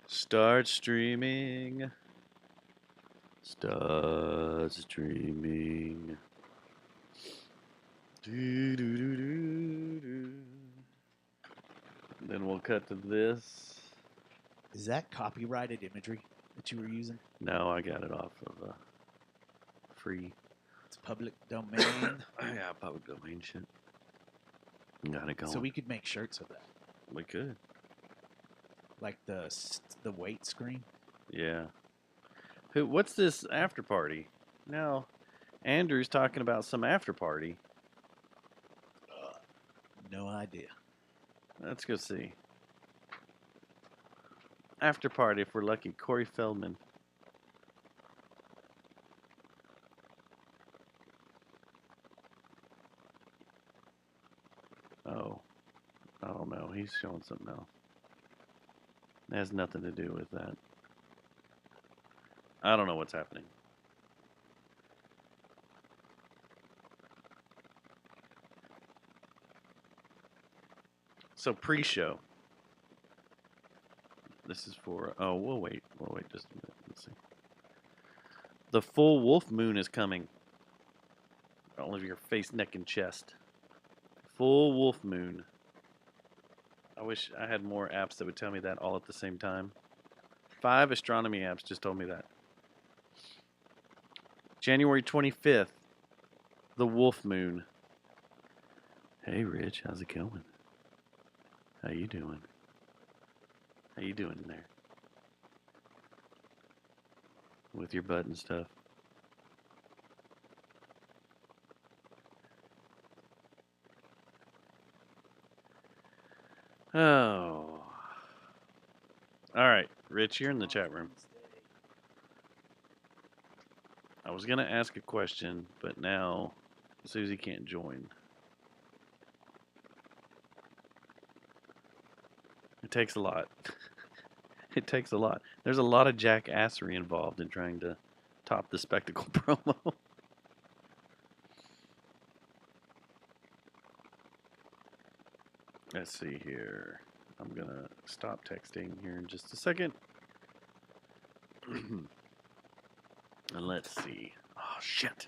Start streaming. Start streaming. Do, do, do, do, do. Then we'll cut to this. Is that copyrighted imagery that you were using? No, I got it off of free. It's public domain. Yeah, public domain shit. Got it going. So we could make shirts of that, We could. like the weight screen. Yeah. What's this after party? Now, Andrew's talking about some after party. No idea. Let's go see. After party, if we're lucky. Corey Feldman. Oh, I don't know. He's showing something else. It has nothing to do with that. I don't know what's happening. So pre-show. This is for. Oh, we'll wait. We'll wait just a minute. Let's see. The full wolf moon is coming. All of your face, neck, and chest. Full wolf moon. I wish I had more apps that would tell me that all at the same time. 5 astronomy apps just told me that. January 25th, the wolf moon. Hey, Rich, how's it going? How you doing? How you doing in there? With your butt and stuff. Oh. All right, Rich, you're in the chat room. I was going to ask a question, but now Susie can't join. It takes a lot. It takes a lot. There's a lot of jackassery involved in trying to top the spectacle promo. Let's see here. I'm going to stop texting here in just a second. And let's see. Oh, shit.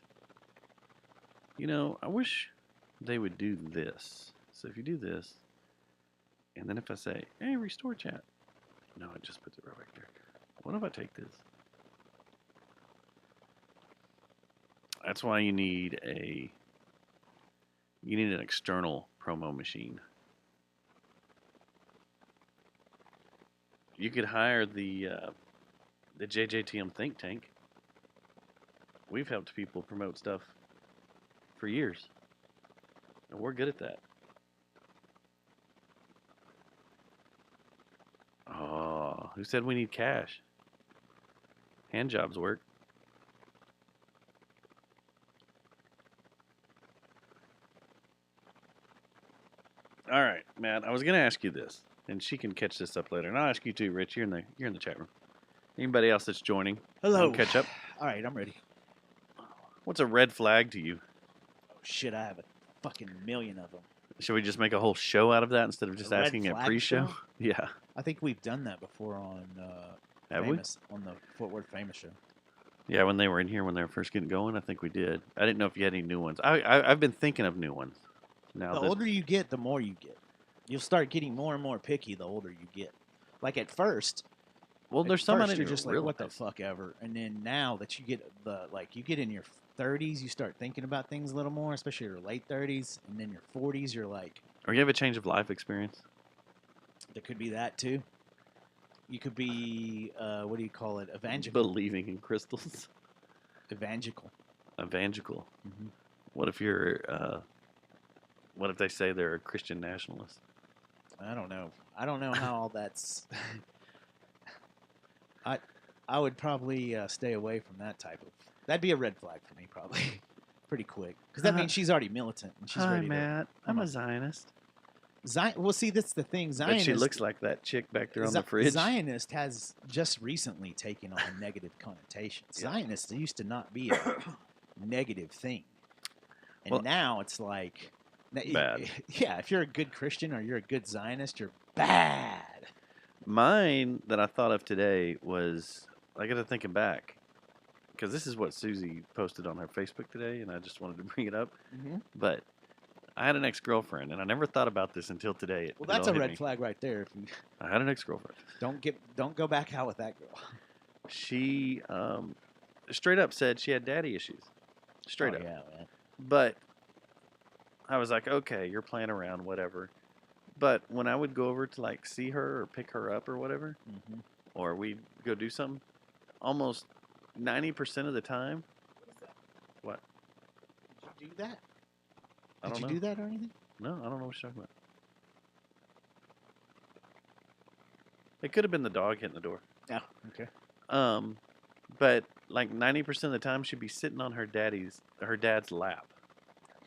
You know, I wish they would do this. So if you do this, and then if I say, hey, restore chat. No, it just puts it right back there. What if I take this? That's why you need an external promo machine. You could hire the JJTM think tank. We've helped people promote stuff for years, and we're good at that. Oh, who said we need cash? Hand jobs work. All right, Matt. I was gonna ask you this, and she can catch this up later. And I'll ask you too, Rich. You're in the chat room. Anybody else that's joining? Hello. Catch up. All right, I'm ready. What's a red flag to you? Oh shit, I have a fucking million of them. Should we just make a whole show out of that instead of just asking at pre-show? Show? Yeah. I think we've done that before on Famous, on the Fort Worth Famous show. Yeah, when they were in here when they were first getting going, I think we did. I didn't know if you had any new ones. I've been thinking of new ones. Now the older you get, the more you get. You'll start getting more and more picky the older you get. Like at first, there's some you're just like, what the fuck ever. And then now that you get you get in your 30s, you start thinking about things a little more, especially your late 30s, and then your 40s, you're like, or you have a change of life experience. There could be that too. You could be what do you call it? Evangelical. Believing in crystals. Evangelical. Mm-hmm. What if you're? What if they say they're a Christian nationalist? I don't know. I don't know how all that's. I would probably stay away from that type of. That'd be a red flag for me, probably, pretty quick, because that means she's already militant and she's ready. Matt. I'm a Zionist. Well, see, that's the thing. Zionist. But she looks like that chick back there on the fridge. Zionist has just recently taken on negative connotations. Yeah. Zionist used to not be a negative thing, and now it's like bad. Yeah, if you're a good Christian or you're a good Zionist, you're bad. Mine that I thought of today was I got to thinking back because this is what Susie posted on her Facebook today, and I just wanted to bring it up. Mm-hmm. But I had an ex-girlfriend, and I never thought about this until today. Well, It that's all a hit red me. flag right there. If you I had an ex-girlfriend. don't go back out with that girl. She straight up said she had daddy issues. Straight Oh, up. yeah, man. But I was like, okay, you're playing around, whatever. But when I would go over to like see her or pick her up or whatever, Mm-hmm. or we'd go do something, almost 90% of the time, what? Did you do that? I Did don't you know. do that or anything? No, I don't know what you're talking about. It could have been the dog hitting the door. Yeah. Okay. But like 90% of the time, she'd be sitting on her dad's lap,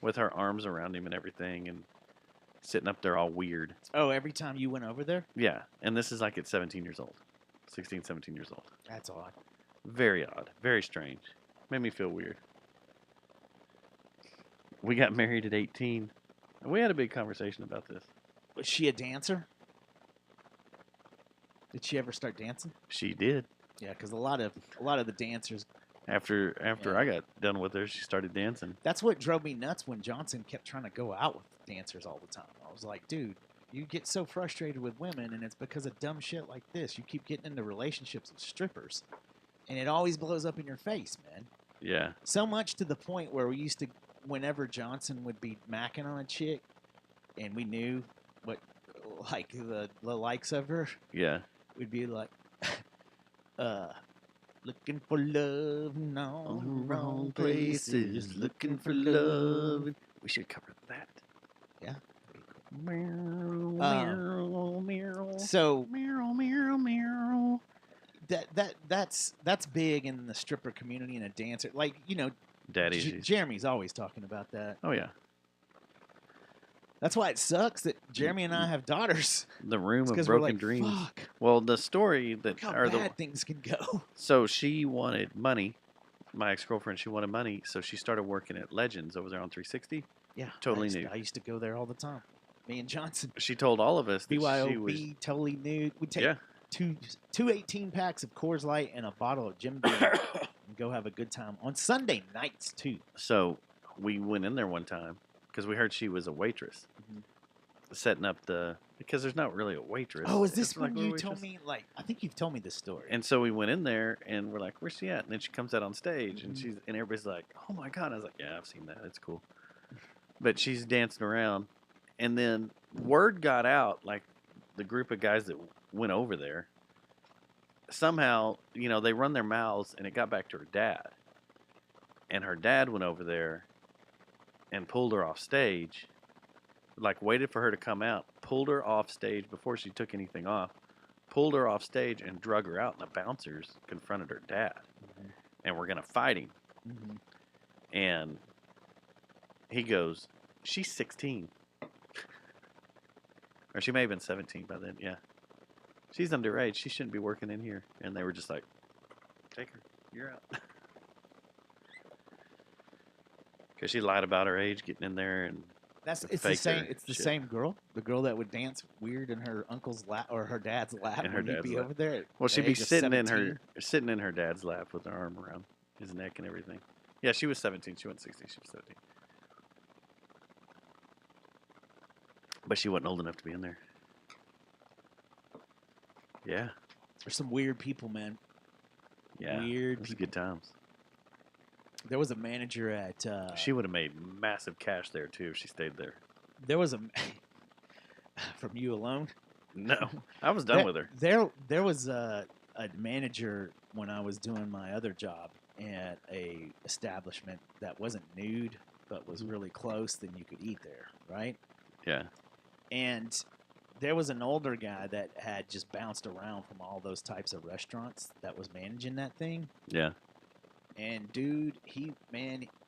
with her arms around him and everything, and sitting up there all weird. Oh, every time you went over there? Yeah, and this is like at 17 years old, 16, 17 years old. That's odd. Very odd, very strange. Made me feel weird. We got married at 18. And we had a big conversation about this. Was she a dancer? Did she ever start dancing? She did. Yeah, because a lot of the dancers. After Yeah. I got done with her, she started dancing. That's what drove me nuts when Johnson kept trying to go out with dancers all the time. I was like, dude, you get so frustrated with women, and it's because of dumb shit like this. You keep getting into relationships with strippers, and it always blows up in your face, man. Yeah. So much to the point where we used to, whenever Johnson would be macking on a chick, and we knew what, like the likes of her, Yeah. we'd be like, looking for love in all the wrong places, looking for love. We should cover that. Yeah. Meow, Um, meow, meow. So Meow, meow, meow. that's big in the stripper community and a dancer. Like, you know, Daddy issues. Jeremy's always talking about that. Oh, yeah. That's why it sucks that Jeremy and I have daughters. The room of Because broken we're like, dreams. fuck, Well, the story that, look how or bad things can go. so she wanted money. My ex-girlfriend, she wanted money, so she started working at Legends over there on 360. Yeah, Totally I used nude. I used to go there all the time. Me and Johnson, She told all of us that she BYOB, was, totally nude. We'd take yeah, two 18 packs of Coors Light and a bottle of Jim Beam and go have a good time on Sunday nights too. So we went in there one time because we heard she was a waitress, Mhm. setting up because there's not really a waitress. Oh, is this It's like when a you waitress. told me? Like, I think you've told me this story. And so we went in there and we're like, "Where's she at?" And then she comes out on stage and Mhm. and everybody's like, "Oh my god!" I was like, "Yeah, I've seen that. It's cool." But she's dancing around, and then word got out, like the group of guys that went over there. Somehow, they run their mouths, and it got back to her dad. And her dad went over there and pulled her off stage, like waited for her to come out, pulled her off stage before she took anything off, pulled her off stage and drug her out, and the bouncers confronted her dad Mhm. and were gonna fight him. Mhm. And he goes, "She's 16." Or she may have been 17 by then, yeah. "She's underage. She shouldn't be working in here." And they were just like, "Take her. You're out." Because she lied about her age getting in there. And It's the faked same. her It's the shit. same girl, the girl that would dance weird in her uncle's lap or her dad's lap In her when you'd dad's be lap. over there. Well, at she'd the be age of sitting 17. sitting in her dad's lap with her arm around his neck and everything. Yeah, she was 17. She wasn't 16. She was 17. But she wasn't old enough to be in there. Yeah, There's some weird people, man. yeah. Weird It was people. good times. There was a manager at. She would have made massive cash there too if she stayed there. There was a. From You Alone. No, I was done with her. There was a manager when I was doing my other job at a establishment that wasn't nude but was Mhm. really close. Then you could eat there, right? Yeah, And there was an older guy that had just bounced around from all those types of restaurants that was managing that thing. yeah. And dude,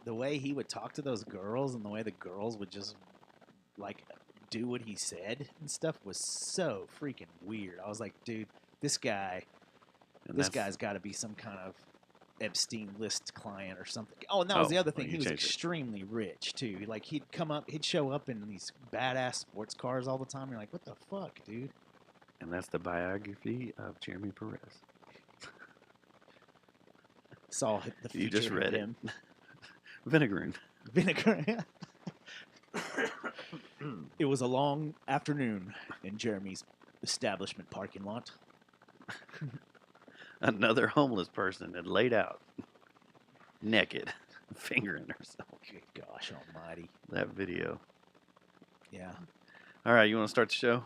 the way he would talk to those girls and the way the girls would just like do what he said and stuff was so freaking weird. I was like, dude, this guy's got to be some kind of Epstein list client or something. Oh, and that was Oh, the other well, thing. you He was changed it. extremely rich too. Like he'd show up in these badass sports cars all the time. You're like, what the fuck, dude? And that's the biography of Jeremy Perez. Saw the feature You just of read it. him. Vinegarin. Vinegar. It was a long afternoon in Jeremy's establishment parking lot. Another homeless person had laid out, naked, fingering herself. Good gosh almighty. That video. Yeah. All right, you want to start the show?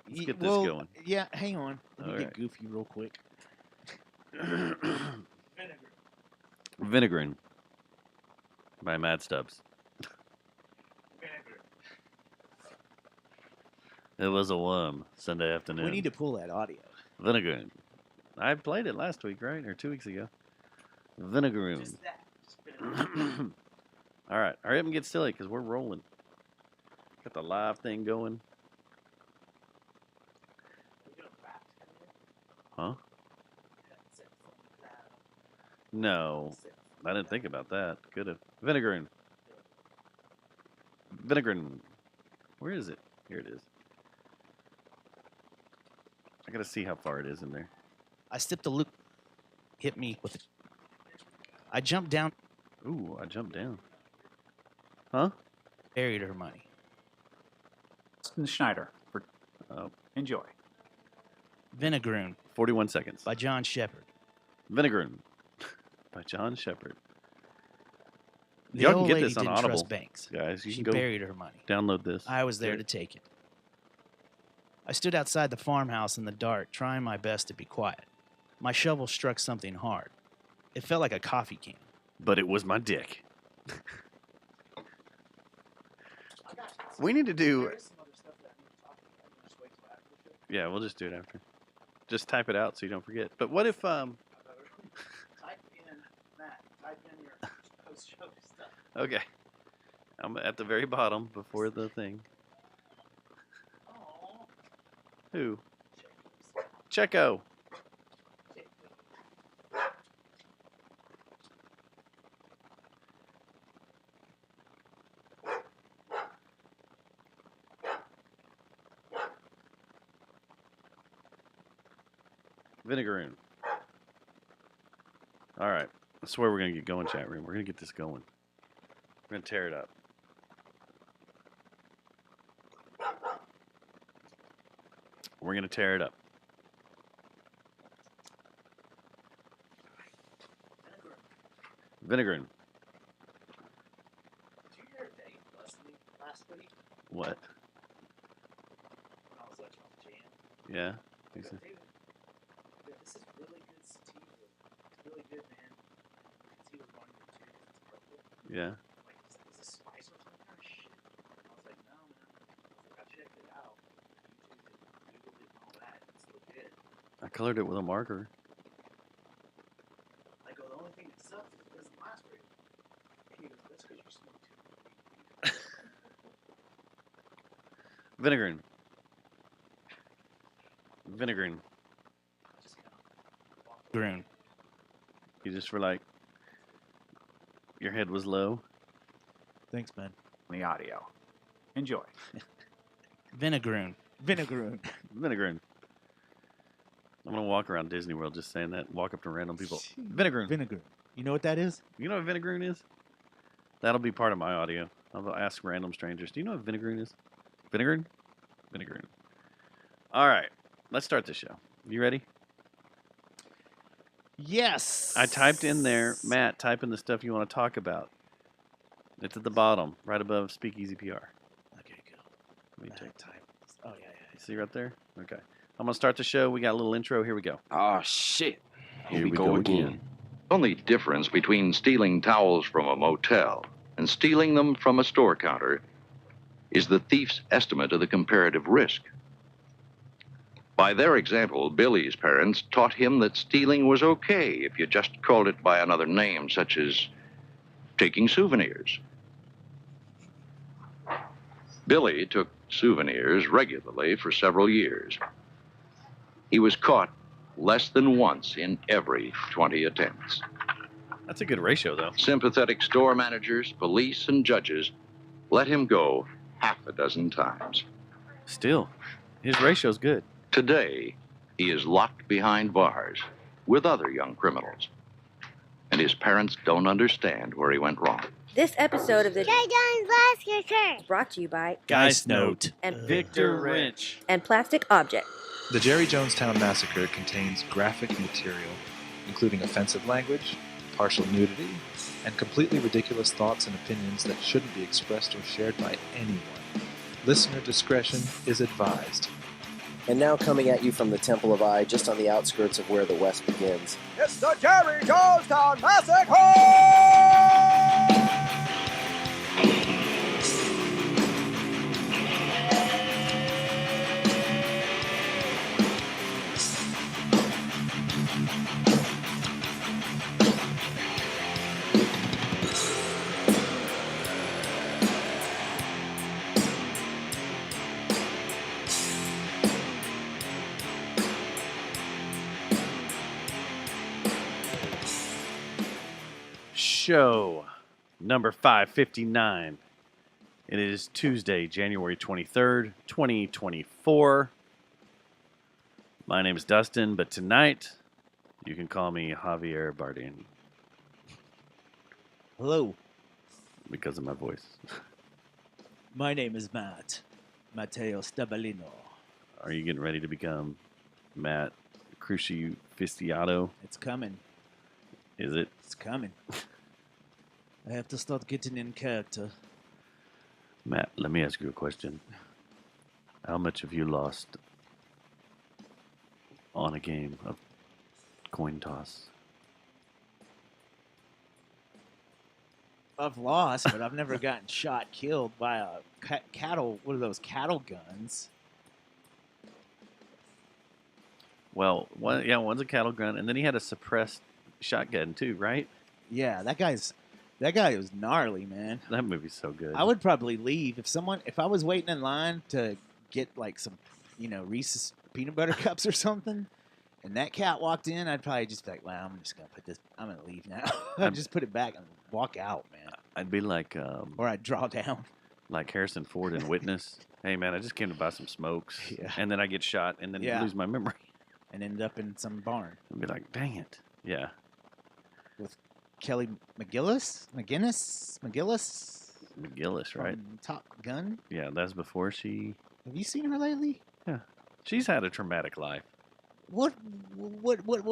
Let's get this going. Yeah, hang on. Let me All get right. goofy real quick. Vinegarin by Mad Stubbs. It was a worm Sunday afternoon. We need to pull that audio. Vinegarin. I played it last week, right? Or 2 weeks ago. Vinegarin. Just that. Just Vinegar. All right. Hurry up and get silly because we're rolling. Got the live thing going. Huh? No. I didn't think about that. Could have. Vinegarin. Vinegarin. Where is it? Here it is. I gotta see how far it is in there. I stepped the loop. Hit me with it. I jumped down. Ooh, I jumped down. Huh? Buried her money. Austin Schneider. Oh, Enjoy. Vinegaroon 41 seconds. by John Shepard. Vinegarin by John Shepard. The Y'all can old get lady this on didn't Audible, trust banks. guys. You She can go buried her money. download this. I was there Get to take it. I stood outside the farmhouse in the dark, trying my best to be quiet. My shovel struck something hard. It felt like a coffee can. But it was my dick. We need to do. Yeah, we'll just do it after. Just type it out so you don't forget. But what if Type in Matt. Type in your post-show stuff. Okay. I'm at the very bottom before the thing. Who? Checo. Vinegaroon. All right. I swear we're going to get going, chat room. We're going to get this going. We're going to tear it up. We're going to tear it up. Vinegaroon. Did you hear Dave Leslie last week What? when I was watching on Jam? Yeah. He goes, David, this is really good sativa. It's really good, man. Sativa one or two, it's purple. Yeah. Like, is this spice or some kind of shit? I was like, no, man. I checked it out. YouTube it, Googled it, and all that. It's legit. I colored it with a marker. I go, the only thing that sucks is it doesn't last very long. And he goes, that's because you smoke too much. Vinegaroon. Vinegaroon. Just kind of Groon. You just were like, your head was low. Thanks, man. The audio. Enjoy. Vinegaroon. Vinegaroon. Vinegaroon. I'm going to walk around Disney World just saying that. Walk up to random people. Vinegaroon. Vinegar. You know what that is? You know what vinegaroon is? That'll be part of my audio. I'll ask random strangers. Do you know what vinegaroon is? Vinegaroon? Vinegaroon. All right. Let's start the show. You ready? Yes. I typed in there, Matt, type in the stuff you want to talk about. It's at the bottom, right above Speakeasy PR. Okay, go. Let me take. Type. Oh, yeah, You see right there? Okay. I'm going to start the show. We got a little intro. Here we go. Oh, shit. Here we go again. Only difference between stealing towels from a motel and stealing them from a store counter is the thief's estimate of the comparative risk. By their example, Billy's parents taught him that stealing was okay if you just called it by another name, such as taking souvenirs. Billy took souvenirs regularly for several years. He was caught less than once in every 20 attempts. That's a good ratio, though. Sympathetic store managers, police, and judges let him go half a dozen times. Still. His ratio's good. Today, he is locked behind bars with other young criminals. And his parents don't understand where he went wrong. This episode of the Jay Jones Massacre is brought to you by Geist Note. and Victor Wrench. and Plastic Object. The Jerry Jonestown Massacre contains graphic material, including offensive language, partial nudity, and completely ridiculous thoughts and opinions that shouldn't be expressed or shared by anyone. Listener discretion is advised. And now coming at you from the Temple of Eye, just on the outskirts of where the West begins. It's the Jerry Jonestown Massacre! Show number 559. It is Tuesday, January 23rd, 2024. My name is Dustin, but tonight you can call me Javier Bardini Hello, because of my voice. my name is Matteo Stabalino. Are you getting ready to become Matt Crucifixiato? It's coming. Is it? It's coming. I have to start getting in character. Matt, let me ask you a question. How much have you lost on a game of coin toss? I've lost, but I've never gotten shot, killed by a cattle. What are those cattle guns? Well, one's a cattle gun, and then he had a suppressed shotgun too, right? Yeah, that guy was gnarly, man. That movie's so good. I would probably leave if I was waiting in line to get like some, Reese's peanut butter cups or something, and that cat walked in. I'd probably just be like, "Well, I'm gonna leave now." I'd just put it back and walk out, man. I'd be like, Or I'd draw down. like Harrison Ford in Witness. Hey, man, I just came to buy some smokes, Yeah. and then I get shot, and then Yeah. lose my memory. And end up in some barn. I'd be like, dang it. Yeah. Kelly McGillis, McGillis, right? from Top Gun. Yeah, that's before she... Have you seen her lately? She's had a traumatic life. What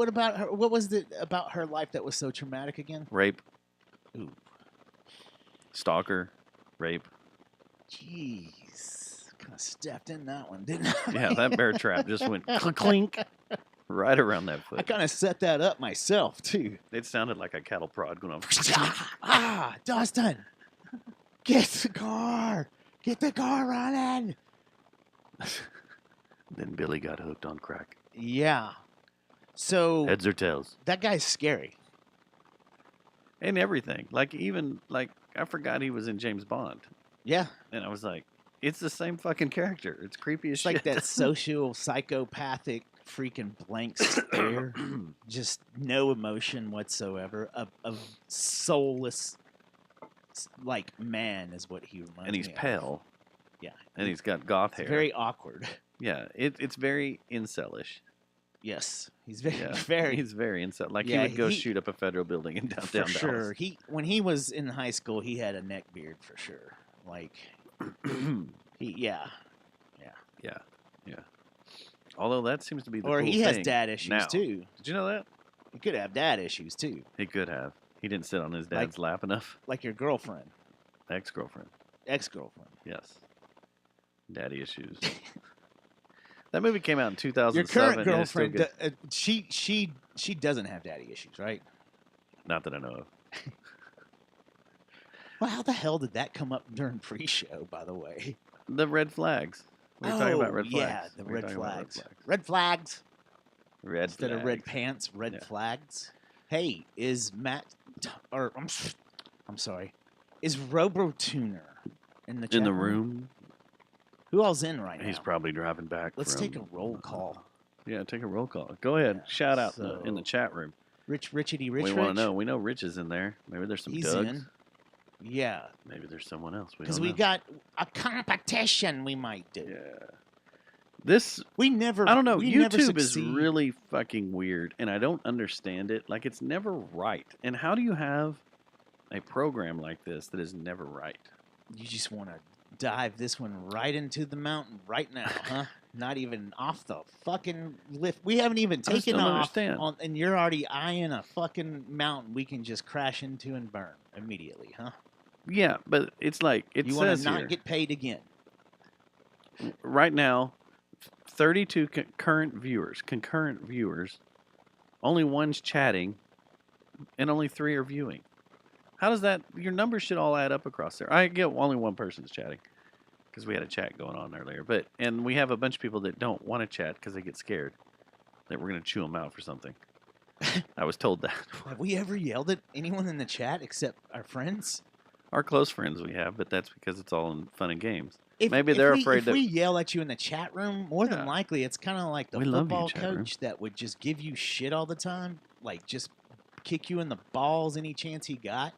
about her? What was it about her life that was so traumatic again? Rape. Ooh. Stalker. Rape. Jeez, kind of stepped in that one, didn't I? Yeah, that bear trap just went clink right around that I foot. kind of set that up myself too. It sounded like a cattle prod going on. Dustin, get the car running. Then Billy got hooked on crack. Yeah. So Heads or tails. that guy's scary. And everything. Like, even, I forgot he was in James Bond. Yeah, And I was like, it's the same fucking character. It's creepy as it's shit. like that social psychopathic freaking blank stare, just no emotion whatsoever. A soulless, like, man is what he reminds me And he's of. pale. Yeah, And he's got goth it's hair. very awkward. Yeah, it's very incelish. Yes, he's very Yeah, very He's very incel. Like, Yeah, he would go he- shoot up a federal building in for downtown sure. When he was in high school, he had a neck beard for sure. Like Dallas. yeah. Although that seems to be the Or cool he has thing dad issues now. too. Did you know that? He could have dad issues too, He could have. He didn't sit on his dad's lap enough. like your girlfriend, Ex-girlfriend. ex-girlfriend. Yes. Daddy issues. That movie came out in Your 2007. current and it's still girlfriend, good. she doesn't have daddy issues, right? Not that I know of. Well, how the hell did that come up during pre-show? By the way, The red flags. We were talking about red flags. yeah, the We were red talking about flags. Red flags Red instead of red flags. pants. Red Yeah. flags. Hey, is Matt? Or I'm sorry. Is RoboTuner in the In chat the room. Who all's in right He's now? probably driving back. Let's from, take a roll call. Yeah, take a roll call. Go ahead. Yeah, Shout out in the so- chat room. Richity we want to know. We know Rich is in there. Maybe there's some He's Dougs. in. Yeah, Maybe there's someone else. because don't we know. got a competition we might do. Yeah. This We never. I don't know. We never YouTube is succeed. really fucking weird, and I don't understand it. Like, it's never right. And how do you have a program like this that is never right? You just want to dive this one right into the mountain right now, huh? Not even off the fucking lift. We haven't even I just taken don't off, understand. and you're already eyeing a fucking mountain we can just crash into and burn immediately, huh? Yeah, but it's like it You want says to not here, get paid again? right now, 32 concurrent viewers, only one's chatting, and only 3 are viewing. How does that? Your numbers should all add up across there. I get only one person's chatting because we had a chat going on earlier, and we have a bunch of people that don't want to chat because they get scared that we're gonna chew them out for something. I was told that. Have we ever yelled at anyone in the chat except our friends? Our close friends we have, but that's because it's all in fun and games. If, Maybe they're afraid if that we yell at you in the chat room, more Yeah. than likely it's kind of like the We love you, football chat room. coach that would just give you shit all the time, like just kick you in the balls any chance he got.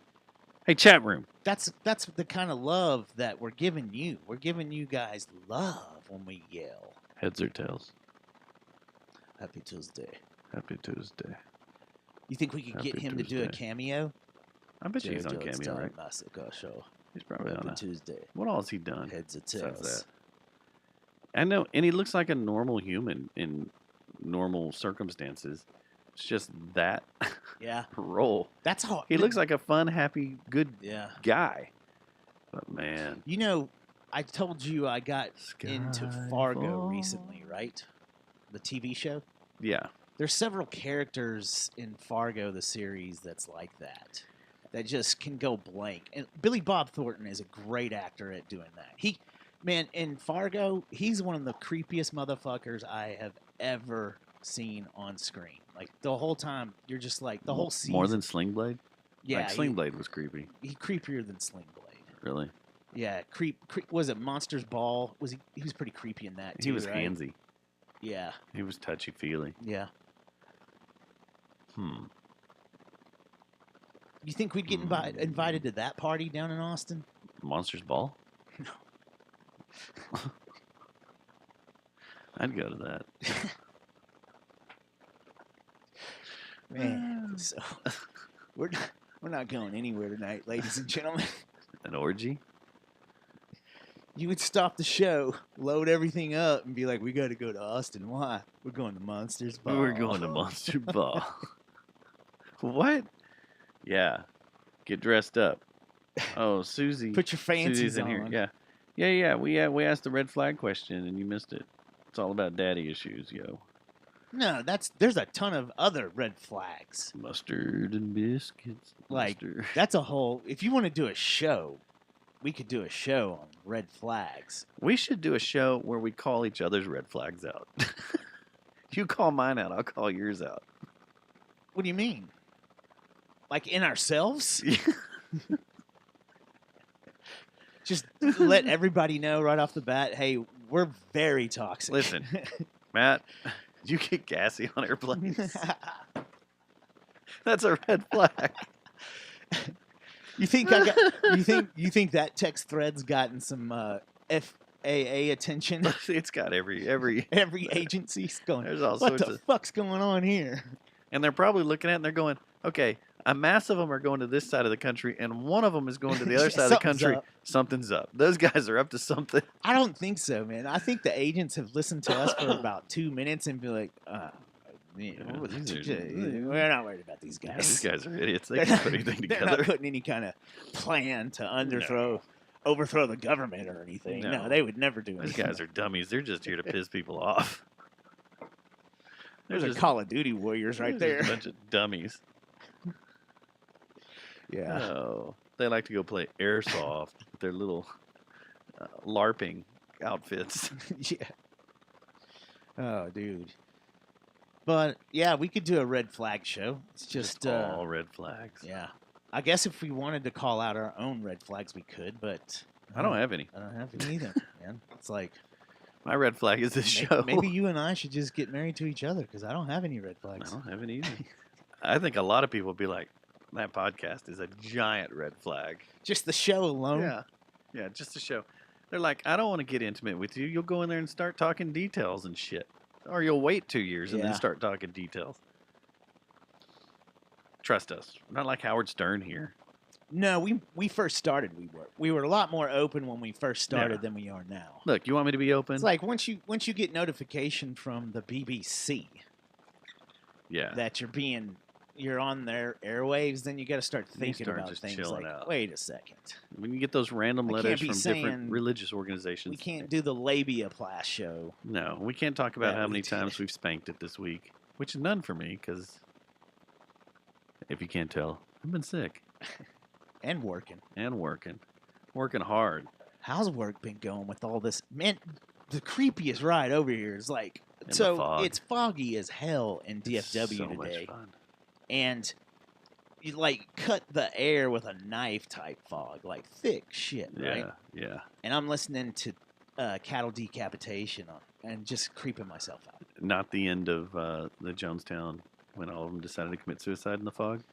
Hey, chat room. That's the kind of love that we're giving you. We're giving you guys love when we yell. Heads or tails? Happy Tuesday. Happy Tuesday. You think we could get Happy him to do a Tuesday. cameo? I bet you he's on JoJo's Cameo, Time right? Massacre show. He's probably on Happy that. Tuesday. What all has he done? Heads or besides tails. that? I know, and he looks like a normal human in normal circumstances. It's just that Yeah, role. that's how He looks like a fun, happy, good Yeah. guy. But man, You know, I told you I got into Fargo Skyfall. recently, right? The TV show. Yeah, There's several characters in Fargo, the series, that's like that. That just can go blank. And Billy Bob Thornton is a great actor at doing that. In Fargo, he's one of the creepiest motherfuckers I have ever seen on screen. Like the whole time, you're just like the whole season. more than Sling Blade. yeah, like Sling Blade was creepy. he creepier than Sling Blade. Really, Yeah, creep. Was it Monsters Ball? Was he? He was pretty creepy in that too. he was right? handsy. Yeah, He was touchy feely. yeah. You think we'd get invited to that party down in Austin? Monsters Ball. No. I'd go to that. Man, so we're not going anywhere tonight, ladies and gentlemen. An orgy. You would stop the show, load everything up, and be like, "We got to go to Austin. Why? We're going to Monsters Ball. We're going to Monster Ball. What? Yeah. Get dressed up. Oh, Susie. Put your fancies Susie's in on." here. Yeah. We asked the red flag question and you missed it. It's all about daddy issues, yo. No, there's a ton of other red flags. Mustard and biscuits. Like, Mustard. that's a whole. If you want to do a show, we could do a show on red flags. We should do a show where we call each other's red flags out. You call mine out, I'll call yours out. What do you mean? Like in ourselves? Just let everybody know right off the bat, hey, we're very toxic. Listen, Matt, you get gassy on airplanes. That's a red flag. You think you think that text thread's gotten some FAA attention? It's got every Every agency's going, There's all what sorts the of- fuck's going on here? and they're probably looking at it and they're going, okay, a mass of them are going to this side of the country and one of them is going to the other side of the Something's country. up. Something's up. Those guys are up to something. I don't think so, man. I think the agents have listened to us for about 2 minutes and be like, we're not worried about these Yeah, guys. these guys are idiots. They They're can't not- put anything They're not together. putting any kind of plan to overthrow the government or anything. No, No. they would never do These anything. guys are dummies. They're just here to piss people off. There's a just- Call of Duty warriors right they're there. just a bunch of dummies. Yeah. Oh, they like to go play airsoft with their little LARPing outfits. Yeah. Oh, dude. But yeah, we could do a red flag show. It's just all red flags. yeah. I guess if we wanted to call out our own red flags, we could, but I don't have any. I don't have any either, man. It's like My red flag is this may- show. maybe you and I should just get married to each other because I don't have any red I flags. don't have any either. I think a lot of people would be like, that podcast is a giant red flag. Just the show alone. Yeah, just to show. They're like, I don't want to get intimate with you. You'll go in there and start talking details and shit. Or you'll wait 2 years and then Yeah. start talking details. Trust us. We're not like Howard Stern here. No, we first started. We were a lot more open when we first started Yeah. than we are now. Look, you want me to be open? It's like once you get notification from the BBC yeah. that you're on their airwaves, then you got to start You thinking start about just things chilling like, out. wait a second, When you get those random I can't letters be from saying different religious organizations. we can't do the labia class show. No, we can't talk about that how we many did. times we've spanked it this week, which is none for me because, if you can't tell, I've been sick And working. and working hard. How's work been going with all this? Man, the creepiest ride over here is like, the so fog. it's foggy as hell in It's DFW so today. much fun. And you like cut the air with a knife type fog, like thick shit, right? Yeah, yeah. And I'm listening to cattle decapitation and just creeping myself out. Not the end of the Jonestown when all of them decided to commit suicide in the fog.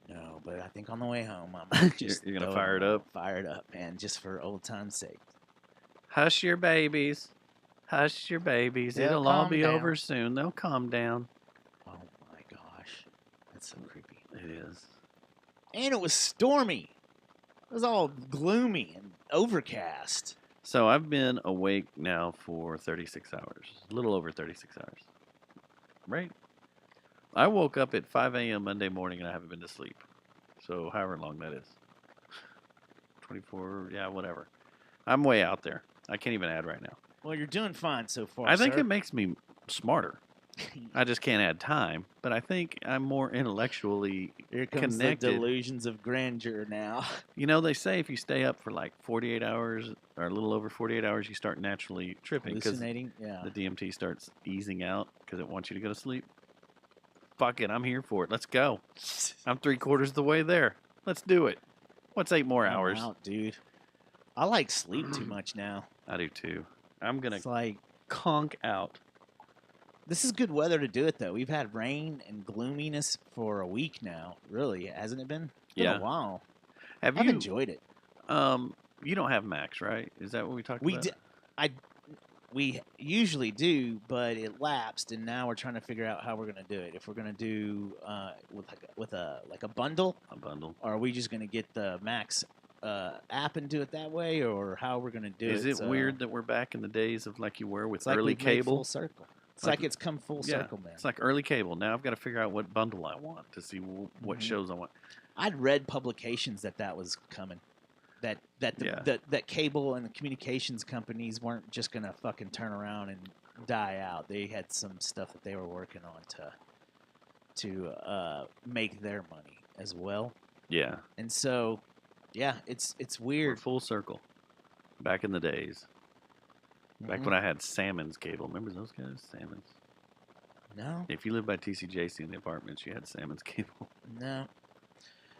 No, but I think on the way home, I might just You're gonna throw fire it on, up? Fire it up, man, just for old time's sake. Hush your babies. Hush your babies. They'll It'll all calm be down. over soon. They'll calm down. Oh my gosh, that's so creepy. It is. And it was stormy. It was all gloomy and overcast. So I've been awake now for 36 hours. A little over 36 hours. Right? I woke up at 5 a.m. Monday morning and I haven't been to sleep. So however long that is. 24, yeah, whatever. I'm way out there. I can't even add right now. Well, you're doing fine so far. I think sir. it makes me smarter. I just can't add time. But I think I'm more intellectually Here comes connected. the delusions of grandeur now. You know, they say if you stay up for like 48 hours or a little over 48 hours, you start naturally tripping because Hallucinating, yeah. the DMT starts easing out because it wants you to go to sleep. Fuck it, I'm here for it. Let's go. I'm 3/4 of the way there. Let's do it. What's 8 more I'm hours? out, dude. I like sleep too much now. I do too. I'm going It's to like, conk out. this is good weather to do it, though. We've had rain and gloominess for a week now, really, hasn't it been? It's been Yeah. a while. Have I've you? enjoyed it. You don't have Max, right? Is that what we talked We about? did. We usually do, but it lapsed, and now we're trying to figure out how we're gonna do it. If we're gonna do with a bundle, A bundle. or are we just gonna get the Max app and do it that way, or how we're gonna do it? Is it So weird that we're back in the days of like you were with it's like early we've made cable? full circle. It's Like- like it's come full Yeah, circle, man. It's like early cable. Now I've got to figure out what bundle I want to see what Mhm. shows I want. I'd read publications that was coming. Yeah. That cable and the communications companies weren't just gonna fucking turn around and die out. They had some stuff that they were working on to make their money as well. Yeah, And so, yeah, it's we're weird. full circle. Back in the days, back Mhm. when I had Salmon's cable. Remember those guys? Salmon's. No, If you lived by TCJC in the apartments, you had Salmon's cable. no.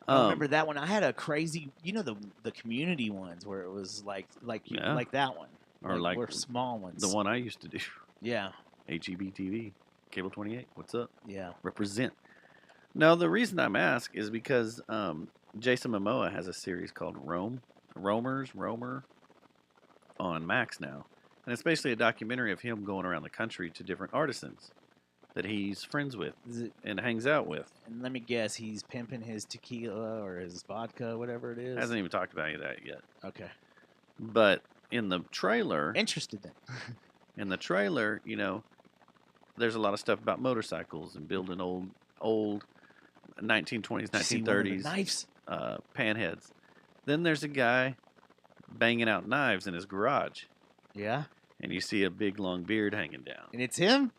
I Um, remember that one. I had a crazy, the community ones where it was like Yeah. like that one, Or like we're small ones. the one I used to do. Yeah, HEB TV, Cable 28. What's up? yeah. Represent. No, the reason I'm asked is because Jason Momoa has a series called Romer, on Max now. And it's basically a documentary of him going around the country to different artisans that he's friends with Is it, and hangs out with. and let me guess, he's pimping his tequila or his vodka, whatever it is. Hasn't even talked about any of that yet. Okay. But in the trailer, Interested then. you know, there's a lot of stuff about motorcycles and building old 1920s, See one of the 1930s knives. panheads. Then there's a guy banging out knives in his garage, Yeah, and you see a big long beard hanging down. and it's him.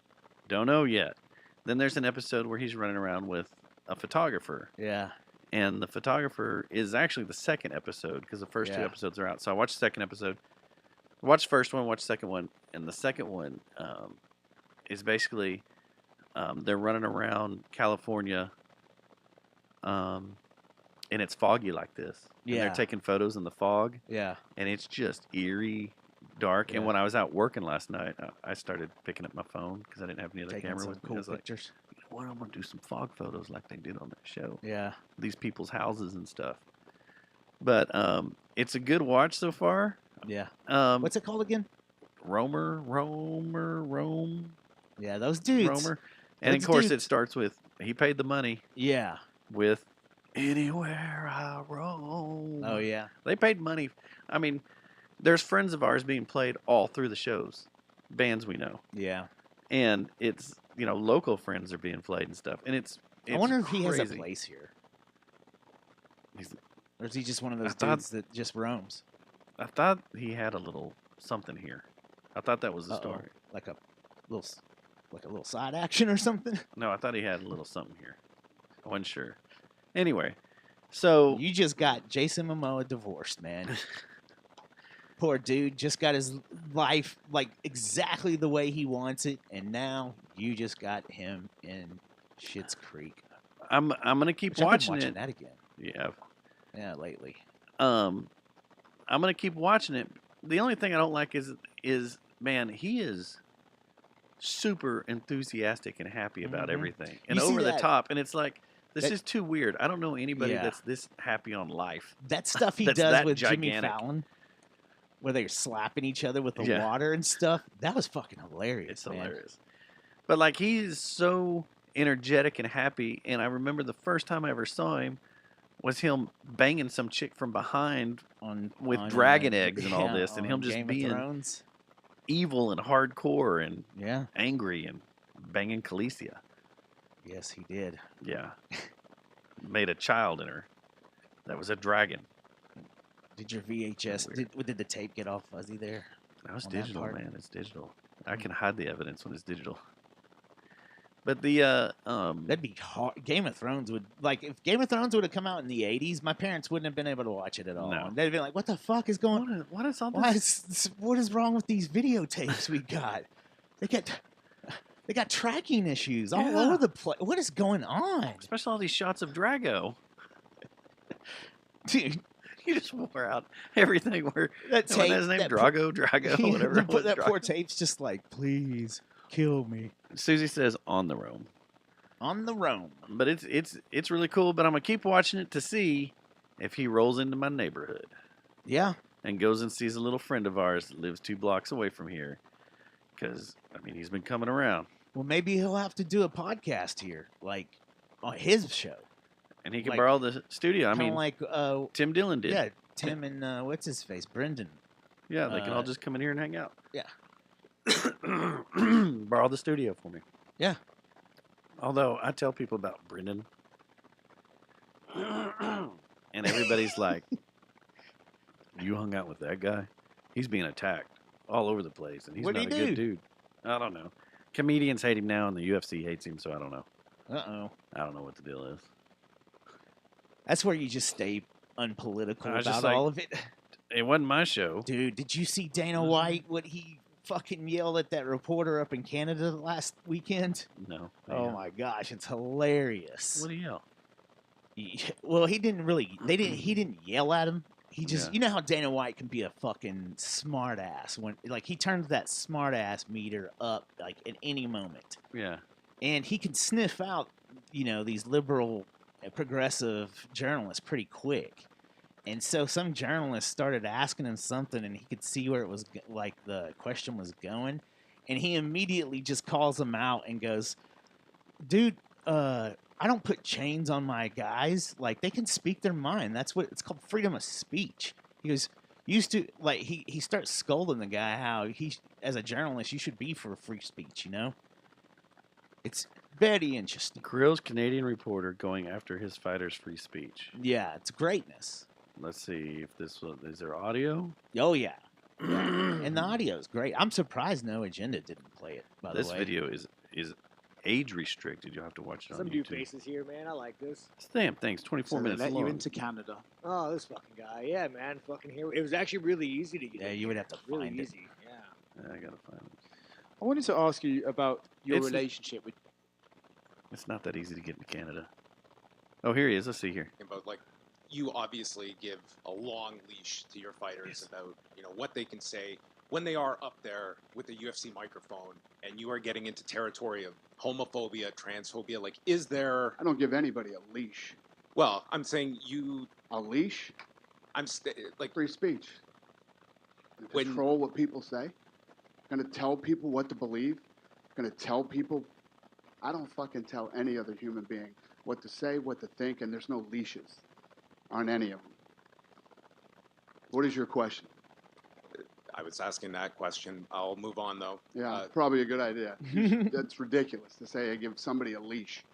Don't know yet. Then there's an episode where he's running around with a photographer, Yeah. and the photographer is actually the second episode because the first two Yeah. episodes are out. So I watched the second episode, watched the first one, watched the second one, and the second one is basically they're running around California, and it's foggy like this. And Yeah. they're taking photos in the fog, Yeah. and it's just eerie, dark. And Yeah. when I was out working last night, I started picking up my phone because I didn't have any other Taking camera some with me. I cool was like, pictures. you know what, I'm gonna do some fog photos like they did on that show. Yeah. These people's houses and stuff. But it's a good watch so far. Yeah. Um, What's it called again? Rome, Yeah, those dudes. Romer. And of Those course, dudes. it starts with he paid the money Yeah. with Anywhere I Roam. Oh yeah. They paid money. I mean, there's friends of ours being played all through the shows, bands we know, Yeah. and it's local friends are being played and stuff, and it's I wonder if crazy. he has a place here, He's- or is he just one of those I thought- dudes that just roams? I thought he had a little something here. I thought that was the Uh-oh. story. Like a little side action or something. No, I thought he had a little something here. I wasn't sure. Anyway, so You just got Jason Momoa divorced, man. Poor dude just got his life like exactly the way he wants it, and now you just got him in Schitt's Creek. I'm gonna keep Which I've been watching watching it. that again. Yeah, Lately. I'm gonna keep watching it. The only thing I don't like is man, he is super enthusiastic and happy about Mhm. everything and You see over the that- top, and it's like this that- is too weird. I don't know anybody Yeah. that's this happy on life. That stuff he That's does that with Jimmy gigantic. Fallon, where they're slapping each other with the Yeah. water and stuff, that was fucking hilarious. It's man. hilarious. But like he's so energetic and happy, and I remember the first time I ever saw him was him banging some chick from behind with On, dragon eggs and all yeah, this, and him on just Game of being Thrones. evil and hardcore and Yeah. angry and banging Khaleesi. Yes, he did. Yeah. Made a child in her. That was a dragon. Did your VHS? Weird. Did the tape get all fuzzy there? That was On that digital, part? man. It's digital. I can hide the evidence when it's digital. But the That'd be hard. Game of Thrones would if Game of Thrones would have come out in the '80s, my parents wouldn't have been able to watch it at all. No. And they'd have been like, "What the fuck is going? what is all Why this? what is wrong with these videotapes we got? They got tracking issues all Yeah. over the place. What is going on, Especially all these shots of Drago. dude? You just wore out everything where That what tape, his name that Drago, Yeah, whatever. it was, that poor Drago. tape's just like, please kill me Susie says on the roam. on the roam. But it's really cool, but I'm gonna keep watching it to see if he rolls into my neighborhood Yeah, and goes and sees a little friend of ours that lives 2 blocks away from here. Because I mean he's been coming around. well, maybe he'll have to do a podcast here, like on his show. And he can Like- borrow the studio. I Kind mean of like, Tim Dillon did. yeah, Tim and what's his face, Brendan. Yeah, they can all Uh, just come in here and hang out. yeah. Borrow the studio for me. Yeah. Although I tell people about Brendan, and everybody's like, "You hung out with that guy? He's being attacked all over the place, and he's What'd not he a good do? dude." I don't know. Comedians hate him now, and the UFC hates him, so I don't know. Uh-oh. I don't know what the deal is. That's where you just stay unpolitical I was about just like- all of it. It wasn't my show. Dude, did you see Dana White, what he fucking yelled at that reporter up in Canada last weekend? No. Oh my gosh, it's hilarious. What do you yell? Well, he didn't yell at him. He just, Yeah. you know how Dana White can be a fucking smart ass when, like, he turns that smart ass meter up, like, at any moment. Yeah. And he can sniff out, these liberal, progressive journalists pretty quick. And so some journalists started asking him something, and he could see where it was, like, the question was going. And he immediately just calls them out and goes, dude, I don't put chains on my guys. Like, they can speak their mind. That's what it's called, freedom of speech. He goes, used to, like, he starts scolding the guy how he, as a journalist, you should be for free speech, It's very interesting. Krill's Canadian reporter going after his fighters' free speech. Yeah, it's greatness. Let's see if this was, is there audio? Oh, yeah. And the audio is great. I'm surprised No Agenda didn't play it, by This the way. video is age restricted. You'll have to watch it on Some new YouTube. faces here, man. I like this. Damn, thanks. 24 So they minutes let long. you into Canada. Oh, this fucking guy. Yeah, man. Fucking here. It was actually really easy to get. Yeah, in you would here. have to Really find it. easy. Yeah. Yeah, I gotta find it. I wanted to ask you about your It's- relationship with. It's not that easy to get into Canada. Oh, here he is. Let's see here. About like, you obviously give a long leash to your fighters about what they can say when they are up there with the UFC microphone, and you are getting into territory of homophobia, transphobia. Like, is there? I don't give anybody a leash. Well, I'm saying you. A leash? I'm like Free speech. When- Control what people say? Gonna tell people what to believe? Gonna tell people? I don't fucking tell any other human being what to say, what to think, and there's no leashes on any of them. What is your question? I was asking that question. I'll move on though. Yeah, probably a good idea. That's ridiculous to say I give somebody a leash.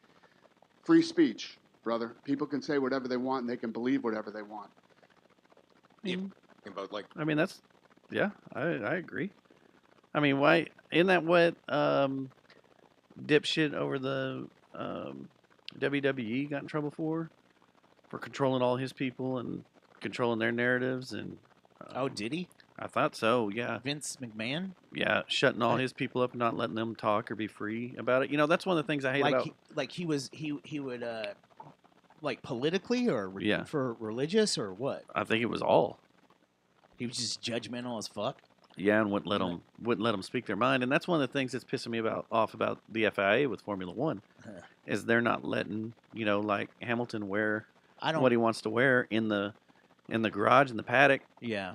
Free speech, brother. People can say whatever they want and they can believe whatever they want. About like I mean, that's yeah, I agree. I mean, why isn't that what dipshit over the WWE got in trouble for controlling all his people and controlling their narratives and Oh, did he? I thought so. Yeah, Vince McMahon? yeah, shutting all his people up and not letting them talk or be free about it. You know, that's one of the things I hate about. He would like politically or Yeah. for religious or what? I think it was all. He was just judgmental as fuck. Yeah, and wouldn't let them speak their mind, and that's one of the things that's pissing me off about the FIA with Formula One, is they're not letting like Hamilton wear what he wants to wear in the garage in the paddock. Yeah.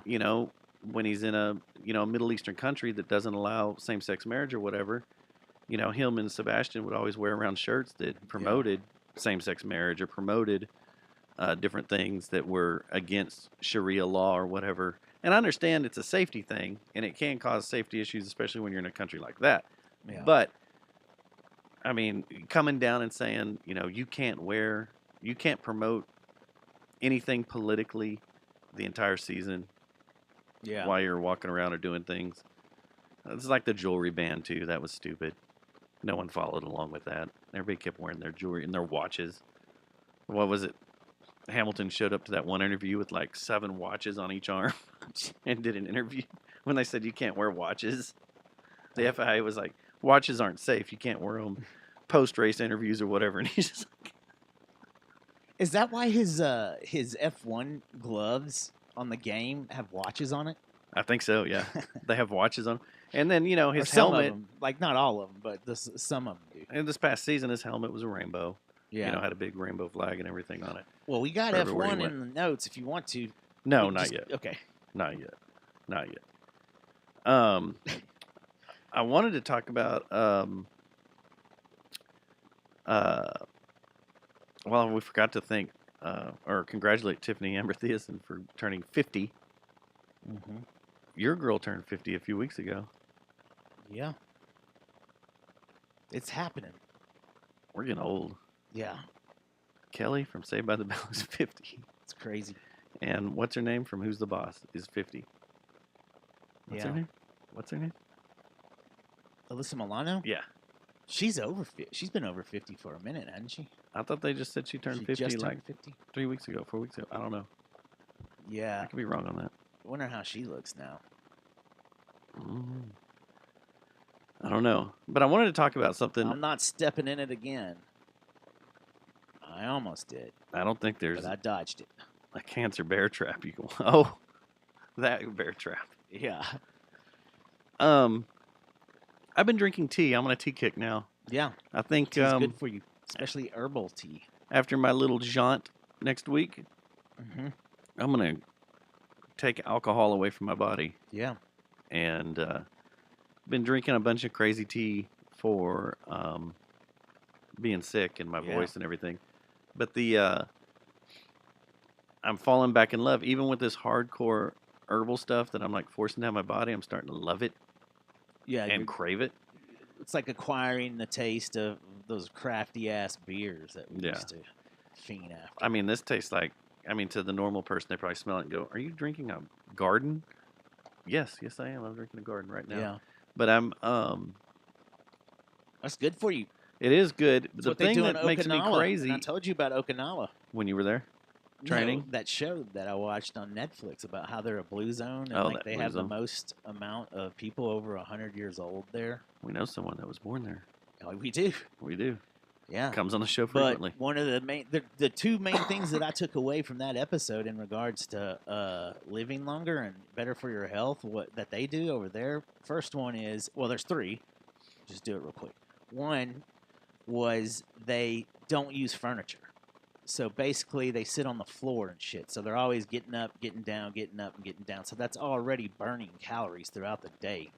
When he's in a Middle Eastern country that doesn't allow same sex marriage or whatever, him and Sebastian would always wear around shirts that promoted same sex marriage or promoted different things that were against Sharia law or whatever. And I understand it's a safety thing, and it can cause safety issues, especially when you're in a country like that. Yeah. But, I mean, coming down and saying, you can't promote anything politically the entire season while you're walking around or doing things. It's like the jewelry ban, too. That was stupid. No one followed along with that. Everybody kept wearing their jewelry and their watches. What was it? Hamilton showed up to that one interview with like 7 watches on each arm and did an interview. When they said you can't wear watches, the FIA was like, watches aren't safe. You can't wear them post-race interviews or whatever. And he's just like, is that why his F1 gloves on the game have watches on it? I think so, yeah. They have watches on. And then, Or his some of helmet. them. Like, not all of them, but some of them do. And this past season, his helmet was a rainbow. Yeah. Had a big rainbow flag and everything on it. Well, we got Everywhere he F1 went. in the notes if you want to. No, We not just- yet. Okay. Not yet. Not yet. I wanted to talk about well, we forgot to thank or congratulate Tiffany Amber Thiessen for turning 50. Mm-hmm. Your girl turned 50 a few weeks ago. Yeah. It's happening. We're getting old. Yeah. Kelly from Saved by the Bell is 50. It's crazy. And what's her name from Who's the Boss is 50. What's her Yeah. name? What's her name? Alyssa Milano? Yeah. She's over. She's been over 50 for a minute, hasn't she? I thought they just said she turned She 50 just turned like 50? 3 weeks ago, 4 weeks ago. I don't know. Yeah. I could be wrong on that. I wonder how she looks now. I don't know. But I wanted to talk about something. I'm not stepping in it again. I almost did. I don't think there's But I dodged it. a cancer bear trap you can. Oh, that bear trap. Yeah. I've been drinking tea. I'm on a tea kick now. Yeah. I think Tea's good for you, especially herbal tea. after my little jaunt next week, Mm-hmm. I'm gonna take alcohol away from my body. Yeah. And been drinking a bunch of crazy tea for being sick and my Yeah. voice and everything. But I'm falling back in love, even with this hardcore herbal stuff that I'm like forcing down my body. I'm starting to love it Yeah. and crave it. It's like acquiring the taste of those crafty ass beers that we Yeah. used to fiend after. I mean, this tastes like. I mean, to the normal person, they probably smell it and go, "Are you drinking a garden?" Yes, I am. I'm drinking a garden right now. Yeah. But I'm. That's good for you. It is good. That's The what they thing do in that makes me Okinawa. crazy. And I told you about Okinawa. When you were there, training. No, that show that I watched on Netflix about how they're a blue zone and Oh, like that they blue have zone. the most amount of people over 100 years old there. We know someone that was born there. Oh, we do. We do. Yeah. Comes on the show But frequently. one of the two main things that I took away from that episode in regards to living longer and better for your health, what that they do over there. First one is, well, there's 3. Just do it real quick. One was they don't use furniture. So basically, they sit on the floor and shit. So they're always getting up, getting down, getting up, and getting down. So that's already burning calories throughout the day.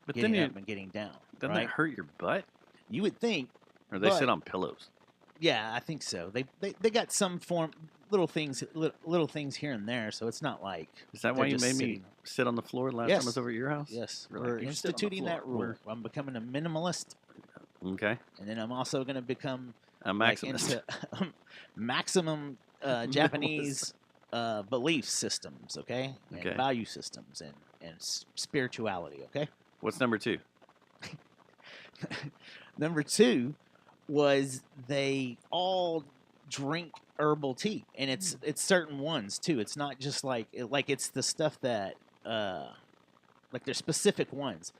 But Getting then up and getting down. doesn't right? that hurt your butt? You would think. Or they sit But- on pillows? Yeah, I think so. They got some form little things here and there. So it's not like. Is that they're why you just made me sitting- sit on the floor last time I Yes. was over at your house? Yes, We're like, we're "You sit on the instituting that floor." rule. I'm becoming a minimalist, Okay. and then I'm also going to become A like, maximist. into maximum Japanese belief systems, okay? And Okay. value systems and spirituality, okay? What's number 2? Number 2 was they all drink herbal tea, and it's certain ones too. It's not just like it's the stuff that like there's specific ones.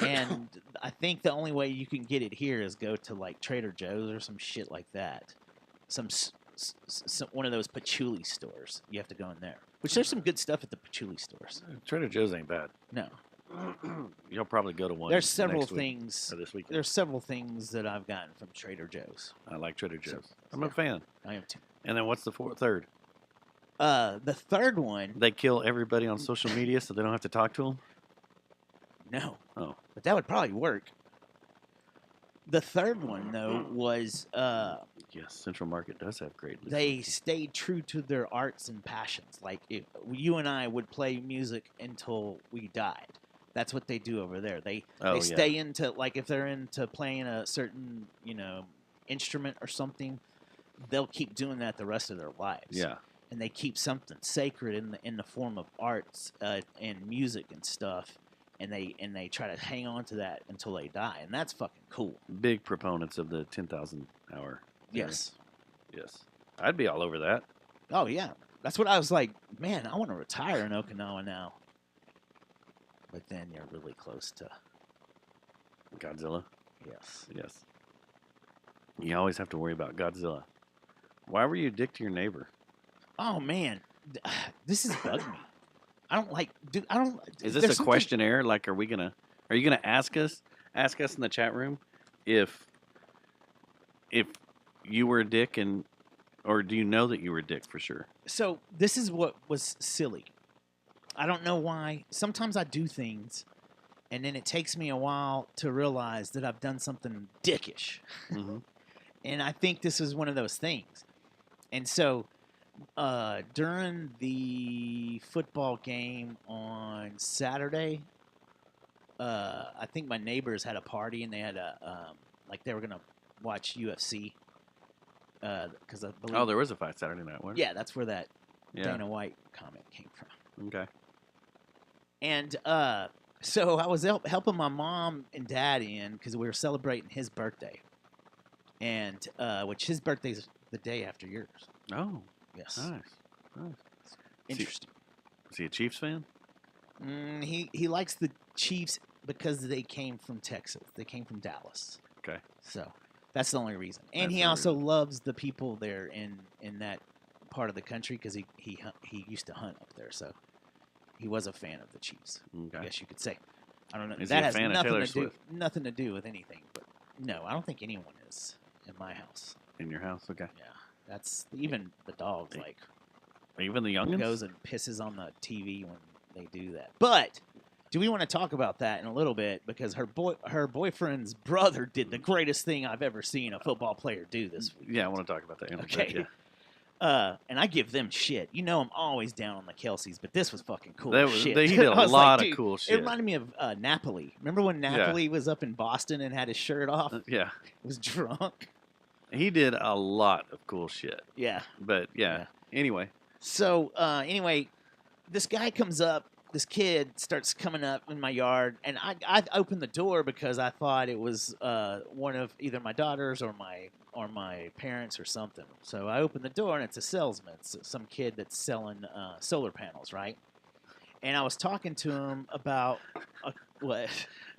And I think the only way you can get it here is go to like Trader Joe's or some shit like that. Some one of those patchouli stores. You have to go in there. Which there's some good stuff at the patchouli stores. Trader Joe's ain't bad. No. You'll probably go to one. There's several next week, things. or this weekend. There's several things that I've gotten from Trader Joe's. I like Trader Joe's. So- I'm a yeah. fan. I am too. And then what's the third? The third one, They kill everybody on social media so they don't have to talk to them? no. Oh. But that would probably work. The third one though was Yes, Central Market does have great they stayed true to their arts and passions. Like if you and I would play music until we died. That's what they do over there. They stay into like if they're into playing a certain, instrument or something, they'll keep doing that the rest of their lives. Yeah. And they keep something sacred in the form of arts and music and stuff, and they try to hang on to that until they die, and that's fucking cool. Big proponents of the 10,000 hour. theory. Yes. Yes. I'd be all over that. Oh yeah, that's what I was like. Man, I want to retire in Okinawa now. But then you're really close to Godzilla. yes. Yes. You always have to worry about Godzilla. Why were you a dick to your neighbor? Oh man, this has bugged me. I don't like. Dude, I don't. Is there's this a something- questionnaire? Like, are you gonna ask us in the chat room if you were a dick or do you know that you were a dick for sure? So this is what was silly. I don't know why. Sometimes I do things, and then it takes me a while to realize that I've done something dickish. Mm-hmm. And I think this is one of those things. And so during the football game on Saturday, I think my neighbors had a party, and they had they were gonna watch UFC. Because I believe. Oh, there was a fight Saturday night, wasn't Yeah, that's where that Yeah. Dana White comment came from. Okay. And so I was helping my mom and dad in because we were celebrating his birthday, and which his birthday's the day after yours. Oh, Yes, nice. interesting. Is he a Chiefs fan? He likes the Chiefs because they came from Texas. They came from Dallas. Okay. So that's the only reason. And That's he the also loves the people there in that part of the country because he used to hunt up there. So he was a fan of the Chiefs. I Okay. guess you could say. I don't know. Is that he a has fan of nothing Taylor to do Swift? nothing to do with anything. But no, I don't think anyone is in my house. In your house? Okay. Yeah, that's even the dogs like Even the youngins? goes and pisses on the TV when they do that. But do we want to talk about that in a little bit? Because her boyfriend's brother did the greatest thing I've ever seen a football player do this week. Yeah, I want to talk about that. In a bit, Okay. Yeah. And I give them shit. You know I'm always down on the Kelseys, but this was fucking cool That as was- shit. he did a I was lot of dude, cool It shit. reminded me of Napoli. Remember when Napoli was up in Boston and had his shirt off? Yeah. He was drunk. He did a lot of cool shit. Yeah. But yeah. Anyway. So anyway, this guy comes up. This kid starts coming up in my yard, and I opened the door because I thought it was one of either my daughters or my parents or something. So I opened the door, and it's a salesman. It's some kid that's selling solar panels, right? And I was talking to him about what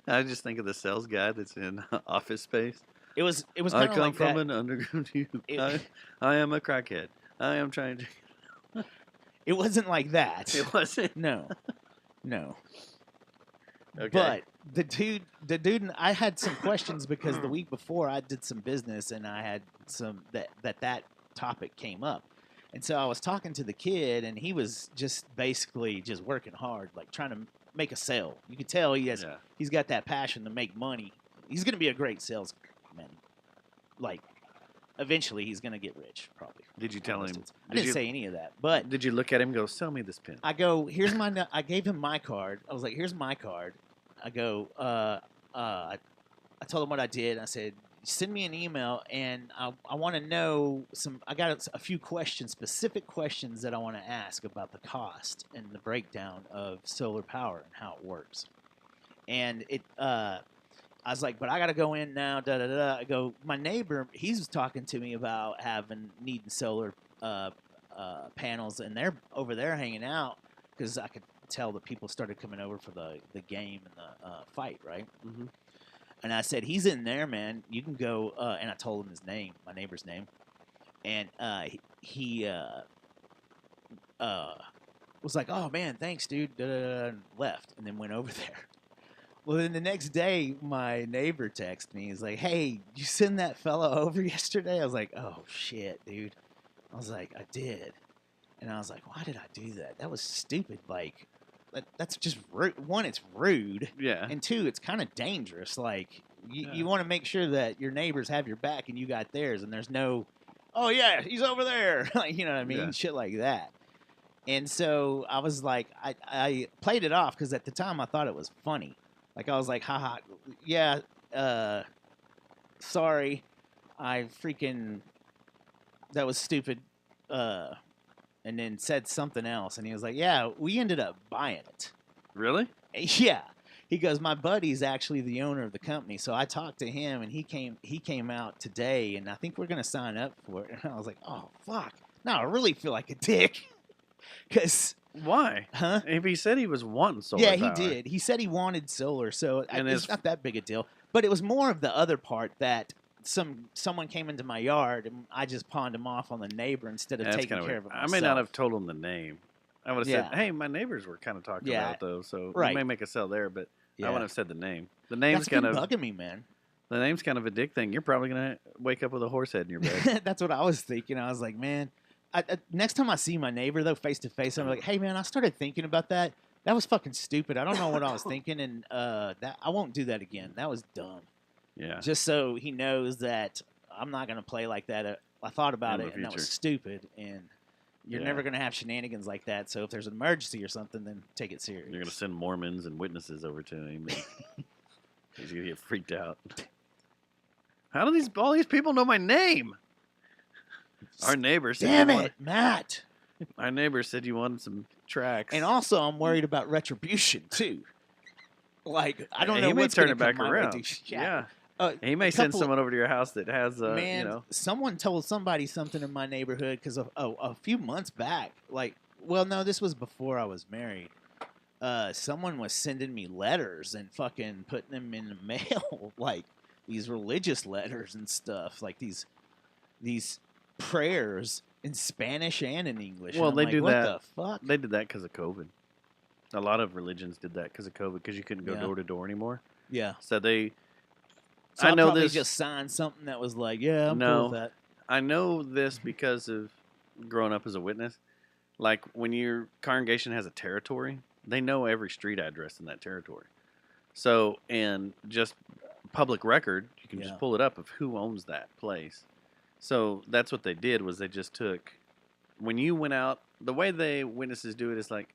I just think of the sales guy that's in Office Space. it was. It was I kind of come like from that. an underground youth. It- I am a crackhead. I am trying to. It wasn't like that. It wasn't. No. Okay. But the dude, and I had some questions because the week before I did some business and I had some that topic came up. And so I was talking to the kid, and he was just basically just working hard, like trying to make a sale. You could tell he's got that passion to make money. He's going to be a great salesman. Like, eventually he's going to get rich, probably. Did you tell him? I didn't say any of that, but did you look at him and go, sell me this pin? I go, here's my. I gave him my card. I was like, here's my card. I go, I told him what I did. I said, send me an email, and I want to know some. I got a few questions, specific questions that I want to ask about the cost and the breakdown of solar power and how it works. And I was like, but I got to go in now. Da da da. I go, my neighbor, he's talking to me about needing solar panels, and they're over there hanging out because I could tell that people started coming over for the game and the fight, right? Mm-hmm. And I said, he's in there, man. You can go. And I told him his name, my neighbor's name, and he was like, oh man, thanks, dude. Da, da, da, and left, and then went over there. Well, then the next day, my neighbor texted me. He's like, hey, you send that fella over yesterday? I was like, oh, shit, dude. I was like, I did. And I was like, why did I do that? That was stupid. Like, that's just rude. One, it's rude. Yeah. And two, it's kind of dangerous. Like, you want to make sure that your neighbors have your back and you got theirs. And there's no, oh, yeah, he's over there. Like, you know what I mean? Yeah. Shit like that. And so I was like, I played it off because at the time I thought it was funny. Like, I was like, haha, yeah, sorry, that was stupid, and then said something else, and he was like, yeah, we ended up buying it. Really? Yeah. He goes, my buddy's actually the owner of the company, so I talked to him, and he came out today, and I think we're going to sign up for it. And I was like, oh, fuck. Now I really feel like a dick. Because... Why? Huh? If he said he was wanting solar yeah, power. he did. He said he wanted solar, so And it's not that big a deal. But it was more of the other part that someone came into my yard, and I just pawned him off on the neighbor instead of That's taking kinda care weird. of it myself. I may not have told him the name. I would have Yeah. said, hey, my neighbors were kind of talking Yeah. about it, though, so Right. you may make a sell there, but I Yeah. wouldn't have said the name. The name's That's been kind of bugging me, man. the name's kind of a dick thing. You're probably going to wake up with a horse head in your bed. That's what I was thinking. I was like, man, next time I see my neighbor, though, face to face, I'm like, hey, man, I started thinking about that. That was fucking stupid. I don't know what I was thinking, and that I won't do that again. That was dumb. Yeah. Just so he knows that I'm not going to play like that. I thought about In the it, and that was future. stupid, and you're Yeah. never going to have shenanigans like that. So if there's an emergency or something, then take it serious. You're going to send Mormons and witnesses over to him. And he's going to get freaked out. How do all these people know my name? Our neighbor said, Damn you it, wanted- Matt. Our neighbor said you wanted some tracks. And also, I'm worried about retribution, too. Like, I don't He know may what's turn going it to back come my way, around. dude. Yeah. Uh, He may a send couple- someone over to your house that has, Man, you know. someone told somebody something in my neighborhood because a few months back, like, well, no, this was before I was married. Someone was sending me letters and fucking putting them in the mail, like these religious letters and stuff, like these prayers in Spanish and in English. Well, and I'm they like, do what that. the fuck? They did that because of COVID. A lot of religions did that because of COVID because you couldn't go Yeah. door to door anymore. Yeah. So they. So I I know probably this. just signed something that was like, yeah, I'm cool No. with that. I know this because of growing up as a witness. Like when your congregation has a territory, they know every street address in that territory. So, and just public record, you can Yeah. just pull it up of who owns that place. So that's what they did was they just took, when you went out, the way they witnesses do it is like,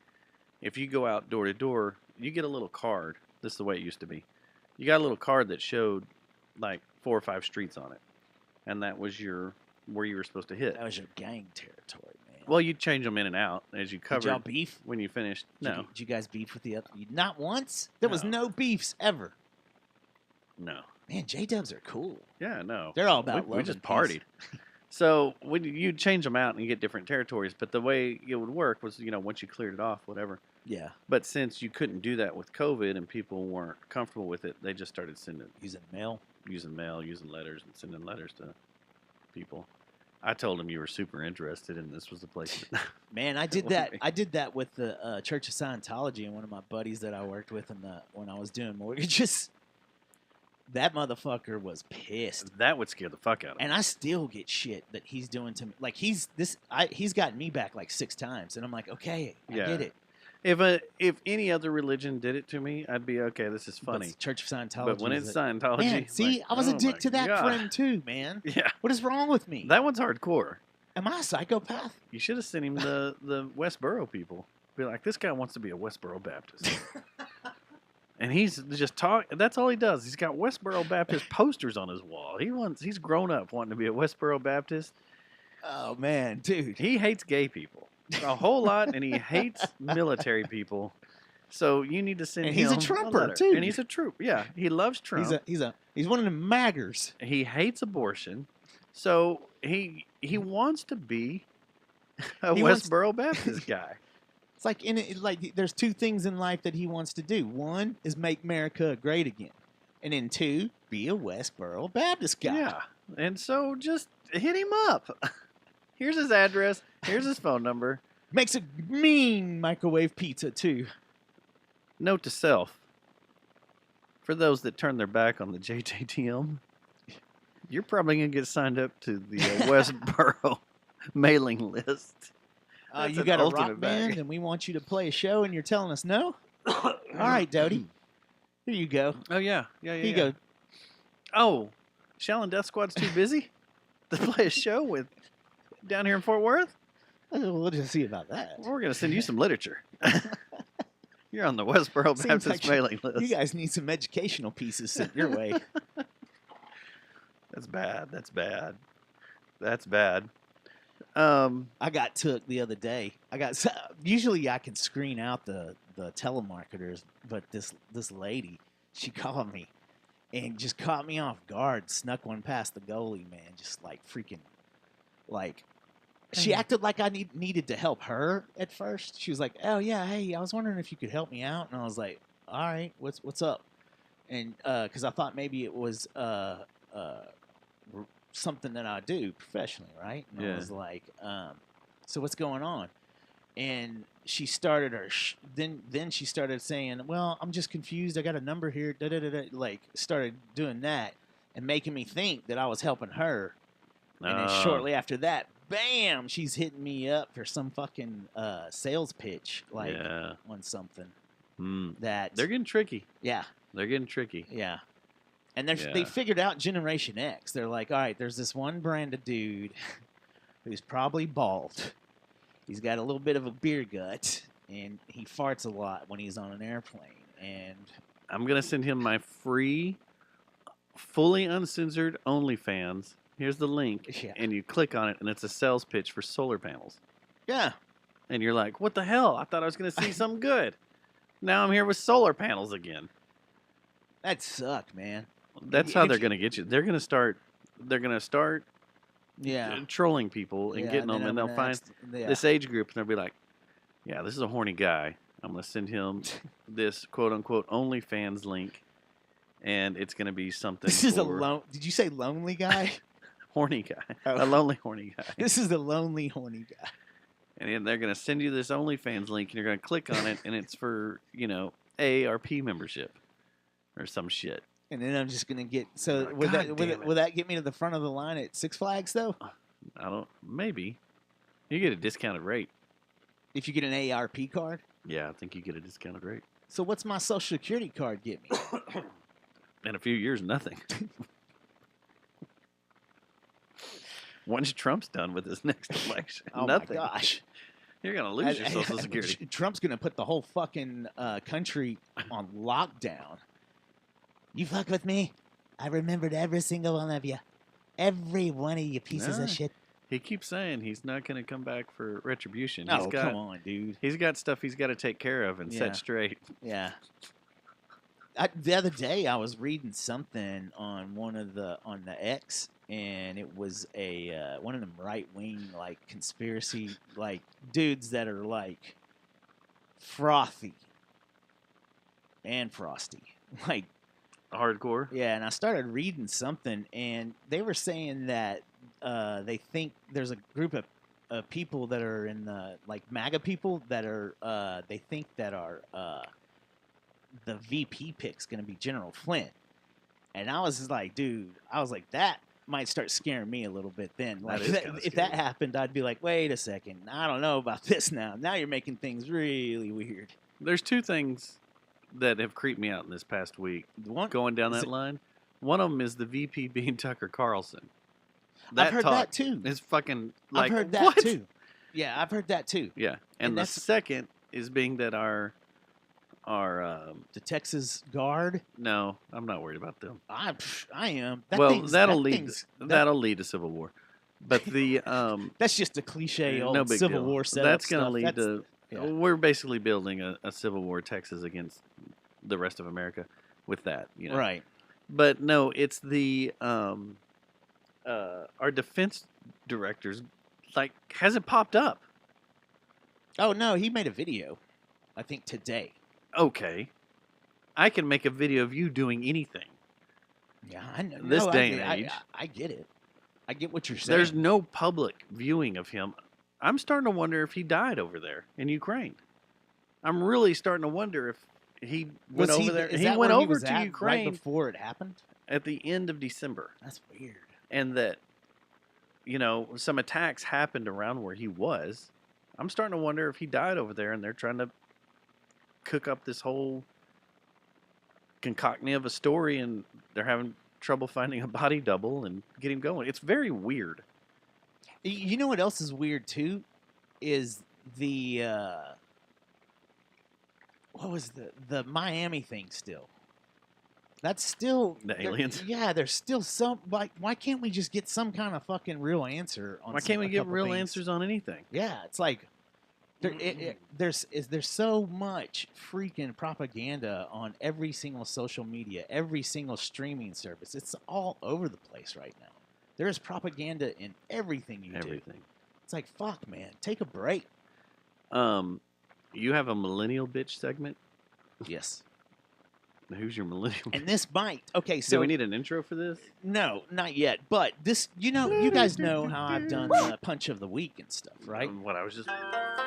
if you go out door to door, you get a little card. This is the way it used to be. You got a little card that showed like 4 or 5 streets on it, and that was where you were supposed to hit. That was your gang territory, man. Well, you change them in and out as you Did covered y'all beef? when you finished. No, Did you guys beef with the other? Not once? There was No. no beefs ever. no, Man, J-Dubs are cool. yeah, no. They're all about we love just and peace. partied. So when you change them out and you get different territories, but the way it would work was, once you cleared it off, whatever. Yeah, But since you couldn't do that with COVID and people weren't comfortable with it, they just started using mail. using mail, using letters, and sending letters to people. I told them you were super interested, and this was the place. Man, I did What do you that. mean? I did that with the Church of Scientology and one of my buddies that I worked with when I was doing mortgages. That motherfucker was pissed. That would scare the fuck out of me. And I still get shit that he's doing to me. Like he's gotten me back like 6 times, and I'm like, okay, I Yeah. get it. If any other religion did it to me, I'd be okay. This is But funny. Church of Scientology. But when is it's it- Scientology, man, see, like, I was a oh dick my to that God. friend too, man. Yeah, What is wrong with me? that one's hardcore. Am I a psychopath? You should have sent him the Westboro people. Be like, this guy wants to be a Westboro Baptist. And he's just that's all he does. He's got Westboro Baptist posters on his wall. He's grown up wanting to be a Westboro Baptist. Oh man, dude. He hates gay people a whole lot, and he hates military people. So you need to send And him he's a Trumper, letter. too. And he's a troop. Yeah, he loves Trump. He's one of the maggers. He hates abortion. So he wants to be a He wants- Westboro Baptist guy. It's like there's 2 things in life that he wants to do. One is make America great again, and then 2, be a Westboro Baptist guy. Yeah. And so just hit him up. Here's his address. Here's his phone number. Makes a mean microwave pizza too. Note to self. For those that turn their back on the JJTM, you're probably going to get signed up to the Westboro mailing list. That's You an got a ultimate rock bag. band, and we want you to play a show, and you're telling us no? All right, Dodie. Here you go. Oh, yeah. Here you go. Oh, Shallon Death Squad's too busy to play a show with down here in Fort Worth? We'll just see about that. We're going to send you some literature. You're on the Westboro Seems Baptist like mailing list. You guys need some educational pieces sent your way. That's bad. That's bad. That's bad. I got took the other day. Usually I can screen out the telemarketers, but this lady, she called me and just caught me off guard. Snuck one past the goalie, man. Just like freaking, like she acted like I needed to help her at first. She was like, "Oh yeah, hey, I was wondering if you could help me out," and I was like, "All right, what's up?" And because I thought maybe it was something that I do professionally, right? And Yeah. I was like, so what's going on? And she started then she started saying, well, I'm just confused. I got a number here. Da, da, da, da. Like started doing that and making me think that I was helping her. And then shortly after that, bam, she's hitting me up for some fucking sales pitch, like Yeah. on something They're getting tricky. yeah. They're getting tricky. Yeah. And they Yeah. figured out Generation X. They're like, all right, there's this one brand of dude who's probably bald. He's got a little bit of a beer gut, and he farts a lot when he's on an airplane. And I'm going to send him my free, fully uncensored OnlyFans. Here's the link. Yeah. And you click on it, and it's a sales pitch for solar panels. yeah, And you're like, what the hell? I thought I was going to see something good. Now I'm here with solar panels again. that sucked, man. That's how they're going to get you. They're going to start Yeah. trolling people and Yeah, getting then them, and I'm they'll gonna find yeah. this age group, and they'll be like, yeah, this is a horny guy. I'm going to send him this quote-unquote OnlyFans link, and it's going to be something This is a for Did you say lonely guy? horny guy. Oh. A lonely horny guy. This is the lonely horny guy. And then they're going to send you this OnlyFans link, and you're going to click on it, and it's for, AARP membership or some shit. And then I'm just gonna get so Oh, would God that damn will that get me to the front of the line at Six Flags though? Maybe. You get a discounted rate. If you get an AARP card. Yeah, I think you get a discounted rate. So what's my Social Security card get me? In a few years, nothing. Once Trump's done with his next election, Oh nothing. my gosh. You're going to lose your Social Security. Trump's gonna put the whole fucking country on lockdown. You fuck with me, I remembered every single one of you. Every one of you pieces Nah. of shit. He keeps saying he's not going to come back for retribution. Oh, come on, dude. He's got stuff he's got to take care of and Yeah. set straight. Yeah. The other day I was reading something on on the X, and it was a one of them right wing like conspiracy like dudes that are like frothy and frosty, like hardcore. Yeah, and I started reading something, and they were saying that they think there's a group of people that are in the like MAGA people that are they think that are the VP pick's going to be General Flynn, And I was just like, dude, that might start scaring me a little bit then. Like, is kinda if that scary. happened, I'd be like, wait a second, I don't know about this now. Now you're making things really weird. There's two things that have creeped me out in this past week. One, Going down is that it- line, one of them is the VP being Tucker Carlson. I've heard talk that too. is fucking like, I've heard that what? too. Yeah, I've heard that too. Yeah, and And the that's- second is being that our The Texas Guard, no, I'm not worried about them. I am. That'll lead to civil war, but the That's just a cliche old no big Civil deal. War setup. That's going to stuff. lead to. yeah. We're basically building a civil war Texas against the rest of America with that, you know. Right. But no, it's the our defense directors like hasn't popped up. Oh no, he made a video. I think today. Okay, I can make a video of you doing anything. Yeah, I know. This no, day and I, age. I get it. I get what you're saying. There's no public viewing of him. I'm starting to wonder if he died over there in Ukraine. I'm really starting to wonder if he went over there. Is He that went where he over was to at Ukraine right before it happened. at the end of December, That's weird. and that some attacks happened around where he was. I'm starting to wonder if he died over there, and they're trying to cook up this whole concoction of a story, and they're having trouble finding a body double and get him going. It's very weird. You know what else is weird too? Is the what was the Miami thing still? That's still The aliens? Yeah, there's still some like. Why can't we just get some kind of fucking real answer? On Why can't we a get couple real things? answers on anything? Yeah, it's like there's so much freaking propaganda on every single social media, every single streaming service. It's all over the place right now. There is propaganda in everything you do. Everything. It's like, fuck, man, take a break. You have a millennial bitch segment. Yes. Who's your millennial? And this might. Okay, so Do we need an intro for this? no, not yet. But this, you guys know how I've done punch of the week and stuff, right? What I was just.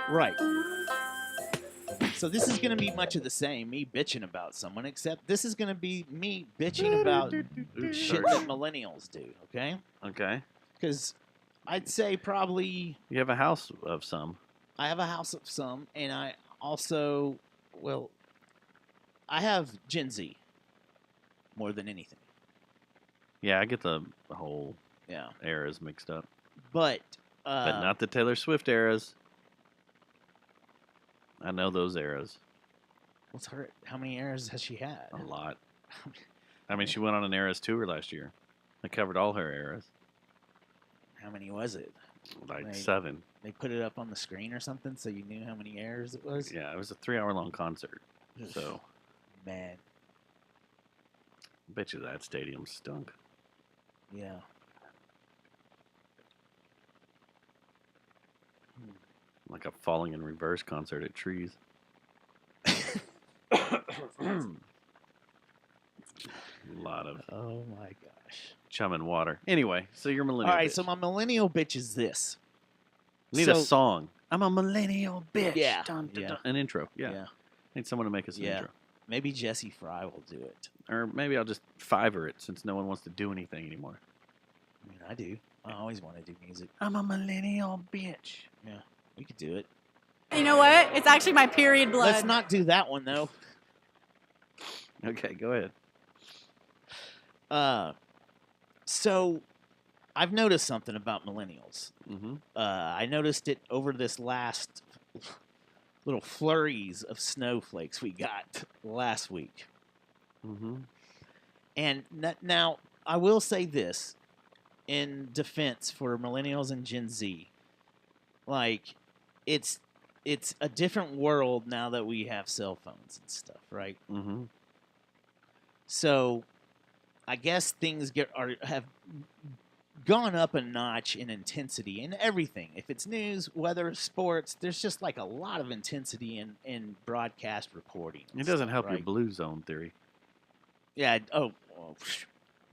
Right. So this is going to be much of the same, me bitching about someone, except this is going to be me bitching about shit that millennials do, okay? Okay. Because I'd say probably You have a house of some. I have a house of some, and I also, well, I have Gen Z more than anything. Yeah, I get the whole Yeah. eras mixed up, But not the Taylor Swift eras. I know those eras what's her? How many eras has she had? a lot. I mean, she went on an eras tour last year. I covered all her eras, How many was it? like Right. 7. They put it up on the screen or something, so you knew how many eras it was. Yeah, it was a 3-hour-long concert. So, Man, I bet you that stadium stunk. yeah. Like a falling in reverse concert at Trees. A lot of Oh my gosh. chum and water. Anyway, so you're millennial. All right, bitch. so my millennial bitch is this. Need a so- song. I'm a millennial bitch. Yeah, Dun, dun, yeah. dun. An intro. Yeah. Yeah. Need someone to make us an Yeah. intro. Maybe Jesse Fry will do it. Or maybe I'll just Fiverr it since no one wants to do anything anymore. I mean, I do. I always want to do music. I'm a millennial bitch. Yeah, we could do it. You know what? It's actually my period blood. Let's not do that one though. Okay, go ahead. So I've noticed something about millennials. Mm-hmm. I noticed it over this last little flurries of snowflakes we got last week. Mm-hmm. And now I will say this in defense for millennials and Gen Z, like it's a different world now that we have cell phones and stuff, right? Mm-hmm. So I guess things have gone up a notch in intensity in everything. If it's news, weather, sports, there's just like a lot of intensity in broadcast reporting. and It doesn't stuff, help your right? blue zone theory. Yeah.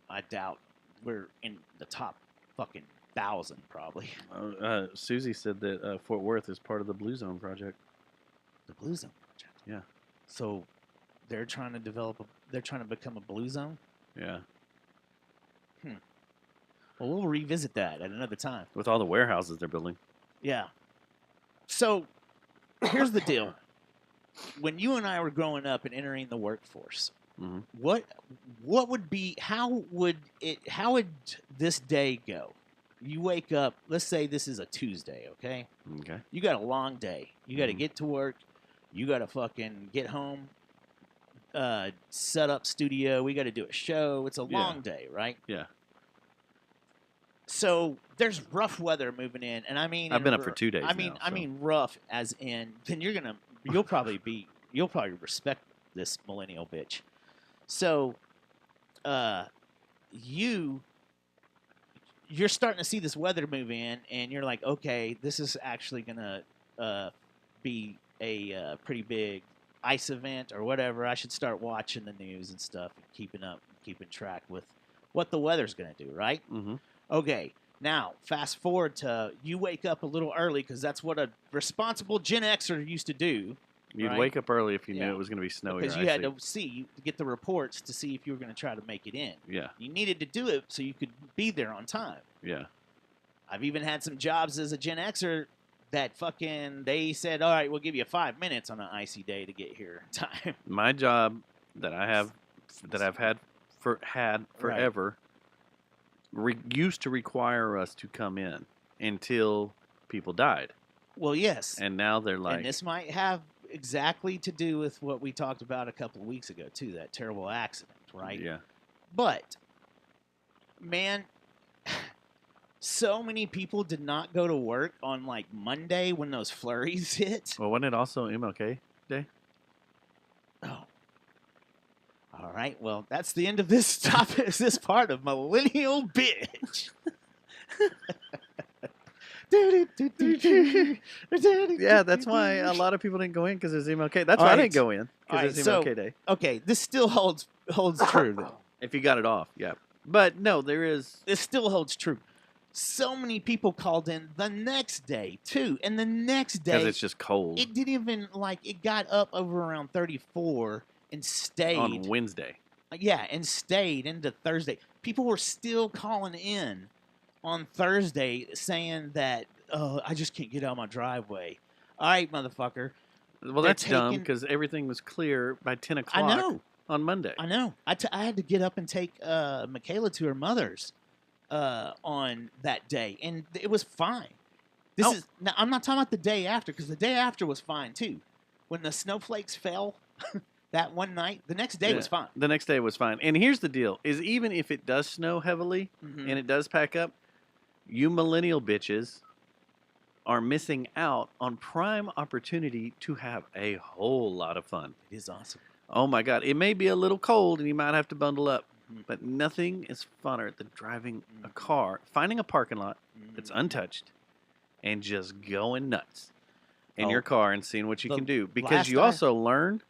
I doubt we're in the top fucking 1,000 probably. Susie said that Fort Worth is part of the Blue Zone project. The Blue Zone project. Yeah. So they're trying to become a blue zone. Yeah. Well, we'll revisit that at another time. With all the warehouses they're building. Yeah. So here's the deal. When you and I were growing up and entering the workforce, Mm-hmm. what would be how would this day go? You wake up, let's say this is a Tuesday, okay? Okay. You got a long day. You got to Mhm. get to work. You got to fucking get home, set up studio. We got to do a show. It's a Yeah. long day, right? Yeah. So there's rough weather moving in, and I mean, I've in been up for 2 days I mean, now, I so. mean rough as in. Then you'll probably respect this millennial bitch. So, you're starting to see this weather move in, and you're like, okay, this is actually gonna be a pretty big ice event or whatever. I should start watching the news and stuff, and keeping track with what the weather's gonna do, right? Mm-hmm. Okay, now fast forward to you wake up a little early because that's what a responsible Gen Xer used to do. You'd right? wake up early if you Yeah. knew it was going to be snowy. Because or you had icy. to get the reports to see if you were going to try to make it in. Yeah. You needed to do it so you could be there on time. Yeah. I've even had some jobs as a Gen Xer that they said, all right, we'll give you 5 minutes on an icy day to get here in time. My job that I've had forever used to require us to come in until people died. Well, yes. And now they're like, And this might have exactly to do with what we talked about a couple of weeks ago, too, that terrible accident, right? yeah. But, man, so many people did not go to work on, like, Monday when those flurries hit. Well, wasn't it also MLK Day? Oh. All right, well, that's the end of this topic, this part of Millennial Bitch. Yeah, that's why a lot of people didn't go in because there's MLK. That's All why I right. didn't go in All right, because it's so- MLK Day. Okay, this still holds true, though. If you got it off, yeah. But no, there is. It still holds true. So many people called in the next day, too. And the next Because day, it's just cold it didn't even, it got up over around 34 and stayed. on Wednesday. Yeah, and stayed into Thursday. People were still calling in on Thursday saying that, oh, I just can't get out of my driveway. All right, motherfucker. Well, They're that's dumb taking- because everything was clear by 10 I o'clock know. on Monday. I know. I had to get up and take Michaela to her mother's on that day, and it was fine. Oh. Now, I'm not talking about the day after, because the day after was fine, too. When the snowflakes fell that one night, the next day was fine. The next day was fine. And here's the deal, is even if it does snow heavily Mhm. and it does pack up, you millennial bitches are missing out on prime opportunity to have a whole lot of fun. It is awesome. Oh my God. It may be a little cold and you might have to bundle up, Mhm. but nothing is funner than driving a car, finding a parking lot that's Mhm. untouched, and just going nuts in Oh, your car and seeing what you the can do. Because last you I- also learn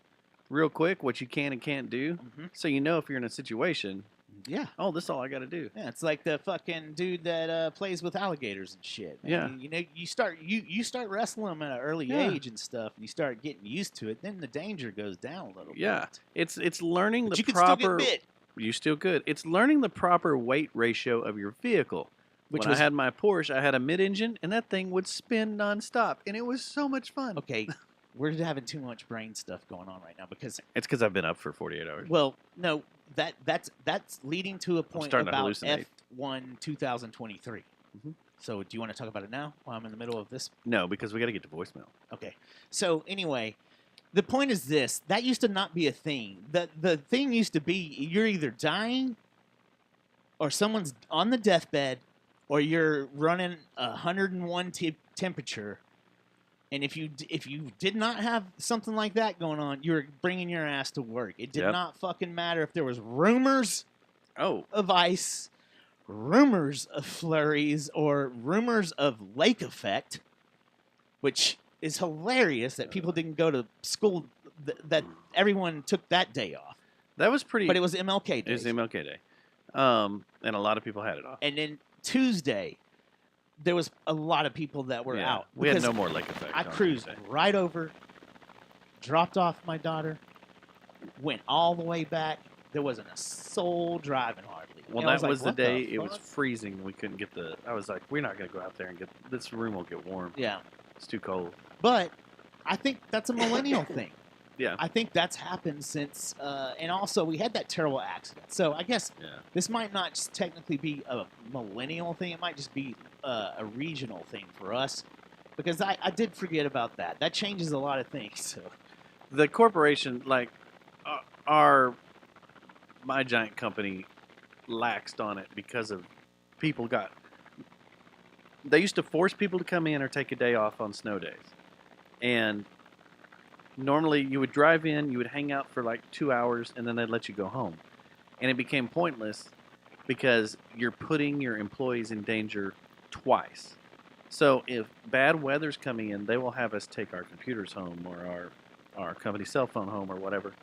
real quick what you can and can't do. Mhm. So you know if you're in a situation, Yeah. oh, this is all I got to do. Yeah, it's like the fucking dude that plays with alligators and shit. Man. Yeah. You know, you start wrestling them at an early Yeah. age and stuff, and you start getting used to it. Then the danger goes down a little Yeah. bit. It's learning But the you can proper. still get bit. You still could. It's learning the proper weight ratio of your vehicle. Which When was I had my Porsche, I had a mid-engine, and that thing would spin nonstop, and it was so much fun. okay. We're having too much brain stuff going on right now because, It's because I've been up for 48 hours. well, no, that's leading to a point starting to about hallucinate. F1 2023. Mhm. So, do you want to talk about it now while I'm in the middle of this? No, because we got to get to voicemail. Okay. So anyway, the point is this: that used to not be a thing. The thing used to be you're either dying, or someone's on the deathbed, or you're running 101 temperature. And if you did not have something like that going on, you were bringing your ass to work. It did Yep. not fucking matter if there was rumors Oh, of ice, rumors of flurries, or rumors of lake effect, which is hilarious that people didn't go to school, that everyone took that day off. that was pretty. But it was MLK Day. It was MLK Day, and a lot of people had it off. And then Tuesday, there was a lot of people that were Yeah, out. we had because no more lake effect. I on cruised Tuesday. right over, dropped off my daughter, went all the way back. There wasn't a soul driving hardly. Well, And I that like, was the "What day it was fuck?" freezing. We couldn't get the. I was like, we're not gonna go out there and get this room. Will get warm. Yeah. It's too cold. But I think that's a millennial thing. Yeah. I think that's happened since, and also we had that terrible accident. So I guess Yeah. this might not just technically be a millennial thing. It might just be a regional thing for us, because I did forget about that. That changes a lot of things. So The corporation, like, my giant company, laxed on it because of people got. They used to force people to come in or take a day off on snow days, and normally you would drive in, you would hang out for like 2 hours, and then they'd let you go home, and it became pointless because you're putting your employees in danger twice. So if bad weather's coming in, they will have us take our computers home or our company cell phone home or whatever.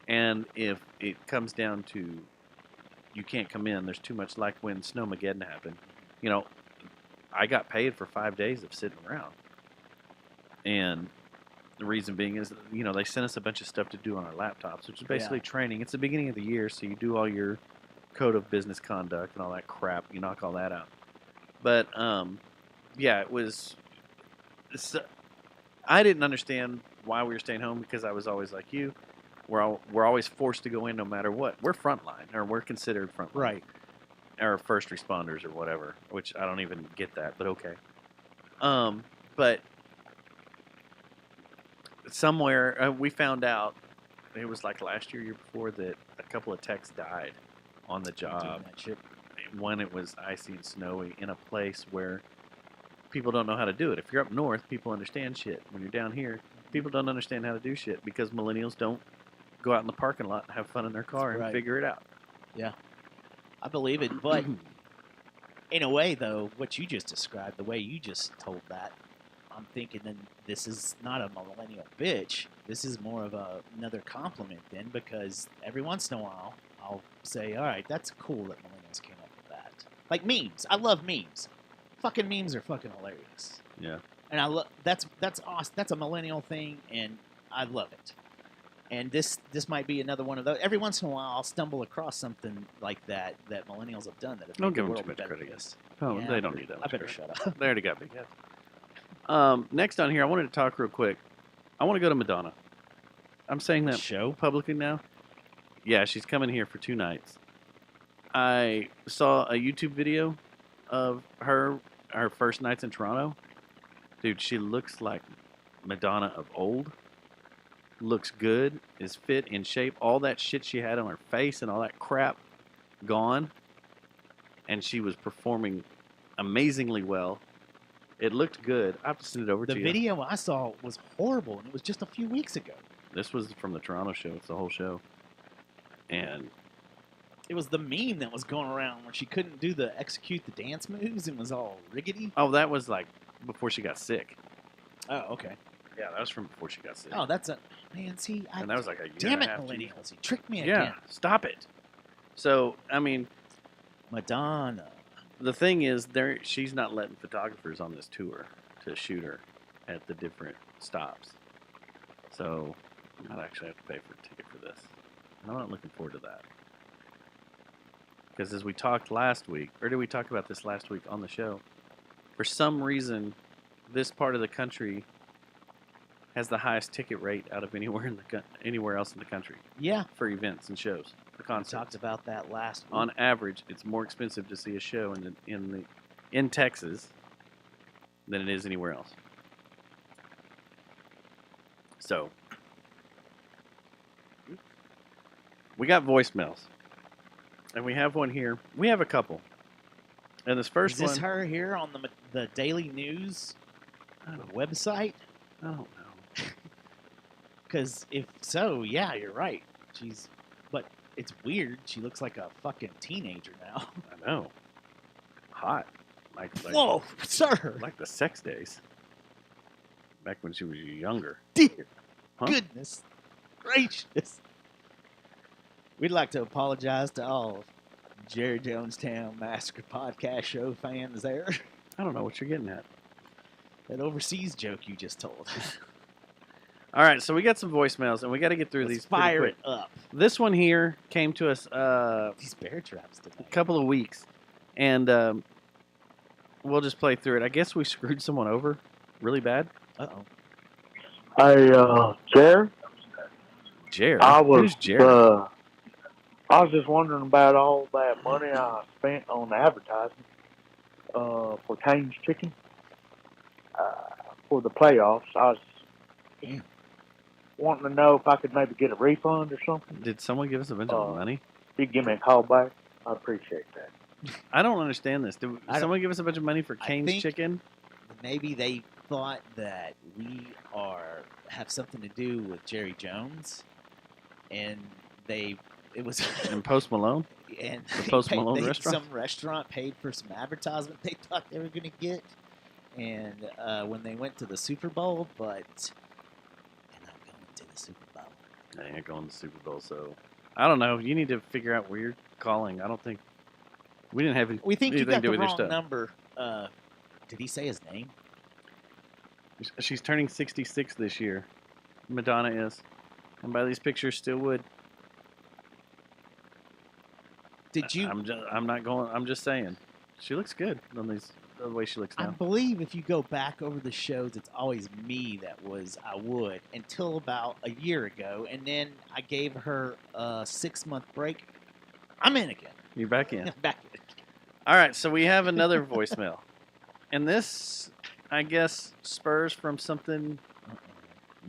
And if it comes down to you can't come in, there's too much, like when Snowmageddon happened. You know, I got paid for 5 days of sitting around. And the reason being is, you know, they sent us a bunch of stuff to do on our laptops, which is basically training. It's the beginning of the year, so you do all your code of business conduct and all that crap. You knock all that out. But, yeah, it was... I didn't understand why we were staying home because I was always like you. We're always forced to go in no matter what. We're frontline, or we're considered frontline. Right. Or first responders or whatever, which I don't even get that, but okay. But somewhere we found out, it was like last year before, that a couple of techs died on the job when it was icy and snowy in a place where people don't know how to do it. If you're up north, people understand shit. When you're down here, people don't understand how to do shit because millennials don't go out in the parking lot and have fun in their car and Right. figure it out. Yeah, I believe it. But in a way, though, what you just described, the way you just told that, I'm thinking then this is not a millennial bitch. This is more of another compliment then, because every once in a while I'll say, all right, that's cool that millennials came up with that. Like memes. I love memes. Fucking memes are fucking hilarious. Yeah. And I love that's awesome. That's a millennial thing, and I love it. And this might be another one of those. Every once in a while, I'll stumble across something like that millennials have done that have Don't made give the them too world much better. credit, guys. Oh, Yeah, they don't need that much I better credit. shut up. They already got big heads. Next on here, I wanted to talk real quick. I want to go to Madonna. I'm saying that publicly now. Yeah, she's coming here for 2 nights. I saw a YouTube video of her first nights in Toronto. Dude, she looks like Madonna of old. Looks good, is fit, in shape. All that shit she had on her face and all that crap, gone. And she was performing amazingly well. It looked good. I have to send it over The to you. video I saw was horrible, and it was just a few weeks ago. This was from the Toronto show. It's the whole show. And It was the meme that was going around where she couldn't do the execute the dance moves and was all riggedy. oh, that was like before she got sick. Oh, okay. Yeah, that was from before she got sick. Oh, that's a man. See, And that was like a year damn and it, a half, 2 years. millennials! You tricked me Yeah, again. stop it. So, I mean, Madonna. the thing is, she's not letting photographers on this tour to shoot her at the different stops. So, I might actually have to pay for a ticket for this. I'm not looking forward to that. Because as we talked last week, or did we talk about this last week on the show? For some reason, this part of the country has the highest ticket rate out of anywhere anywhere else in the country. Yeah. For events and shows, for We concerts. talked about that last week. On average, it's more expensive to see a show in Texas than it is anywhere else. So, we got voicemails, and we have one here. We have a couple, and this first Is this one. her here on the Daily News website? I don't know. Because if so, yeah, you're right. But it's weird. She looks like a fucking teenager now. I know. Hot. Like Whoa, sir. Like the sex days. Back when she was younger. Dear Huh? goodness gracious. We'd like to apologize to all Jerry Jonestown Massacre Podcast Show fans there. I don't know what you're getting at. That overseas joke you just told. All right, so we got some voicemails, and we got to get through Let's these pretty fire quick. it up. This one here came to us These bear traps a tonight. couple of weeks, and we'll just play through it. I guess we screwed someone over really bad. Uh-oh. Hey, Jared? Jared? Who's Jared? I was just wondering about all that money I spent on advertising for Cane's Chicken for the playoffs. I was wanting to know if I could maybe get a refund or something. Did someone give us a bunch of money? If you give me a call back, I appreciate that. I don't understand this. Did I don't- someone give us a bunch of money for I Cane's think- Chicken? Maybe they thought that we have something to do with Jerry Jones, and it was And Post Malone? and The Post Malone restaurant? Some restaurant paid for some advertisement they thought they were going to get, and when they went to the Super Bowl, but they're not going to the Super Bowl. They ain't going to the Super Bowl, so I don't know. You need to figure out where you're calling. I don't think we didn't have We think you anything got to do the with your wrong stuff. number. Did he say his name? She's turning 66 this year. Madonna is, and by these pictures, still would. Did you? I'm not going. I'm just saying, she looks good on these. The way she looks I now. believe if you go back over the shows, it's always me that was I would until about a year ago, and then I gave her a 6-month break. I'm in again. You're back in. Back in. All right, so we have another voicemail, and this, I guess, spurs from something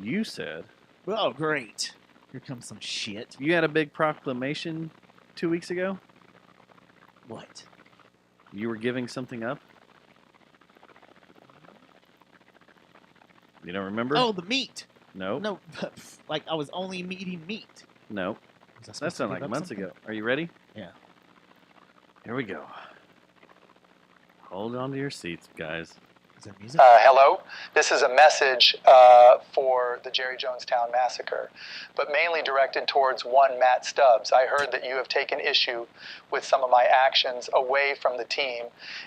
you said. Oh, great! Here comes some shit. You had a big proclamation 2 weeks ago. What? You were giving something up. You don't remember? Oh, the meat. No. No, like I was only eating meat. No. Was I That supposed to sounded give like up months something? ago. Are you ready? Yeah. Here we go. Hold on to your seats, guys. Is there music? Hello. This is a message for the Jerry Jonestown massacre, but mainly directed towards one Matt Stubbs. I heard that you have taken issue with some of my actions away from the team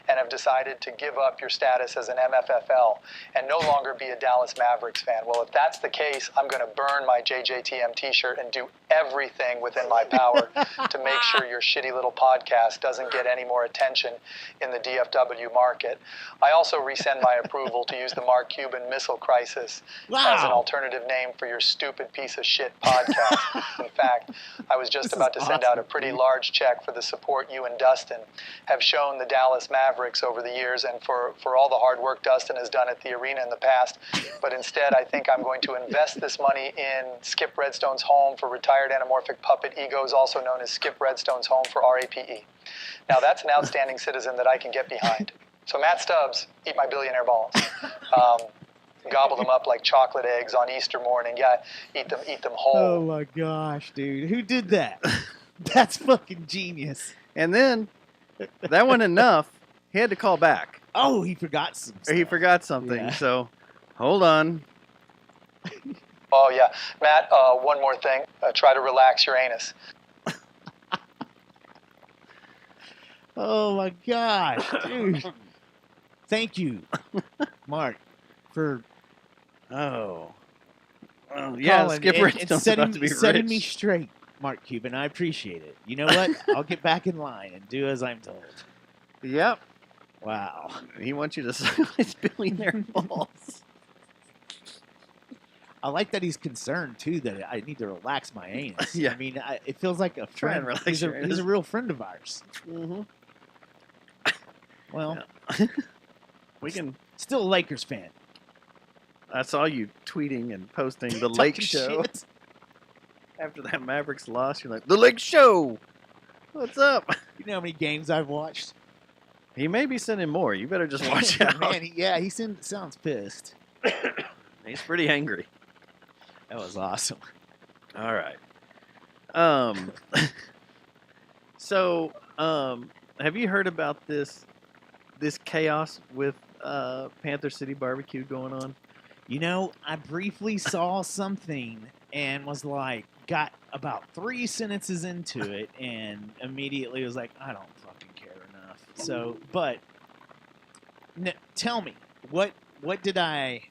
and have decided to give up your status as an MFFL and no longer be a Dallas Mavericks fan. Well, if that's the case, I'm going to burn my JJTM t-shirt and do everything within my power to make sure your shitty little podcast doesn't get any more attention in the DFW market. I also resend my approval to use the Mark Cuban Missile Crisis as an alternative name for your stupid piece of shit podcast. In fact, I was just about to send out a pretty large check for the support you and Dustin have shown the Dallas Mavericks over the years and for all the hard work Dustin has done at the arena in the past. But instead, I think I'm going to invest this money in Skip Redstone's home for retired anamorphic puppet egos, also known as Skip Redstone's home for RAPE. Now, that's an outstanding citizen that I can get behind. So Matt Stubbs, eat my billionaire balls. Gobble them up like chocolate eggs on Easter morning. Yeah, eat them whole. Oh my gosh, dude. Who did that? That's fucking genius. And then, that wasn't enough. He had to call back. Oh, he forgot some stuff. He forgot something. Yeah. So, hold on. Oh, yeah. Matt, one more thing. Try to relax your anus. Oh my gosh, dude. Thank you, Mark, for yeah, calling Skip and Redstone's about to be setting rich. me straight, Mark Cuban. I appreciate it. You know what? I'll get back in line and do as I'm told. Yep. Wow. He wants you to suck his billionaire balls. I like that he's concerned too that I need to relax my anus. Yeah. I mean, it feels like a Try and friend. relax He's your a, he's anus. a real friend of ours. Mm-hmm. Well, We can. still a Lakers fan. I saw you tweeting and posting the Talking Lake Show shit. after that Mavericks loss. You're like, the Lake Show. What's up? You know how many games I've watched? He may be sending more. You better just watch out. Man, he sounds pissed. He's pretty angry. That was awesome. All right. So, have you heard about this chaos with Panther City Barbecue going on? You know, I briefly saw something and was like, got about 3 sentences into it and immediately was like, I don't fucking care enough. So, but tell me, what did I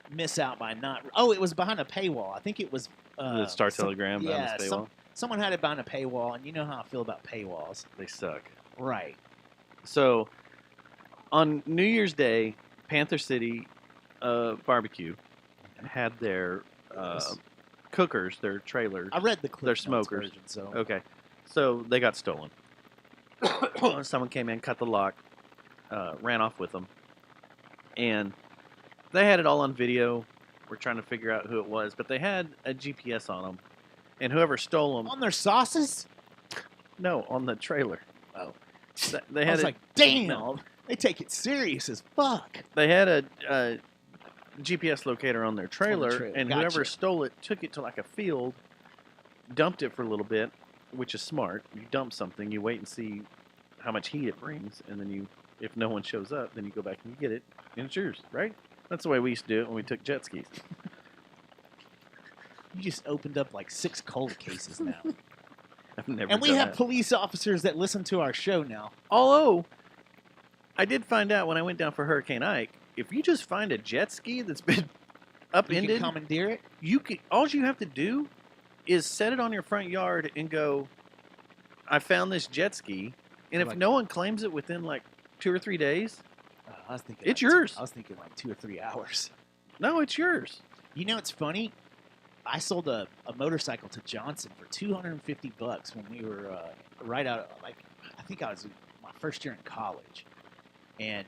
miss out by not. Oh, it was behind a paywall. I think it was The Star Telegram behind Yeah, this paywall. someone had it behind a paywall, and you know how I feel about paywalls. They suck. Right. So, on New Year's Day, Panther City Barbecue had their cookers, their trailers. I read the their Cliff Notes smokers. version, so Okay, so they got stolen. Someone came in, cut the lock, ran off with them, and they had it all on video. We're trying to figure out who it was, but they had a GPS on them, and whoever stole them. on their sauces. No, on the trailer. Oh, They I had was it- like, damn, no. they take it serious as fuck. They had a GPS locator on their trailer, trailer, and gotcha. whoever stole it took it to like a field, dumped it for a little bit, which is smart. You dump something, you wait and see how much heat it brings, and then if no one shows up, then you go back and you get it, and it's yours, right? That's the way we used to do it when we took jet skis. You just opened up like 6 cold cases now. I've never And we done have that. police officers that listen to our show now. Although, I did find out when I went down for Hurricane Ike, if you just find a jet ski that's been You upended, can commandeer it. all you have to do is set it on your front yard and go, I found this jet ski, and if Like- no one claims it within like 2 or 3 days, I was thinking it's like yours. I was thinking like 2 or 3 hours. No, it's yours. You know, it's funny. I sold a motorcycle to Johnson for $250 when we were right out. Like, I think I was in my first year in college, and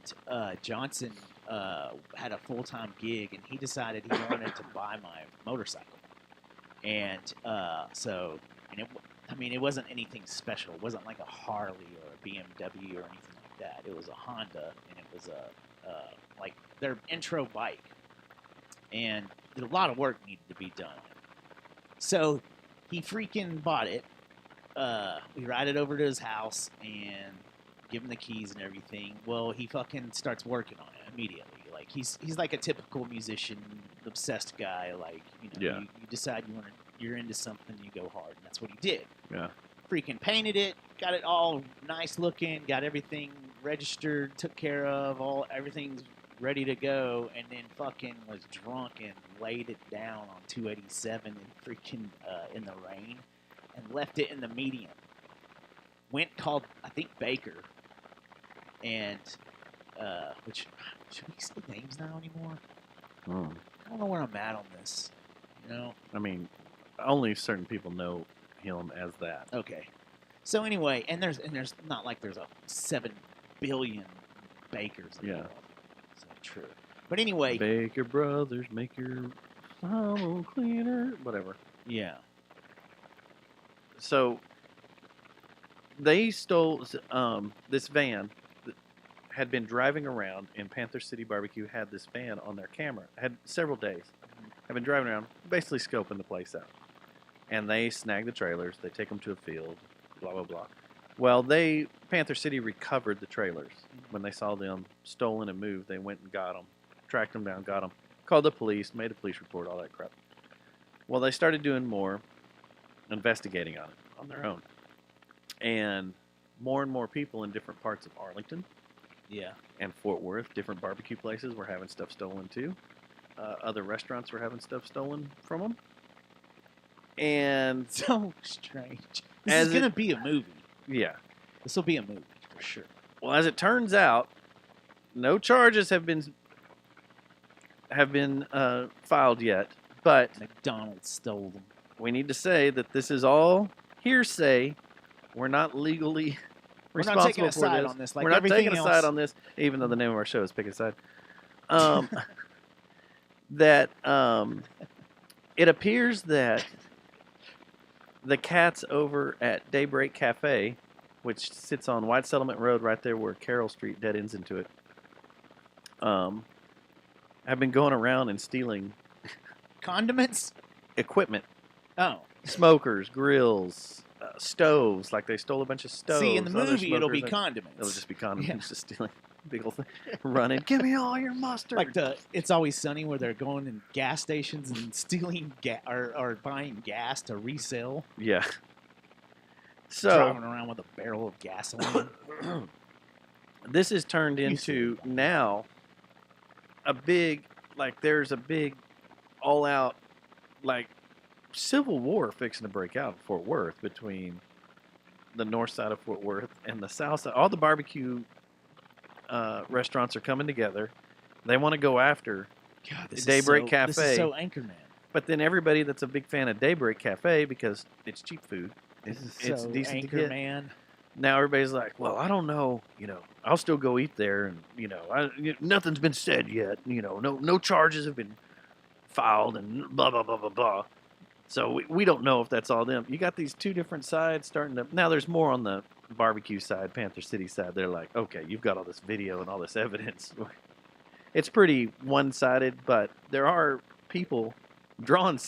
Johnson had a full-time gig, and he decided he wanted to buy my motorcycle, and it wasn't anything special. It wasn't like a Harley or a BMW or anything like that. It was a Honda, and it was like their intro bike, and a lot of work needed to be done. So he freaking bought it. We ride it over to his house and give him the keys and everything. Well, he fucking starts working on it immediately. Like he's like a typical musician, obsessed guy. Like Yeah. you decide you're into something, you go hard, and that's what he did. Yeah. Freaking painted it, got it all nice looking, got everything registered, took care of, everything's ready to go, and then fucking was drunk and laid it down on 287 and freaking in the rain and left it in the median. Called, I think, Baker, and which, should we say names now anymore? I don't know where I'm at on this, you know? I mean, only certain people know him as that. Okay. So anyway, and there's not like there's a 7 billion Bakers in the Yeah. world. It's not true. But anyway, Baker Brothers, make your hollow cleaner, whatever. yeah. So they stole this van that had been driving around, and Panther City Barbecue had this van on their camera. Had several days. Have been driving around, basically scoping the place out. And they snag the trailers. They take them to a field. Blah blah blah. Well, Panther City recovered the trailers when they saw them stolen and moved. They went and got them, tracked them down, got them, called the police, made a police report, all that crap. Well, they started doing more investigating on it on their own, and more people in different parts of Arlington, Yeah. and Fort Worth, different barbecue places were having stuff stolen too. Other restaurants were having stuff stolen from them, and So strange. This As is gonna it- be a movie. yeah. This will be a movie for sure. Well, as it turns out, no charges have been filed yet, but McDonald's stole them. we need to say that this is all hearsay. We're not legally We're not responsible taking a for side this. on this, like We're not everything taking a else. side on this, even though the name of our show is Pick a Side. That it appears that the cats over at Daybreak Cafe, which sits on White Settlement Road right there where Carroll Street dead ends into it, have been going around and stealing Condiments? equipment. Oh. Smokers, grills, stoves. Like they stole a bunch of stoves. See, in the other movie, it'll smokers, be and- condiments. It'll just be condiments, Yeah. just stealing big old thing, running. Give me all your mustard. Like It's Always Sunny, where they're going in gas stations and stealing or buying gas to resell. Yeah. So Driving around with a barrel of gasoline. this has turned into now a big, like there's a big, all-out, like civil war fixing to break out in Fort Worth between the north side of Fort Worth and the south side. All the barbecue restaurants are coming together. They want to go after Daybreak Cafe. This is so Anchorman. But then everybody that's a big fan of Daybreak Cafe, because it's cheap food, This is it's so decent to get. Anchorman. Now everybody's like, well, I don't know, I'll still go eat there, and nothing's been said yet, no charges have been filed, and blah blah blah blah blah. So we don't know if that's all them. You got these two different sides starting to. Now there's more on the barbecue side, Panther City side. They're like, okay, you've got all this video and all this evidence. It's pretty one-sided, but there are people drawing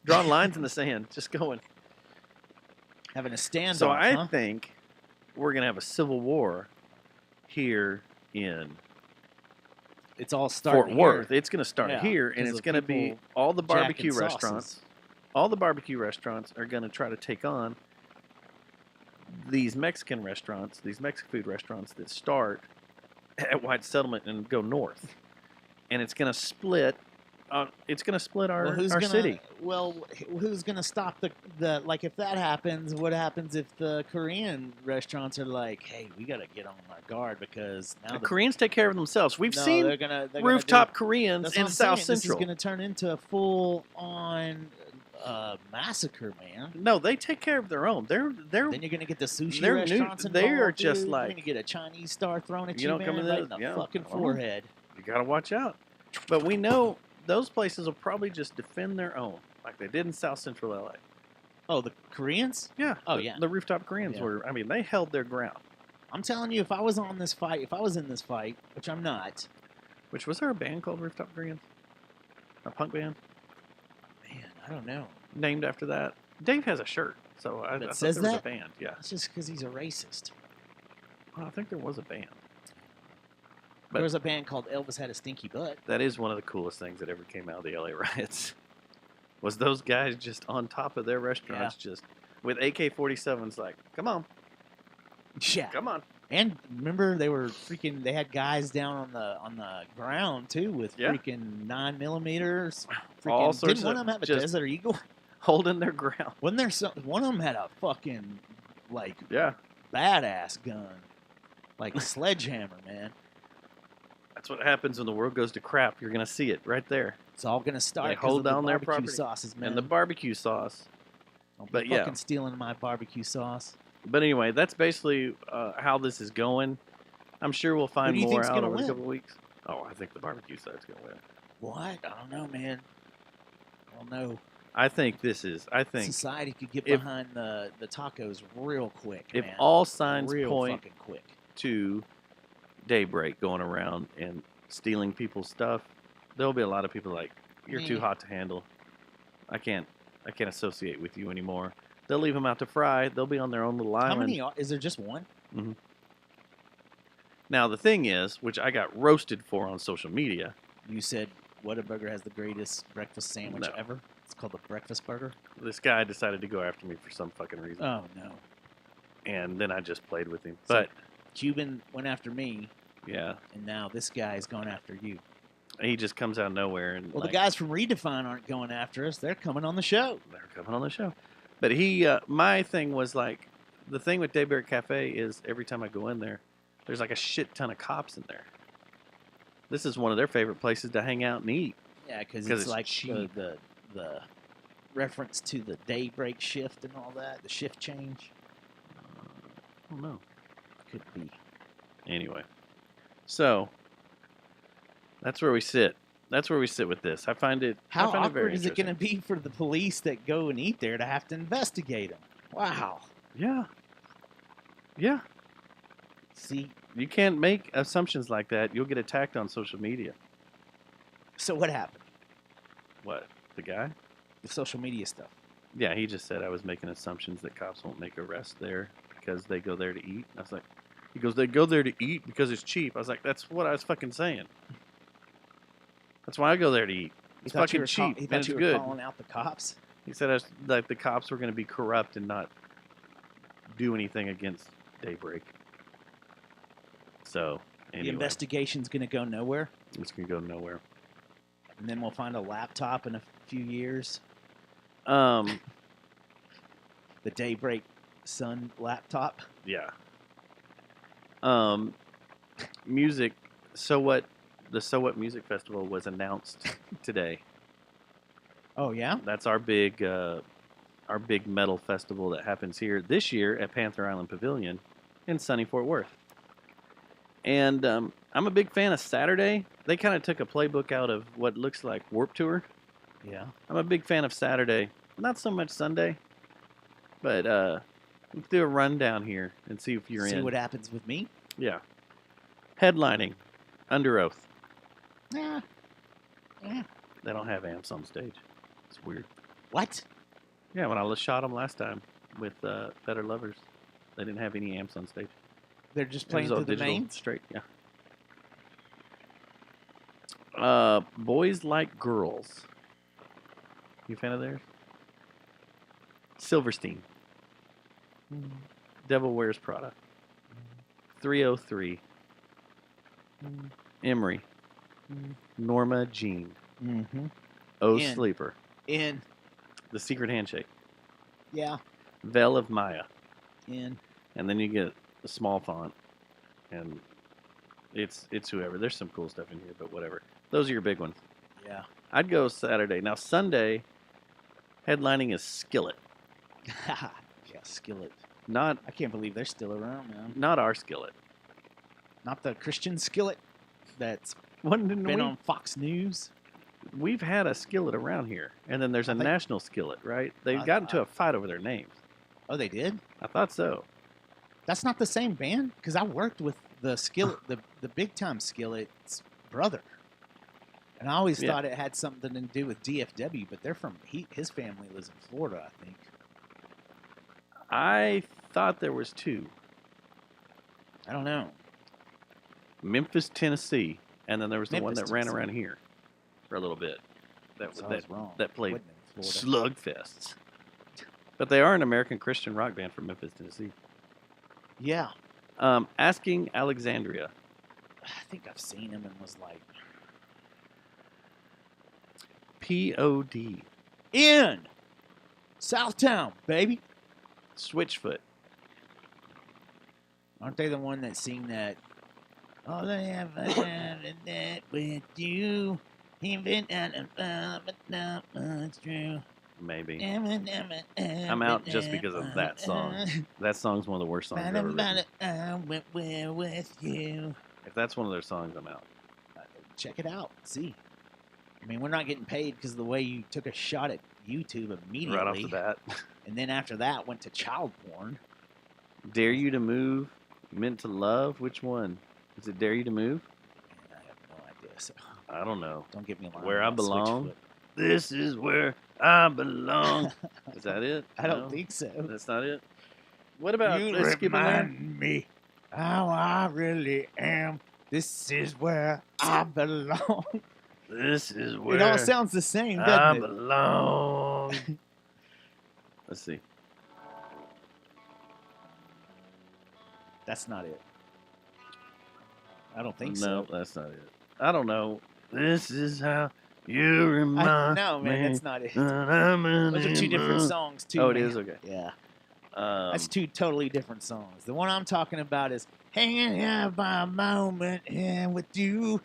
lines in the sand, just going. Having a standoff. So I huh? think we're gonna have a civil war here in It's all starting Fort Worth. here. It's gonna start Yeah, here, and 'cause it's of gonna be people all the barbecue jacking restaurants. sauces. All the barbecue restaurants are gonna try to take on these Mexican restaurants, these Mexican food restaurants that start at White Settlement and go north, and it's gonna split. It's gonna split our city. Well, who's gonna stop the like if that happens? What happens if the Korean restaurants are like, hey, we gotta get on our guard because now The Koreans take care of themselves. We've No, seen they're gonna rooftop do- Koreans That's in what I'm South saying. Central. This is gonna turn into a full-on massacre, man. No, they take care of their own. They're Then you're gonna get the sushi they're new- restaurants they are involved, just dude. like- you're gonna get a Chinese star thrown at You you, don't man, come in right the- in the yeah, fucking well, forehead. You gotta watch out. But we know those places will probably just defend their own, like they did in South Central LA. Oh, the Koreans? Yeah. Oh, the, yeah. The rooftop Koreans Yeah. were. I mean, they held their ground. I'm telling you, if I was in this fight, which I'm not, Which was there a band called Rooftop Koreans? A punk band man, I don't know. named after that. Dave has a shirt, so I thought says there was a that? band. Yeah. It's just because he's a racist. Well, I think there was a band. There was a band called Elvis Had a Stinky Butt. That is one of the coolest things that ever came out of the LA riots. Was those guys just on top of their restaurants, just with AK-47s? Like, come on, Yeah. come on. And remember, they had guys down on the ground too with Yeah. freaking 9mm. All Freaking, sorts didn't one of of them have a just- Desert Eagle? Holding their ground. Wasn't there some? One of them had a fucking like Yeah. badass gun, like a sledgehammer, man. That's what happens when the world goes to crap. You're gonna see it right there. It's all gonna start. They 'cause hold of the down their barbecue property sauces, man. and the barbecue sauce. Don't but be yeah. fucking stealing my barbecue sauce. But anyway, that's basically how this is going. I'm sure we'll find do you more think's out gonna over the win? couple of weeks. Oh, I think the barbecue side's gonna win. What? I don't know, man. I don't know. I think Society could get if- behind the tacos real quick. if man. all signs real point fucking quick. to Daybreak going around and stealing people's stuff, there'll be a lot of people like, you're too Yeah. hot to handle. I can't associate with you anymore. They'll leave them out to fry. They'll be on their own little How island. many is there? Just one? Mhm. Now the thing is, which I got roasted for on social media. You said Whataburger has the greatest breakfast sandwich No. ever. It's called the breakfast burger. This guy decided to go after me for some fucking reason. Oh no! And then I just played with him. So But Cuban went after me, yeah, and now this guy's going after you. he just comes out of nowhere and Well, like, the guys from Redefine aren't going after us. They're coming on the show. they're coming on the show. But he, my thing was like, the thing with Daybreak Cafe is every time I go in there, there's like a shit ton of cops in there. This is one of their favorite places to hang out and eat. Yeah, because 'Cause it's it's like cheap. the reference to the daybreak shift and all that, the shift change. I don't know. Could be. Anyway, so that's where we sit. That's where we sit with this. I find it. How I find it very awkward is it going to interesting. be for the police that go and eat there to have to investigate them? Wow. Yeah. Yeah. See, You can't make assumptions like that. You'll get attacked on social media. so what happened? What? The guy? The social media stuff. Yeah, he just said I was making assumptions that cops won't make arrests there because they go there to eat. I was like, he goes, they go there to eat because it's cheap. I was like, that's what I was fucking saying. That's why I go there to eat. It's fucking cheap He and thought it's you were good. calling out the cops. He said like the cops were going to be corrupt and not do anything against Daybreak. So The anyway, investigation's going to go nowhere. it's going to go nowhere. And then we'll find a laptop in a few years. Um, The Daybreak Sun laptop. yeah. Music. So what? The So What Music Festival was announced today. Oh yeah. That's our big metal festival that happens here this year at Panther Island Pavilion in sunny Fort Worth. And I'm a big fan of Saturday. They kind of took a playbook out of what looks like Warped Tour. Yeah. I'm a big fan of Saturday, not so much Sunday. But let's do a rundown here and see if you're See in. what happens with me. Yeah. Headlining, Under Oath. Yeah. Yeah. They don't have amps on stage. It's weird. What? Yeah, when I shot them last time with Better Lovers, they didn't have any amps on stage. They're just It was playing all through the digital, main. straight. Yeah. Boys Like Girls. You a fan of theirs? Silverstein. Devil Wears Prada. 303. Emery. Norma Jean. Mm-hmm. Oh In. Sleeper. In. The Secret Handshake. Yeah. Veil of Maya. In. And then you get the small font. And it's whoever. There's some cool stuff in here, but whatever. Those are your big ones. Yeah. I'd go Saturday. Now Sunday, headlining is Skillet. Yeah, Skillet. Not I can't believe they're still around, man. not our Skillet. Not the Christian Skillet that's When didn't been we? on Fox News. We've had a Skillet around here, and then there's a I think- national Skillet, right? They I- got into a fight over their names. Oh, they did? I thought so. That's not the same band? Because I worked with the Skillet, the big time Skillet's brother. And I always Yeah. thought it had something to do with DFW, but they're from, his family lives in Florida, I think. I thought there was two. I don't know. Memphis, Tennessee, and then there was the one Memphis, that ran Tennessee. around here for a little bit. That So I that was wrong. that played Wasn't in Florida. slugfests. But they are an American Christian rock band from Memphis, Tennessee. Yeah. Asking Alexandria. I think I've seen him and was like, POD. in Southtown, baby. Switchfoot. Aren't they the one that sing that? All I ever have is that with you. Even but not much true. Maybe. I'm I'm out just because of that song. That song's one of the worst songs I've ever written. I went where with you. If that's one of their songs, I'm out. Check it out. See. I mean, we're not getting paid because of the way you took a shot at YouTube immediately. Right off the bat. And then after that, went to child porn. Dare You to Move, Meant to Love. Which one? Is it Dare You to Move? I have no idea. So I don't know. don't get me lying. Where I about Belong. Switchfoot. This is where I belong. Is that it? I don't No? think so. That's not it. What about You let's skip in there? remind me how I really am. This is where I belong. This is where It all sounds the same, I doesn't it? belong. Let's see. That's not it. I don't think No, so. that's not it. I don't know. This is how you remind No, man, me that's not it. that I'm an Those are two different emo- songs, too. Oh, it man. is? Okay. Yeah. That's That's two totally different songs. The one I'm talking about is Hanging Out by a Moment Here with You.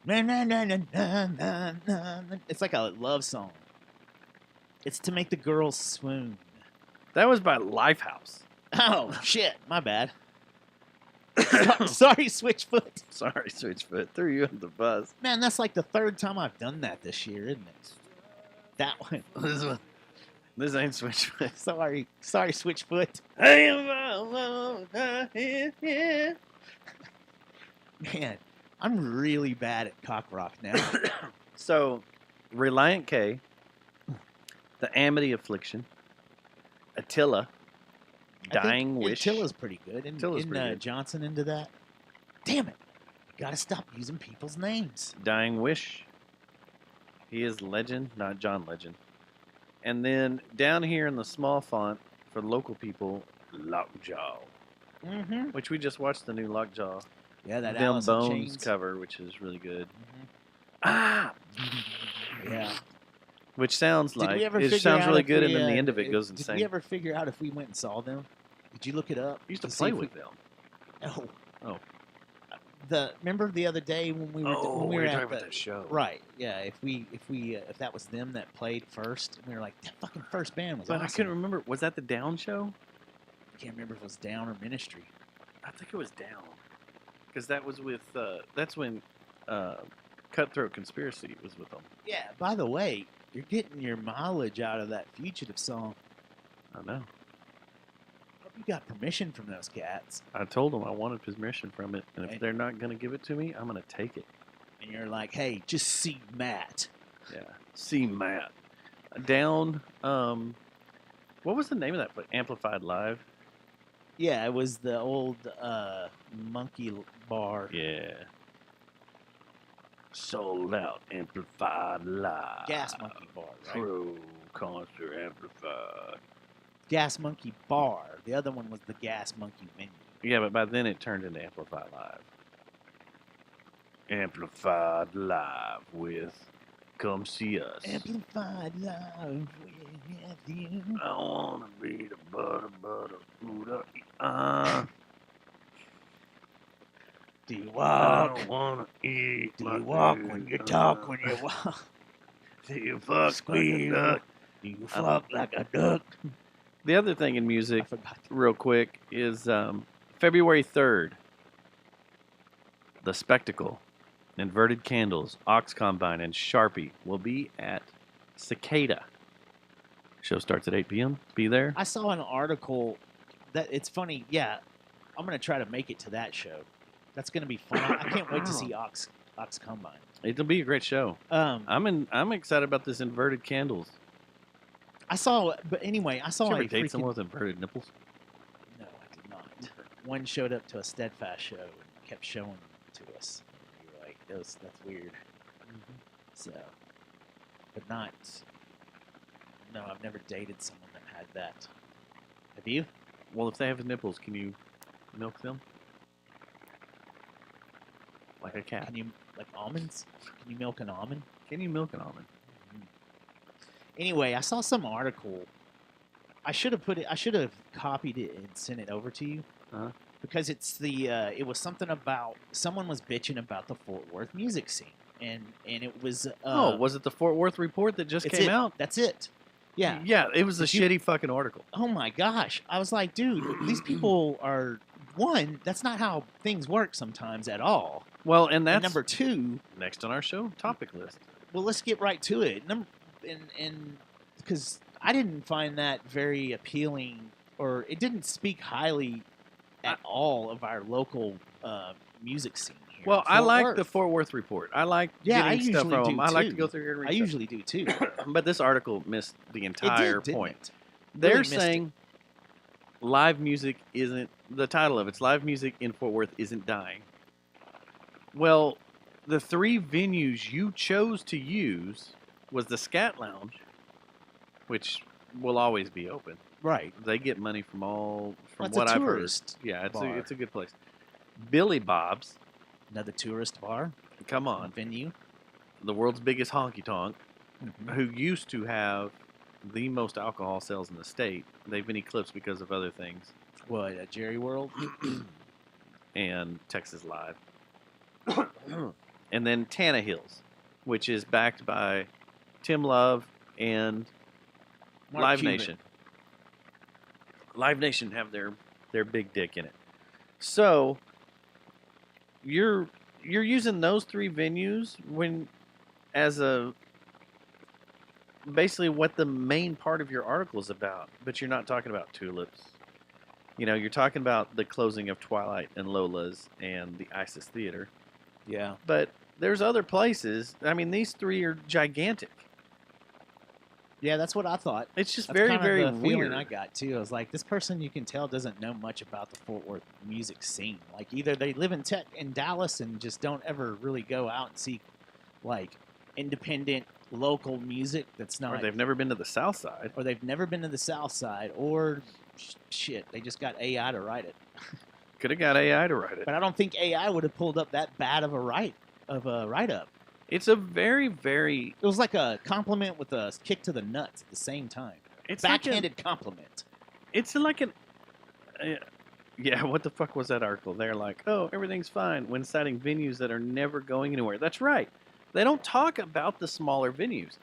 Na, na, na, na, na, na, na. It's like a love song. It's to make the girls swoon. That was by Lifehouse. Oh, shit. My bad. Sorry, Switchfoot. Sorry, Switchfoot. Threw you under the bus. Man, that's like the third time I've done that this year, isn't it? That one. This ain't Switchfoot. Sorry, Switchfoot. Hey, yeah. Man, I'm really bad at cock rock now. So, Reliant K, The Amity Affliction, Attila, Dying Wish. Attila's pretty good. Attila's pretty good. Johnson into that? Damn it. Gotta stop using people's names. Dying Wish. He is Legend, not John Legend. And then down here in the small font for local people, Lockjaw, Mm-hmm. which we just watched the new Lockjaw. Yeah, that Them Alice in Bones Chains. cover, which is really good. Mhm. Ah! Which sounds Did like we ever it figure sounds out really if good, we, and then the uh, end of it goes Did insane. we ever figure out if we went and saw them? Did you look it up? I used to see play if we- with them. No. Oh. Remember the other day when we were Oh, when we you're were talking at about the that show. Right. Yeah. If that was them that played first, and we were like, that fucking first band was But awesome. I couldn't remember. Was that the Down show? I can't remember if it was Down or Ministry. I think it was Down, because that was with. That's when Cutthroat Conspiracy was with them. Yeah. By the way, you're getting your mileage out of that Fugitive song. I know. Hope you got permission from those cats. I told them I wanted permission from it, and if And- they're not going to give it to me, I'm going to take it. And you're like, hey, just see Matt. Yeah. See Matt. Down. What was the name of that place? Amplified Live? Yeah, it was the old monkey bar. Yeah. Sold out, Amplified Live. Gas Monkey Bar, right? Pro Concert Amplified. Gas Monkey Bar. The other one was the Gas Monkey menu. Yeah, but by then it turned into Amplified Live. Amplified Live with Come See Us. Amplified Live with you. I wanna be the butter Buddha. Do you I walk? don't wanna eat. Do my you walk food. when you talk when you walk? Do you fuck Squeal. like a duck? Do you fuck like a duck? The other thing in music, I forgot. real quick, is February 3rd. The Spectacle, Inverted Candles, Ox Combine, and Sharpie will be at Cicada. Show starts at 8 p.m. Be there. I saw an article that it's funny. Yeah, I'm gonna try to make it to that show. That's gonna be fun. I can't wait to see Ox Combine. It'll be a great show. I'm excited about this Inverted Candles. I saw, but anyway, I saw Did you a ever date freaking. someone with inverted nipples? No, I did not. One showed up to a Steadfast show and kept showing them to us. We were like, that's weird. So, but not. No, I've never dated someone that had that. Have you? Well, if they have nipples, can you milk them? Like a cat. Can you like almonds? Can you milk an almond? Can you milk an almond? Anyway, I saw some article. I should have put it. I should have copied it and sent it over to you because it's the. It was something about someone was bitching about the Fort Worth music scene, and it was. Was it the Fort Worth report that just came out? That's it. Yeah. Yeah, it was a shitty fucking article. Oh my gosh! I was like, dude, these people are one. That's not how things work sometimes at all. Well, and that's number two. Next on our show topic list. Well, let's get right to it. And because I didn't find that very appealing, or it didn't speak highly at all of our local music scene here. Well, in I Fort like Worth. the Fort Worth report. I like Yeah, I getting stuff usually from do them. I like to too. go through here and read I stuff. usually do too. But this article missed the entire didn't point. it? They're Really missed it. saying live music isn't the title of it's live music in Fort Worth isn't dying. Well, the three venues you chose to use was the Scat Lounge, which will always be open. Right. They get money from That's what a I've heard. tourist Yeah, bar. it's a good place. Billy Bob's, Another tourist bar. come on, Venue. the world's biggest honky tonk, Mhm. who used to have the most alcohol sales in the state. They've been eclipsed because of other things. What, at Jerry World? And Texas Live. And then Tannehill's, which is backed by Tim Love and Mark Live Cuban. Nation. Live Nation have their big dick in it. So you're using those three venues when as a basically what the main part of your article is about, but you're not talking about Tulips. You know, you're talking about the closing of Twilight and Lola's and the Isis Theater. Yeah. But there's other places. I mean, these three are gigantic. Yeah, that's what I thought. It's just That's very, kind of very the feeling weird. I got too. I was like, this person you can tell doesn't know much about the Fort Worth music scene. Like either they live in Dallas and just don't ever really go out and see like independent local music that's not. Or they've never been to the South Side. Or they've never been to the South Side. Or shit, they just got AI to write it. Could have got AI to write it. But I don't think AI would have pulled up that bad of a write up. It's a very, very. It was like a compliment with a kick to the nuts at the same time. It's like Backhanded compliment. It's like an. Yeah, what the fuck was that article? They're like, oh, everything's fine when citing venues that are never going anywhere. That's right. They don't talk about the smaller venues.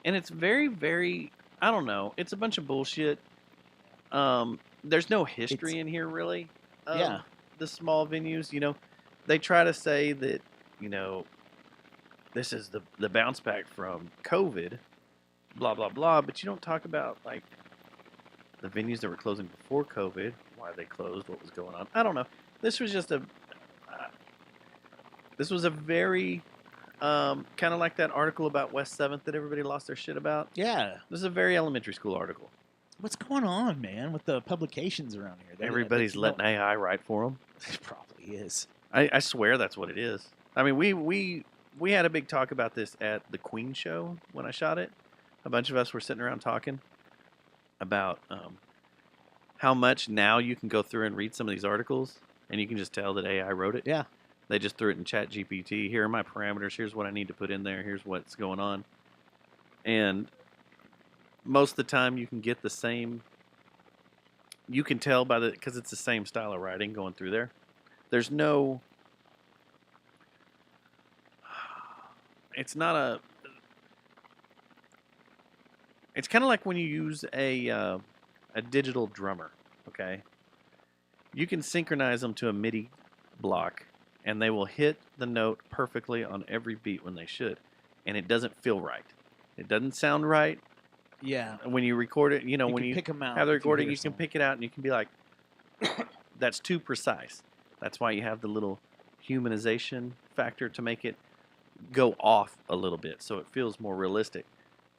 And it's very, very, I don't know. It's a bunch of bullshit. There's no history in here, really. Yeah. The small venues, they try to say that, this is the bounce back from COVID, blah, blah, blah. But you don't talk about, like, the venues that were closing before COVID, why they closed, what was going on. I don't know. This was just this was a very, kind of like that article about West 7th that everybody lost their shit about. Yeah. This is a very elementary school article. What's going on, man, with the publications around here? Everybody's letting AI write for them. It probably is. I swear that's what it is. I mean, we had a big talk about this at the Queen show when I shot it. A bunch of us were sitting around talking about how much now you can go through and read some of these articles, and you can just tell that AI wrote it. Yeah. They just threw it in ChatGPT. Here are my parameters. Here's what I need to put in there. Here's what's going on. And most of the time you can get the same. You can tell because it's the same style of writing going through there. There's no. It's not a. It's kind of like when you use a digital drummer, okay? You can synchronize them to a MIDI block, and they will hit the note perfectly on every beat when they should, and it doesn't feel right. It doesn't sound right. Yeah. When you record it, when you pick 'em out have the if you recording, hear you can something. pick it out, and you can be like, that's too precise. That's why you have the little humanization factor to make it go off a little bit, so it feels more realistic.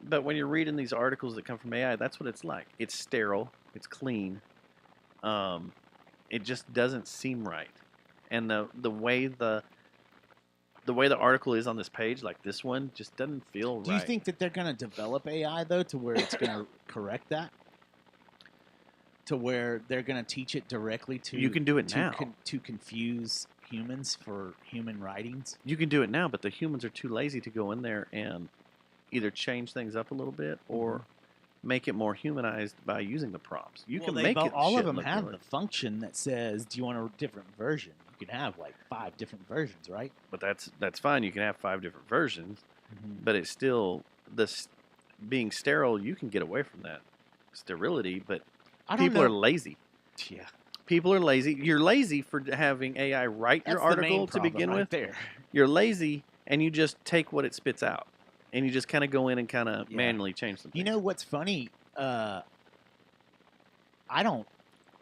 But when you're reading these articles that come from AI, that's what it's like. It's sterile. It's clean. It just doesn't seem right. And the way the article is on this page, like this one, just doesn't feel right. Do you think that they're going to develop AI, though, to where it's going to correct that? To where they're going to teach it directly to... You can do it now. To confuse humans for human writings? You can do it now, but the humans are too lazy to go in there and either change things up a little bit or make it more humanized by using the prompts. You can make it. All of shit them look have really- the function that says, "Do you want a different version?" You can have like 5 different versions, right? But that's fine. You can have 5 different versions, but it's still being sterile. You can get away from that sterility, but I don't people know. are lazy. Yeah. People are lazy. You're lazy for having AI write your That's the main article to problem begin right with. there. You're lazy, and you just take what it spits out, and you just kind of go in and kind of manually change them. You know what's funny? I don't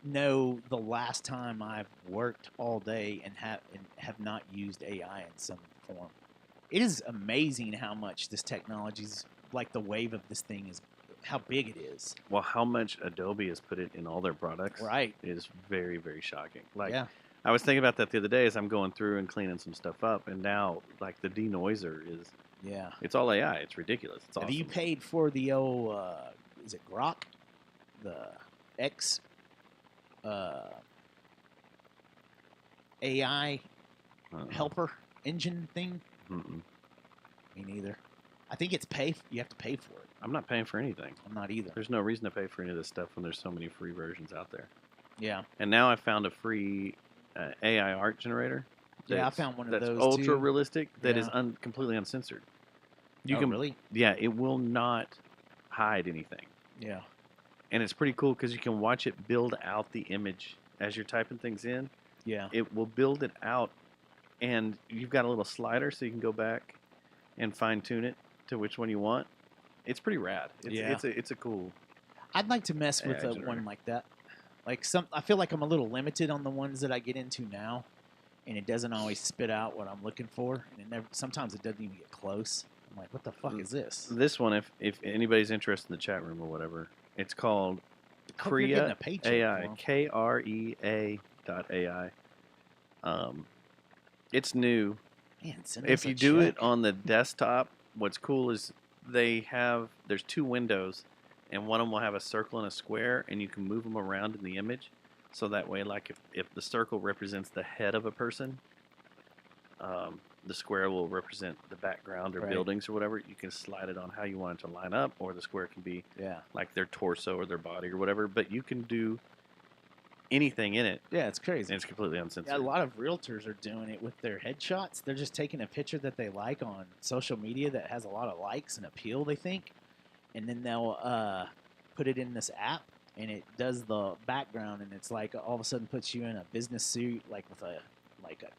know the last time I've worked all day and have not used AI in some form. It is amazing how much this technology's like the wave of this thing is, how big it is. Well, how much Adobe has put it in all their products, Right. is very, very shocking. Like, Yeah. I was thinking about that the other day as I'm going through and cleaning some stuff up, and now like the denoiser is, it's all AI. It's ridiculous. It's awesome. Have you paid for the old, is it Grok? The X AI helper engine thing? Mm-mm. Me neither. I think it's you have to pay for it. I'm not paying for anything. I'm not either. There's no reason to pay for any of this stuff when there's so many free versions out there. Yeah. And now I found a free AI art generator. Yeah, I that's- found one of that's those, ultra too. realistic. That is Yeah. completely uncensored. You Oh, can really? Yeah, it will not hide anything. Yeah. And it's pretty cool because you can watch it build out the image as you're typing things in. Yeah. It will build it out, and you've got a little slider so you can go back and fine tune it to which one you want. It's pretty rad. It's a cool. I'd like to mess with AI one generator. like that. Like I feel like I'm a little limited on the ones that I get into now, and it doesn't always spit out what I'm looking for, and sometimes it doesn't even get close. I'm like, what the fuck is this? This one, if anybody's interested in the chat room or whatever, it's called Hope you're getting Krea a paycheck AI. for 'em. KREA.ai. It's new. Man, send If us a you do it check. on the desktop, what's cool is there's 2 windows, and one of them will have a circle and a square, and you can move them around in the image. So that way, like if the circle represents the head of a person, the square will represent the background or Right. buildings or whatever. You can slide it on how you want it to line up, or the square can be like their torso or their body or whatever. But you can do anything in it. Yeah, it's crazy. And it's completely uncensored. Yeah, a lot of realtors are doing it with their headshots. They're just taking a picture that they like on social media that has a lot of likes and appeal, they think, and then they'll put it in this app, and it does the background, and it's like all of a sudden puts you in a business suit, like with a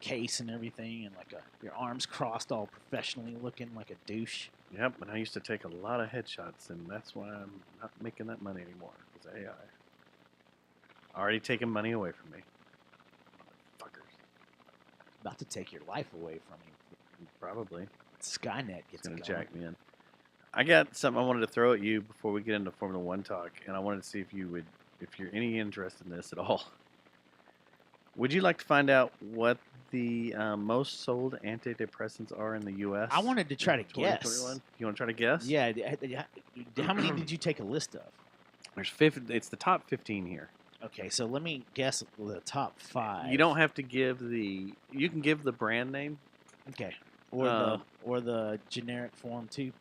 case and everything, and your arms crossed, all professionally looking like a douche. Yep, and I used to take a lot of headshots, and that's why I'm not making that money anymore. Because AI already taking money away from me. Fuckers. About to take your life away from you. Probably. Skynet gets going it to going. jack me in. I got something I wanted to throw at you before we get into Formula One talk, and I wanted to see if you're any interested in this at all. Would you like to find out what the most sold antidepressants are in the U.S.? I wanted to try to guess. 2021? You want to try to guess? Yeah. How many did you take a list of? There's 50. It's the top 15 here. Okay, so let me guess the top 5. You don't have to give the. You can give the brand name. Okay. Or the generic form too.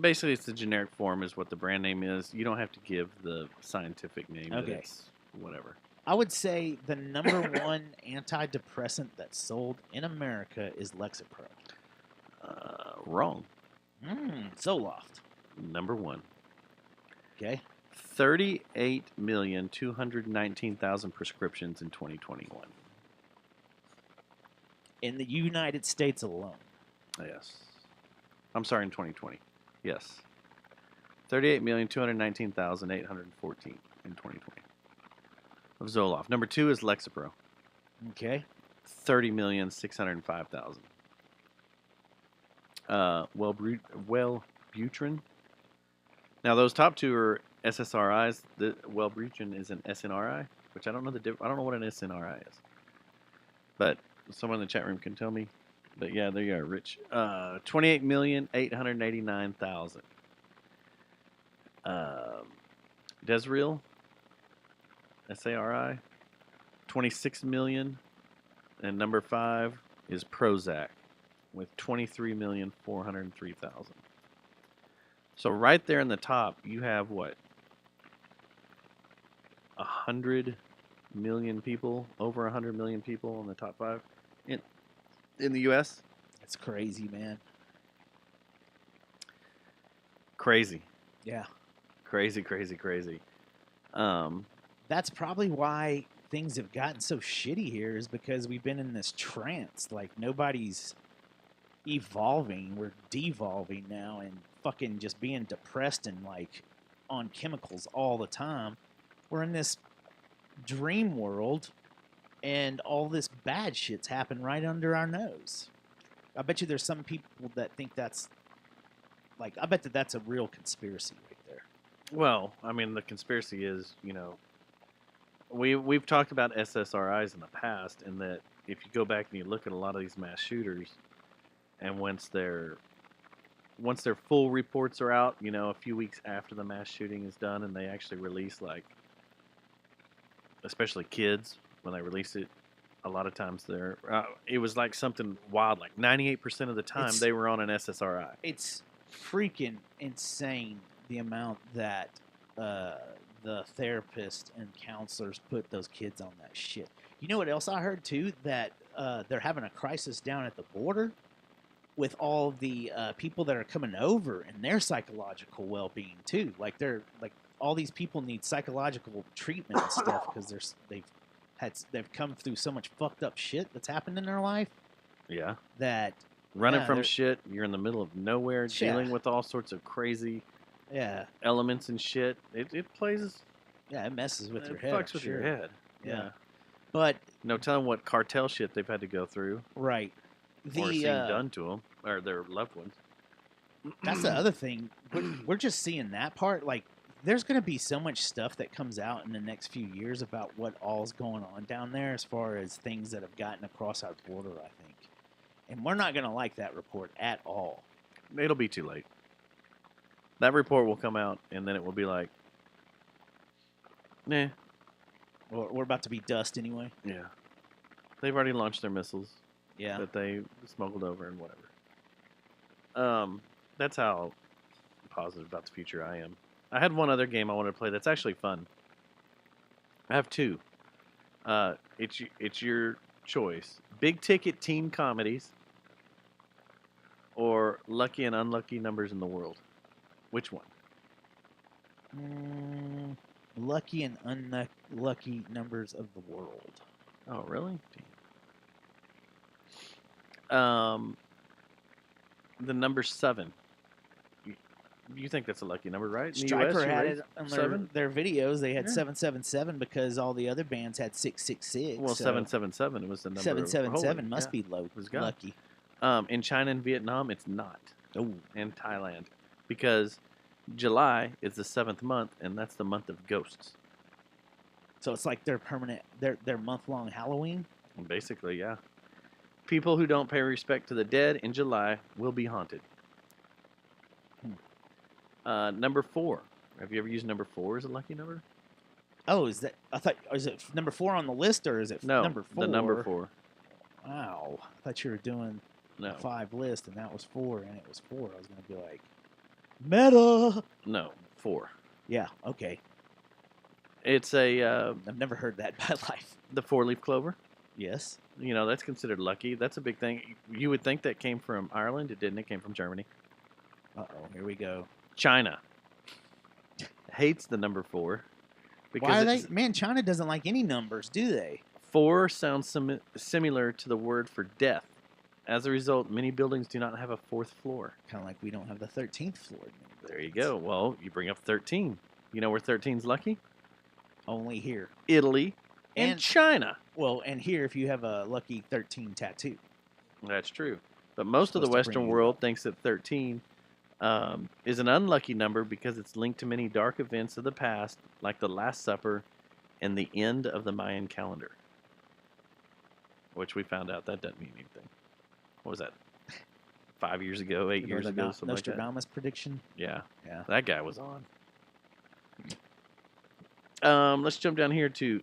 Basically, it's the generic form is what the brand name is. You don't have to give the scientific name. Okay. It's whatever. I would say the number one antidepressant that's sold in America is Lexapro. Wrong. Zoloft. Number 1. Okay. 38,219,000 prescriptions in 2021. In the United States alone. Yes. I'm sorry, in 2020. Yes. 38,219,814 in 2020. Of Zoloft. Number 2 is Lexapro. Okay. 30,605,000. Wellbutrin. Now those top 2 are SSRIs. The Wellbutrin is an SNRI, which I don't know I don't know what an SNRI is. But someone in the chat room can tell me. But yeah, there you are, Rich. 28,889,000. Desreal. SARI. 26 million. And number 5 is Prozac with 23,403,000. So right there in the top, you have what? 100 million people, over 100 million people in the top 5 in the U.S. That's crazy, man. Crazy. Yeah. Crazy, crazy, crazy. That's probably why things have gotten so shitty here, is because we've been in this trance. Like, nobody's evolving. We're devolving now and fucking just being depressed and, like, on chemicals all the time. We're in this dream world, and all this bad shit's happened right under our nose. I bet you there's some people that think that's, like, I bet that's a real conspiracy right there. Well, I mean, the conspiracy is, we've talked about SSRIs in the past, and that if you go back and you look at a lot of these mass shooters, and once their full reports are out, a few weeks after the mass shooting is done, and they actually release, like, especially kids, when they release it, a lot of times it was like something wild, like 98% of the time they were on an SSRI. It's freaking insane the amount that the therapist and counselors put those kids on that shit. You know what else I heard too? That they're having a crisis down at the border with all the people that are coming over and their psychological well-being too. Like all these people need psychological treatment and stuff because they've come through so much fucked up shit that's happened in their life. Yeah. That running from shit, you're in the middle of nowhere, dealing with all sorts of crazy elements and shit. It plays. Yeah, it messes with your head. It fucks with your head. Yeah. But no telling what cartel shit they've had to go through. Right. Or seen done to them or their loved ones. That's the other thing. We're just seeing that part. Like, there's going to be so much stuff that comes out in the next few years about what all's going on down there as far as things that have gotten across our border, I think. And we're not going to like that report at all. It'll be too late. That report will come out, and then it will be like, nah. We're about to be dust anyway. Yeah. They've already launched their missiles. Yeah. that they smuggled over and whatever. That's how positive about the future I am. I had one other game I wanted to play that's actually fun. I have two. It's your choice: big ticket teen comedies or lucky and unlucky numbers in the world. Which one? Lucky and unlucky numbers of the world. Oh, really? The number 7. You think that's a lucky number, right? In the US, Striper you're had right? it on 7? their videos. They had Yeah. 777 because all the other bands had 666. Well, so 777 was the number. 777 of must holy, be low. was God. Lucky. In China and Vietnam, it's not. Oh. And Thailand, because July is the 7th month, and that's the month of ghosts. So it's like their permanent, their month-long Halloween. Basically, yeah. People who don't pay respect to the dead in July will be haunted. Number 4. Have you ever used number 4 as a lucky number? Oh, is it number 4 on the list, or is it No, number 4? the number 4. Wow, I thought you were doing No. 5 list, and that was 4, and it was 4. I was gonna be like, meta. No, 4. Yeah. Okay. It's a I've never heard that in my life. the 4-leaf clover. Yes. You know, that's considered lucky. That's a big thing. You would think that came from Ireland. It didn't. It came from Germany. Uh-oh, here we go. China hates the number 4 because Why are they? it's- Man, China doesn't like any numbers, do they? 4 sounds similar to the word for death. As a result, many buildings do not have a 4th floor. Kind of like we don't have the 13th floor. There you go. Well, you bring up 13. You know where 13's lucky? Only here. Italy and And- China. Well, and here if you have a lucky 13 tattoo. That's true. But most of the Supposed to bring Western you world thinks that 13 is an unlucky number because it's linked to many dark events of the past, like the Last Supper and the end of the Mayan calendar. Which we found out that doesn't mean anything. What was that? 5 years ago, 8 years ago, something like that. Nostradamus prediction. Yeah. Yeah. That guy was on. Let's jump down here to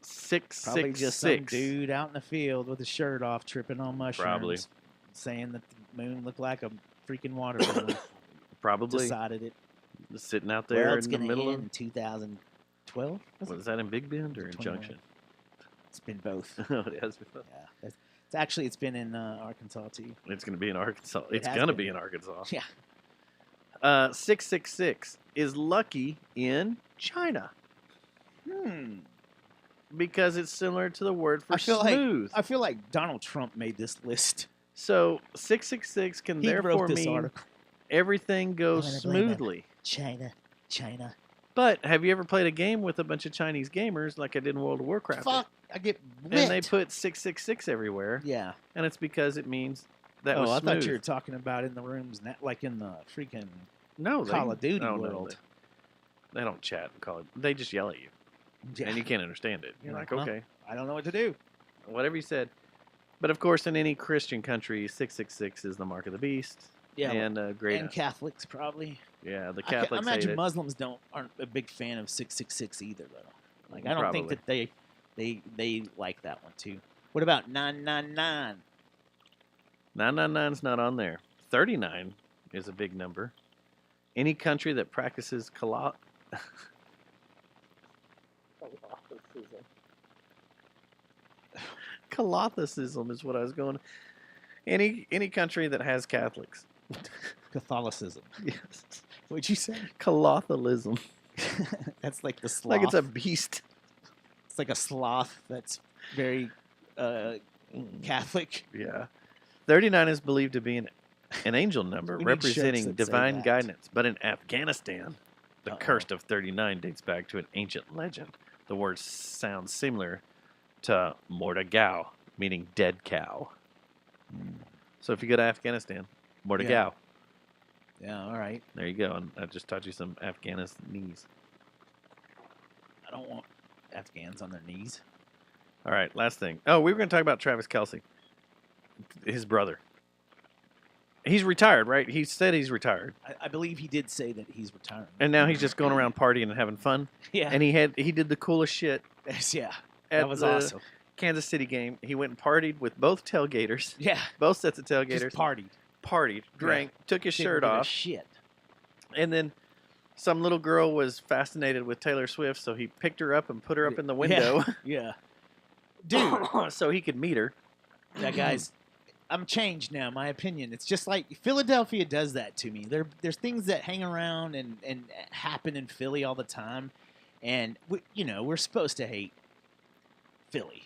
666. Probably just some dude out in the field with his shirt off, tripping on mushrooms. Probably. Saying that the moon looked like a freaking watermelon. Probably. Decided it. Just sitting out there Well, it's in the gonna middle end of. in 2012. Was that in Big Bend or in 21. Junction? It's been both. Oh, it has been both. Yeah. It's been in Arkansas too. It's going to be in Arkansas. It It's has going to been. be in Arkansas. Yeah. 666 is lucky in China because it's similar to the word for smooth. I feel like Donald Trump made this list. So 666 can He therefore wrote this mean article. everything goes I'm gonna blame it. smoothly. China. But have you ever played a game with a bunch of Chinese gamers like I did in World of Warcraft? Fuck, I get lit. And they put 666 everywhere. Yeah. And it's because it means that oh, was I smooth. thought you were talking about in the rooms, like in the freaking No, Call of Duty no, world. They don't chat and call it. They just yell at you, Yeah. and you can't understand it. You're like, Well, okay, I don't know what to do. whatever you said. But of course, in any Christian country, 666 is the mark of the beast. Yeah, and great. And Catholics probably. Yeah, the I Catholics hate imagine it. Muslims aren't a big fan of 666 either, though. Like I don't think Probably. that they like that one too. What about 999? 999's not on there. 39 is a big number. Any country that practices Catholicism is what I was going. Any country that has Catholics. Catholicism. Yes. What'd you say? Catholicism. That's like the sloth. Like it's a beast. It's like a sloth that's very Catholic. Yeah. 39 is believed to be an angel number We need shirts representing that say divine that. guidance. But in Afghanistan, the curse of 39 dates back to an ancient legend. The word sounds similar to Mordagao, meaning dead cow. So if you go to Afghanistan, Mordagao. Yeah, all right. There you go. And I just taught you some Afghanistanese. I don't want Afghans on their knees. All right, last thing. Oh, we were going to talk about Travis Kelce, his brother. He's retired, right? He said he's retired. I believe he did say that he's retiring. And now he's just going around partying and having fun. Yeah. And he did the coolest shit. Yeah. at That was the awesome. Kansas City game. He went and partied with both tailgaters. Yeah. Both sets of tailgaters. Just partied. Partied, drank, took his Didn't shirt give a off. Shit. And then some little girl was fascinated with Taylor Swift, so he picked her up and put her up in the window. Yeah. Dude. So he could meet her. Yeah, guys, I'm changed now. My opinion. It's just like Philadelphia does that to me. There's things that hang around and happen in Philly all the time, and we're supposed to hate Philly,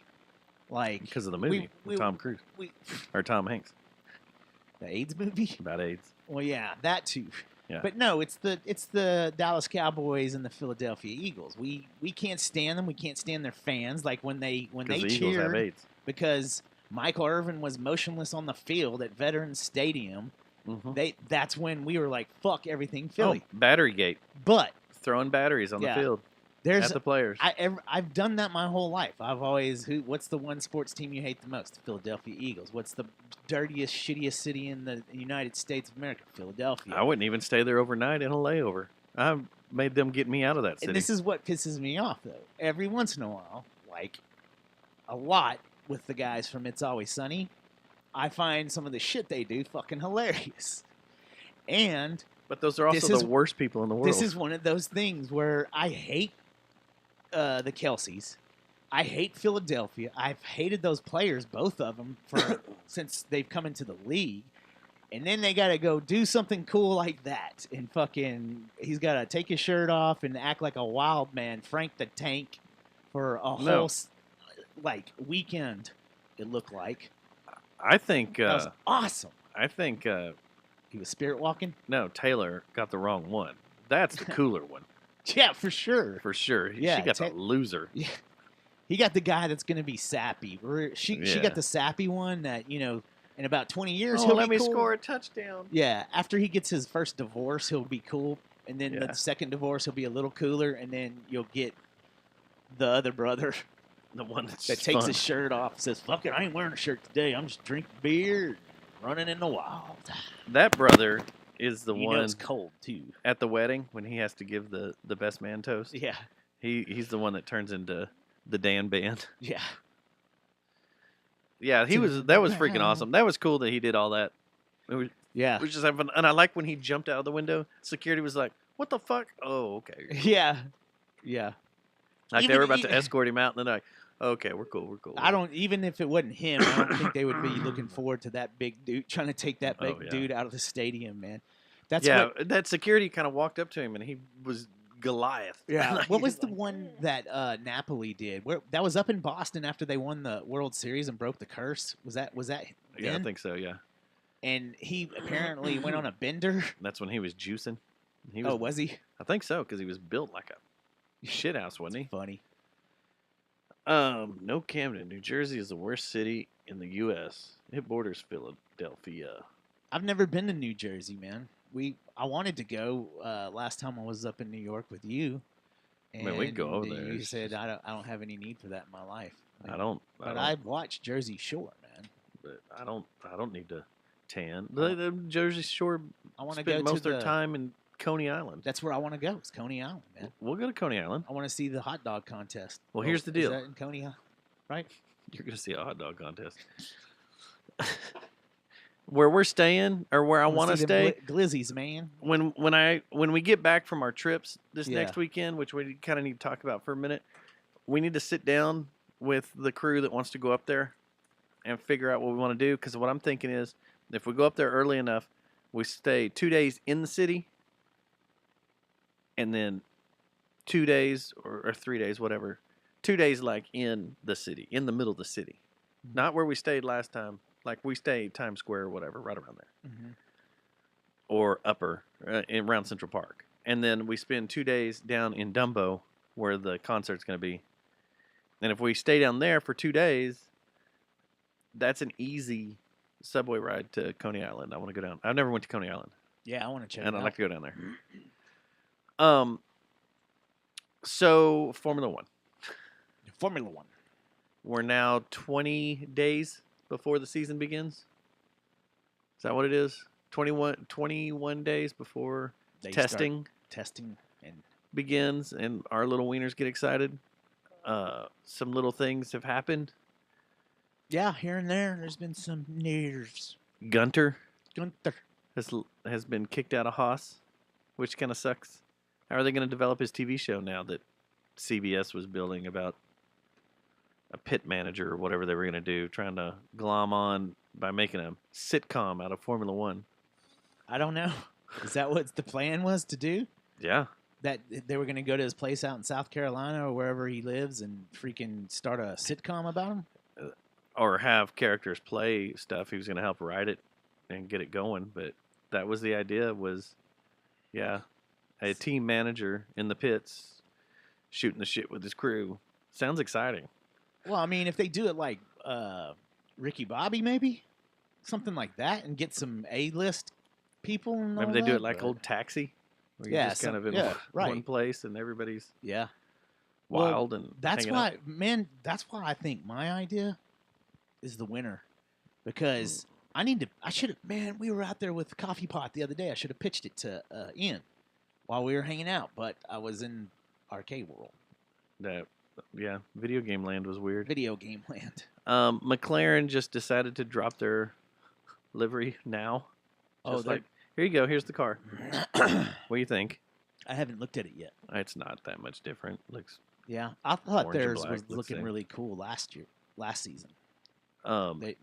like Because of the movie with Tom Cruise. Or Tom Hanks. The AIDS movie? About AIDS. Well, yeah, that too. Yeah. But no, it's the Dallas Cowboys and the Philadelphia Eagles. We can't stand them. We can't stand their fans. Like when they the Eagles have cheered AIDS. because Michael Irvin was motionless on the field at Veterans Stadium. Mhm. That's when we were like, fuck everything Philly. Oh, Battery Gate. But Throwing batteries on Yeah. the field. there's At the players. I've done that my whole life. I've always what's the one sports team you hate the most? The Philadelphia Eagles. What's the dirtiest, shittiest city in the United States of America? Philadelphia. I wouldn't even stay there overnight in a layover. I made them get me out of that city. And this is what pisses me off, though. Every once in a while, like a lot with the guys from It's Always Sunny, I find some of the shit they do fucking hilarious. And but those are also the worst people in the world. this is one of those things where I hate the Kelseys. I hate Philadelphia. I've hated those players, both of them, since they've come into the league. And then they got to go do something cool like that. And fucking, he's got to take his shirt off and act like a wild man, Frank the Tank, for a whole, weekend, it looked like. I think That was awesome. I think He was spirit walking? no, Taylor got the wrong one. That's the cooler one. Yeah, for sure. For sure. Yeah, She got the loser. Yeah. He got the guy that's going to be sappy. She Yeah. got the sappy one that, in about 20 years, Oh, he'll let be me cool. score a touchdown. Yeah, after he gets his first divorce, he'll be cool. And then Yeah. the second divorce, he'll be a little cooler. And then you'll get the other brother The one that's that just takes fun. his shirt off and says, fuck it, I ain't wearing a shirt today. I'm just drinking beer and running in the wild. That brother is the You one know it's cold, too. at the wedding when he has to give the best man toast. Yeah. He's the one that turns into the Dan Band. Yeah. Yeah, that was freaking awesome. That was cool that he did all that. It Yeah. was just having fun. And I like when he jumped out of the window. Security was like, "What the fuck?" Oh, okay. Yeah. Yeah. Like Even they were about e- to escort him out, and then they're like, "Okay, we're cool, we're cool." I don't, even if it wasn't him, I don't think they would be looking forward to that big dude, trying to take that big Oh, yeah. dude out of the stadium, man. That's yeah, what, that security kind of walked up to him, and he was Goliath. yeah. Like, What was the one that Napoli did? Where that was up in Boston after they won the World Series and broke the curse? Was that Yeah, I then? think so. Yeah, And he apparently went on a bender. that's when he was juicing. He Oh, was he? I think so, because he was built like a shit house, wasn't he? Funny. No, Camden, New Jersey is the worst city in the U.S. It borders Philadelphia. I've never been to New Jersey, man. I wanted to go last time I was up in New York with you. I mean, we could go over and there. You It's said I don't have any need for that in my life. But I watched Jersey Shore, man. But I don't need to tan. The Jersey Shore I want to spend go most to of their time in Coney Island. That's where I want to go. It's Coney Island, man. We'll go to Coney Island. I want to see the hot dog contest. Well, here's the Is deal. that in Coney Island? Right? You're gonna see a hot dog contest. Where we're staying, or where I want to see them stay, glizzies, man. when we get back from our trips this Yeah. next weekend, which we kind of need to talk about for a minute, we need to sit down with the crew that wants to go up there and figure out what we want to do. Because what I'm thinking is, if we go up there early enough, we stay 2 days in the city, and then 2 days or 3 days, whatever, 2 days like in the city, in the middle of the city, not where we stayed last time. Like we stayed Times Square or whatever, right around there, or upper around Central Park, and then we spend 2 days down in Dumbo where the concert's going to be. And if we stay down there for 2 days, that's an easy subway ride to Coney Island. I want to go down. I've never went to Coney Island. Yeah, I want to check And it I'd out. like to go down there. So Formula One. Formula One. We're now 20 days before the season begins. Is that what it is? 21 days before They start testing testing and begins, and our little wieners get excited. Some little things have happened Yeah, here and there, there's been some nears. Gunter Gunther. has been kicked out of Haas, which kind of sucks. How are they going to develop his TV show now that CBS was building about a pit manager or whatever they were going to do, trying to glom on by making a sitcom out of Formula One? I don't know. Is that what the plan was to do? Yeah. That they were going to go to his place out in South Carolina or wherever he lives and freaking start a sitcom about him? Or have characters play stuff. He was going to help write it and get it going, but that was the idea. Was a team manager in the pits shooting the shit with his crew. Sounds exciting. Well, I mean, if they do it like Ricky Bobby, maybe something like that, and get some A-list people. And Maybe all they do that, it like but- old Taxi, where Yeah, you're just kind of in right. one place and everybody's Yeah. wild Well, and that's hanging why, out. man. That's why I think my idea is the winner, because I should have. Man, we were out there with the coffee pot the other day. I should have pitched it to Ian while we were hanging out, but I was in arcade world, Video game land was weird. video game land. McLaren just decided to drop their livery now. Oh, Just they're- like, here you go. Here's the car. What do you think? I haven't looked at it yet. It's not that much different. Looks Yeah, I thought Orange and theirs black was looks looking same. really cool last season.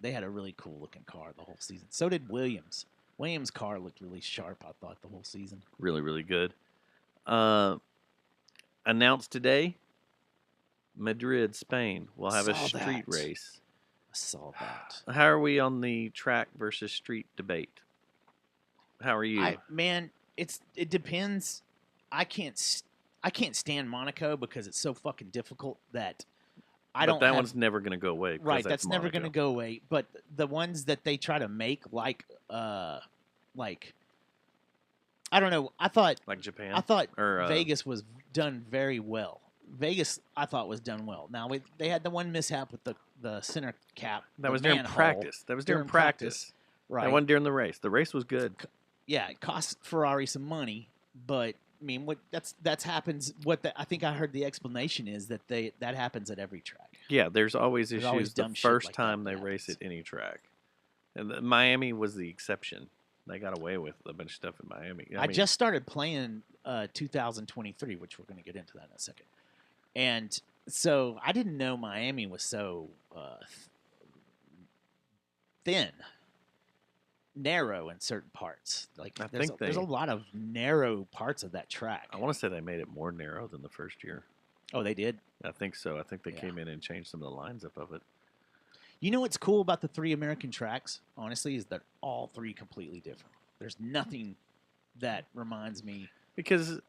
They had a really cool looking car the whole season. So did Williams. Williams' car looked really sharp, I thought, the whole season. really, really good. Announced today, Madrid, Spain will have a Saw street that. race. I saw that. How are we on the track versus street debate? How are you? Man, it depends. I can't stand Monaco because it's so fucking difficult that I But don't. that have- one's never going to go away. because right. That's never Monaco. going to go away. But the ones that they try to make, like I don't know. I thought Like Japan. I thought or, Vegas was done very well. Vegas, I thought, was done well. Now they had the one mishap with the center cap. That the was during manhole practice. That was during practice. Right. That wasn't during the race. The race was good. Yeah, it cost Ferrari some money, but I mean, what that's happens. I think I heard the explanation is that that happens at every track. Yeah, there's always There's issues always the dumb shit first like that time that they race at any track. And Miami was the exception. They got away with a bunch of stuff in Miami. I just started playing 2023, which we're going to get into that in a second. And so I didn't know Miami was so thin, narrow in certain parts. Like I there's, think there's a they- lot of narrow parts of that track. I want to say they made it more narrow than the first year. Oh, they did? I think so. I think they Yeah. came in and changed some of the lines up of it. You know what's cool about the three American tracks, honestly, is that all three completely different. There's nothing that reminds me. Because,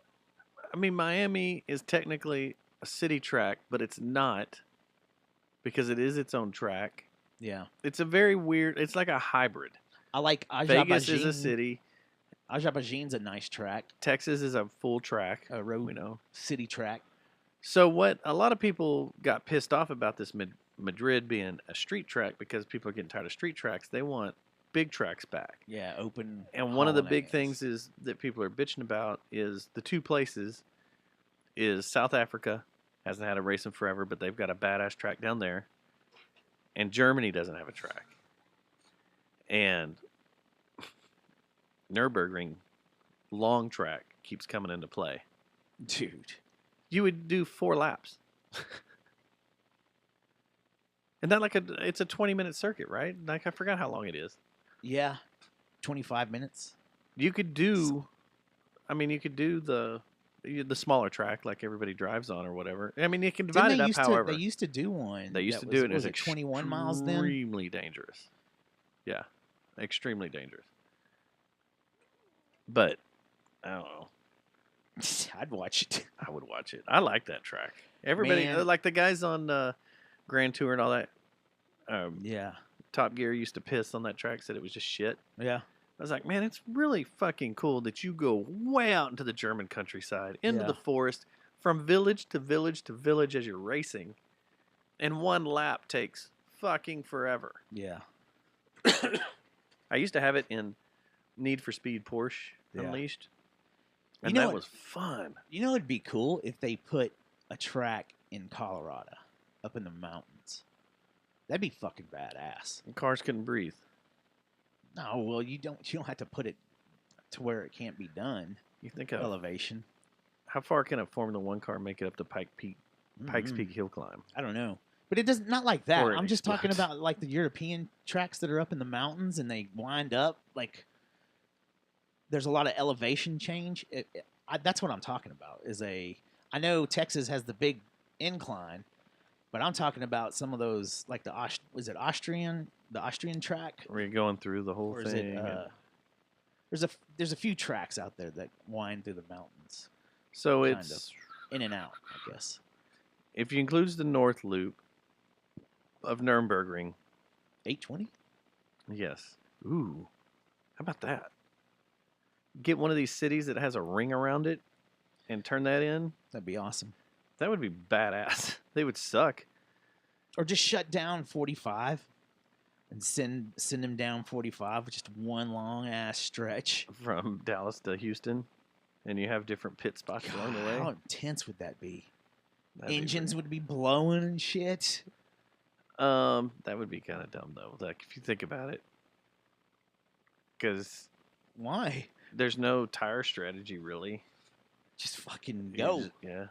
I mean, Miami is technically a city track, but it's not because it is its own track. Yeah. It's a very weird, it's like a hybrid. I like Vegas is a Azerbaijan. city. Azerbaijan's a nice track. Texas is a full track. A road, you know. city track. So what a lot of people got pissed off about this Madrid being a street track because people are getting tired of street tracks. They want big tracks back. Yeah, open. And one of the hauling big ass. things is that people are bitching about is the two places is South Africa hasn't had a race in forever, but they've got a badass track down there. And Germany doesn't have a track. And Nürburgring long track keeps coming into play. Dude. You would do 4 laps. And that it's a 20-minute circuit, right? Like I forgot how long it is. Yeah, 25 minutes. You could do, I mean, you could do the smaller track like everybody drives on or whatever. I mean, you can divide it up. However, they used to do one. they used that to do it. Was It was 21 miles then? Extremely dangerous. Yeah, extremely dangerous. But I don't know. I'd watch it. I would watch it. I like that track. Everybody, Man. like the guys on Grand Tour and all that. Yeah. Top Gear used to piss on that track, said it was just shit. Yeah. I was like, man, it's really fucking cool that you go way out into the German countryside, into Yeah. the forest, from village to village to village as you're racing, and one lap takes fucking forever. Yeah. I used to have it in Need for Speed Porsche Yeah. Unleashed, and know that what- was fun. You know, it'd be cool if they put a track in Colorado, up in the mountains. That'd be fucking badass. And cars couldn't breathe. No, well, you don't have to put it to where it can't be done. You think of Elevation. how far can a Formula One car make it up to Pikes Peak hill climb? I don't know. But it doesn't, not like that. Or it I'm just talking explodes. about like the European tracks that are up in the mountains and they wind up. Like, there's a lot of elevation change. That's what I'm talking about. I know Texas has the big incline, but I'm talking about some of those, like the Austrian track, Where you're going through the whole or is thing. it? There's a few tracks out there that wind through the mountains, so kind it's in and out, I guess. if you includes the North Loop of Nürburgring. 820. Yes. Ooh. How about that? Get one of these cities that has a ring around it and turn that in. That'd be awesome. That would be badass. They would suck. Or just shut down 45 and send them down 45 with just one long ass stretch. From Dallas to Houston. And you have different pit spots along the way. How intense would that be? That'd be Engines would be blowing and shit. that would be kind of dumb though. Like if you think about it, because why? There's no tire strategy really. Just fucking You go. yeah.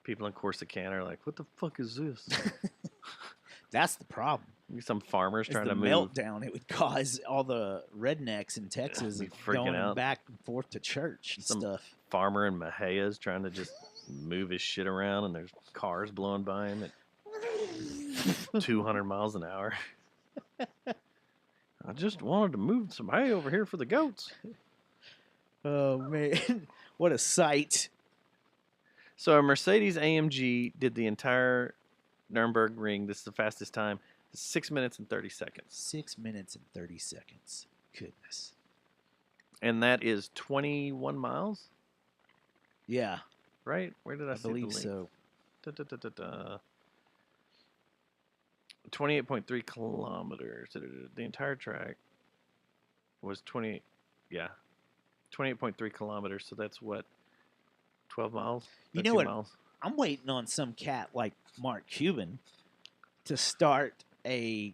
People in Corsicana are like, "What the fuck is this?" That's the problem. Some farmers It's trying the to move. meltdown it would cause all the rednecks in Texas Be freaking going out. back and forth to church and Some stuff. farmer in Mahia's trying to just move his shit around, and there's cars blowing by him at 200 miles an hour. I just wanted to move some hay over here for the goats. Oh man, what a sight! So a Mercedes AMG did the entire Nürburgring. This is the fastest time. 6 minutes and 30 seconds. 6 minutes and 30 seconds. Goodness. And that is 21 miles, Yeah, right? Where did I, I see believe the link? so. 28.3 kilometers. The entire track was 28.3 kilometers. So that's what, 12 miles? You know 13 what? miles? I'm waiting on some cat like Mark Cuban to start a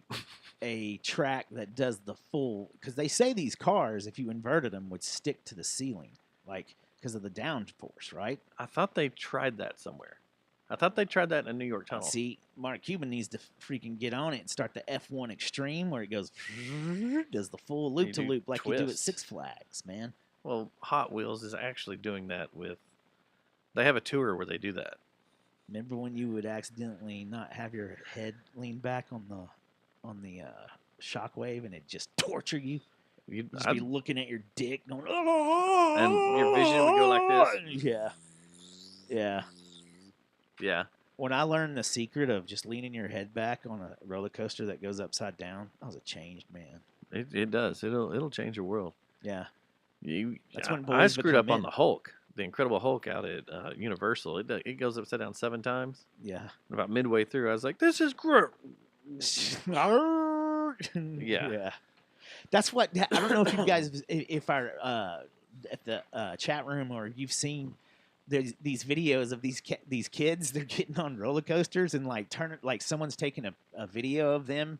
track that does the full, because they say these cars, if you inverted them, would stick to the ceiling, like because of the downforce, right? I thought they tried that somewhere. I thought they tried that in a New York tunnel. See, Mark Cuban needs to freaking get on it and start the F1 Extreme where it goes, does the full loop to loop like you do at twists. Six Flags, man. Well, Hot Wheels is actually doing that with. They have a tour where they do that. Remember when you would accidentally not have your head leaned back on the shockwave and it just torture you? You'd just be looking at your dick going, oh! And your vision would go like this. Yeah. Yeah. Yeah. When I learned the secret of just leaning your head back on a roller coaster that goes upside down, I was a changed man. It does. It'll change your world. Yeah. That's when I boys screwed up become on men. the Hulk, the Incredible Hulk out at Universal. It goes upside down 7 times. Yeah. And about midway through, I was like, "This is great." Yeah. Yeah. That's what I don't know if you guys, if our at the chat room or you've seen there's these videos of these kids. They're getting on roller coasters and like someone's taking a video of them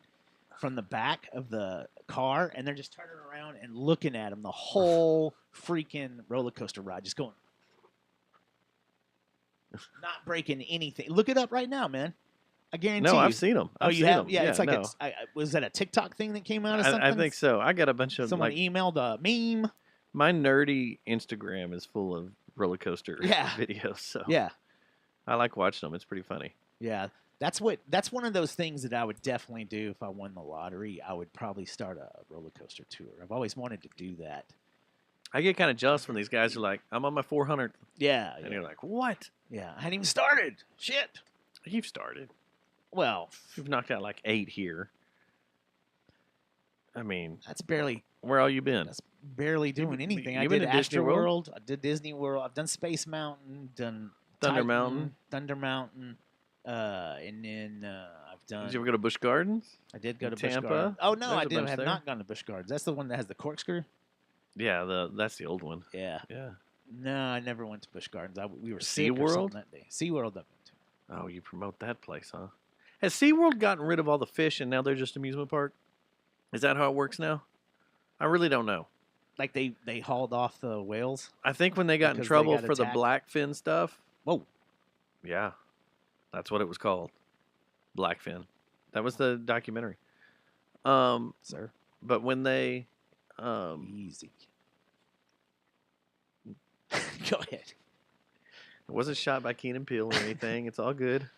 from the back of the car and they're just turning around and looking at them the whole freaking roller coaster ride, just going, not breaking anything. Look it up right now, man. I guarantee you. No, I've seen them. Oh, you have? them. Yeah, it's like no. was that a TikTok thing that came out or something? I think so. I got a bunch of Someone like emailed a meme. my nerdy Instagram is full of roller coaster Yeah. videos. So Yeah. I like watching them. It's pretty funny. Yeah. That's one of those things that I would definitely do if I won the lottery. I would probably start a roller coaster tour. I've always wanted to do that. I get kind of jealous when these guys are like, "I'm on my 400th." Yeah. And you're like, "What?" Yeah. I hadn't even started. Shit. You've started. Well, you've knocked out like 8 here. I mean, that's barely. Where all you been? That's barely doing anything. I you been did to Disney World? World. I did Disney World. I've done Space Mountain. Done Thunder Titan, Mountain. Thunder Mountain. And then I've done. Did you ever go to Busch Gardens? I did go to Tampa? Busch Gardens. Oh no, There's I a bunch have there. not gone to Busch Gardens. That's the one that has the corkscrew. Yeah, that's the old one. Yeah. Yeah. No, I never went to Busch Gardens. We were Sea sick or World? something that day. SeaWorld, I've been to. Oh, you promote that place, huh? Has SeaWorld gotten rid of all the fish and now they're just amusement park? Is that how it works now? I really don't know. Like they hauled off the whales. I think when they got in Because they trouble got for the attacked? blackfin stuff. Whoa. Yeah. That's what it was called. Blackfin. That was the documentary. Sir. But when they Easy. Go ahead. it wasn't shot by Keenan Peele or anything. It's all good.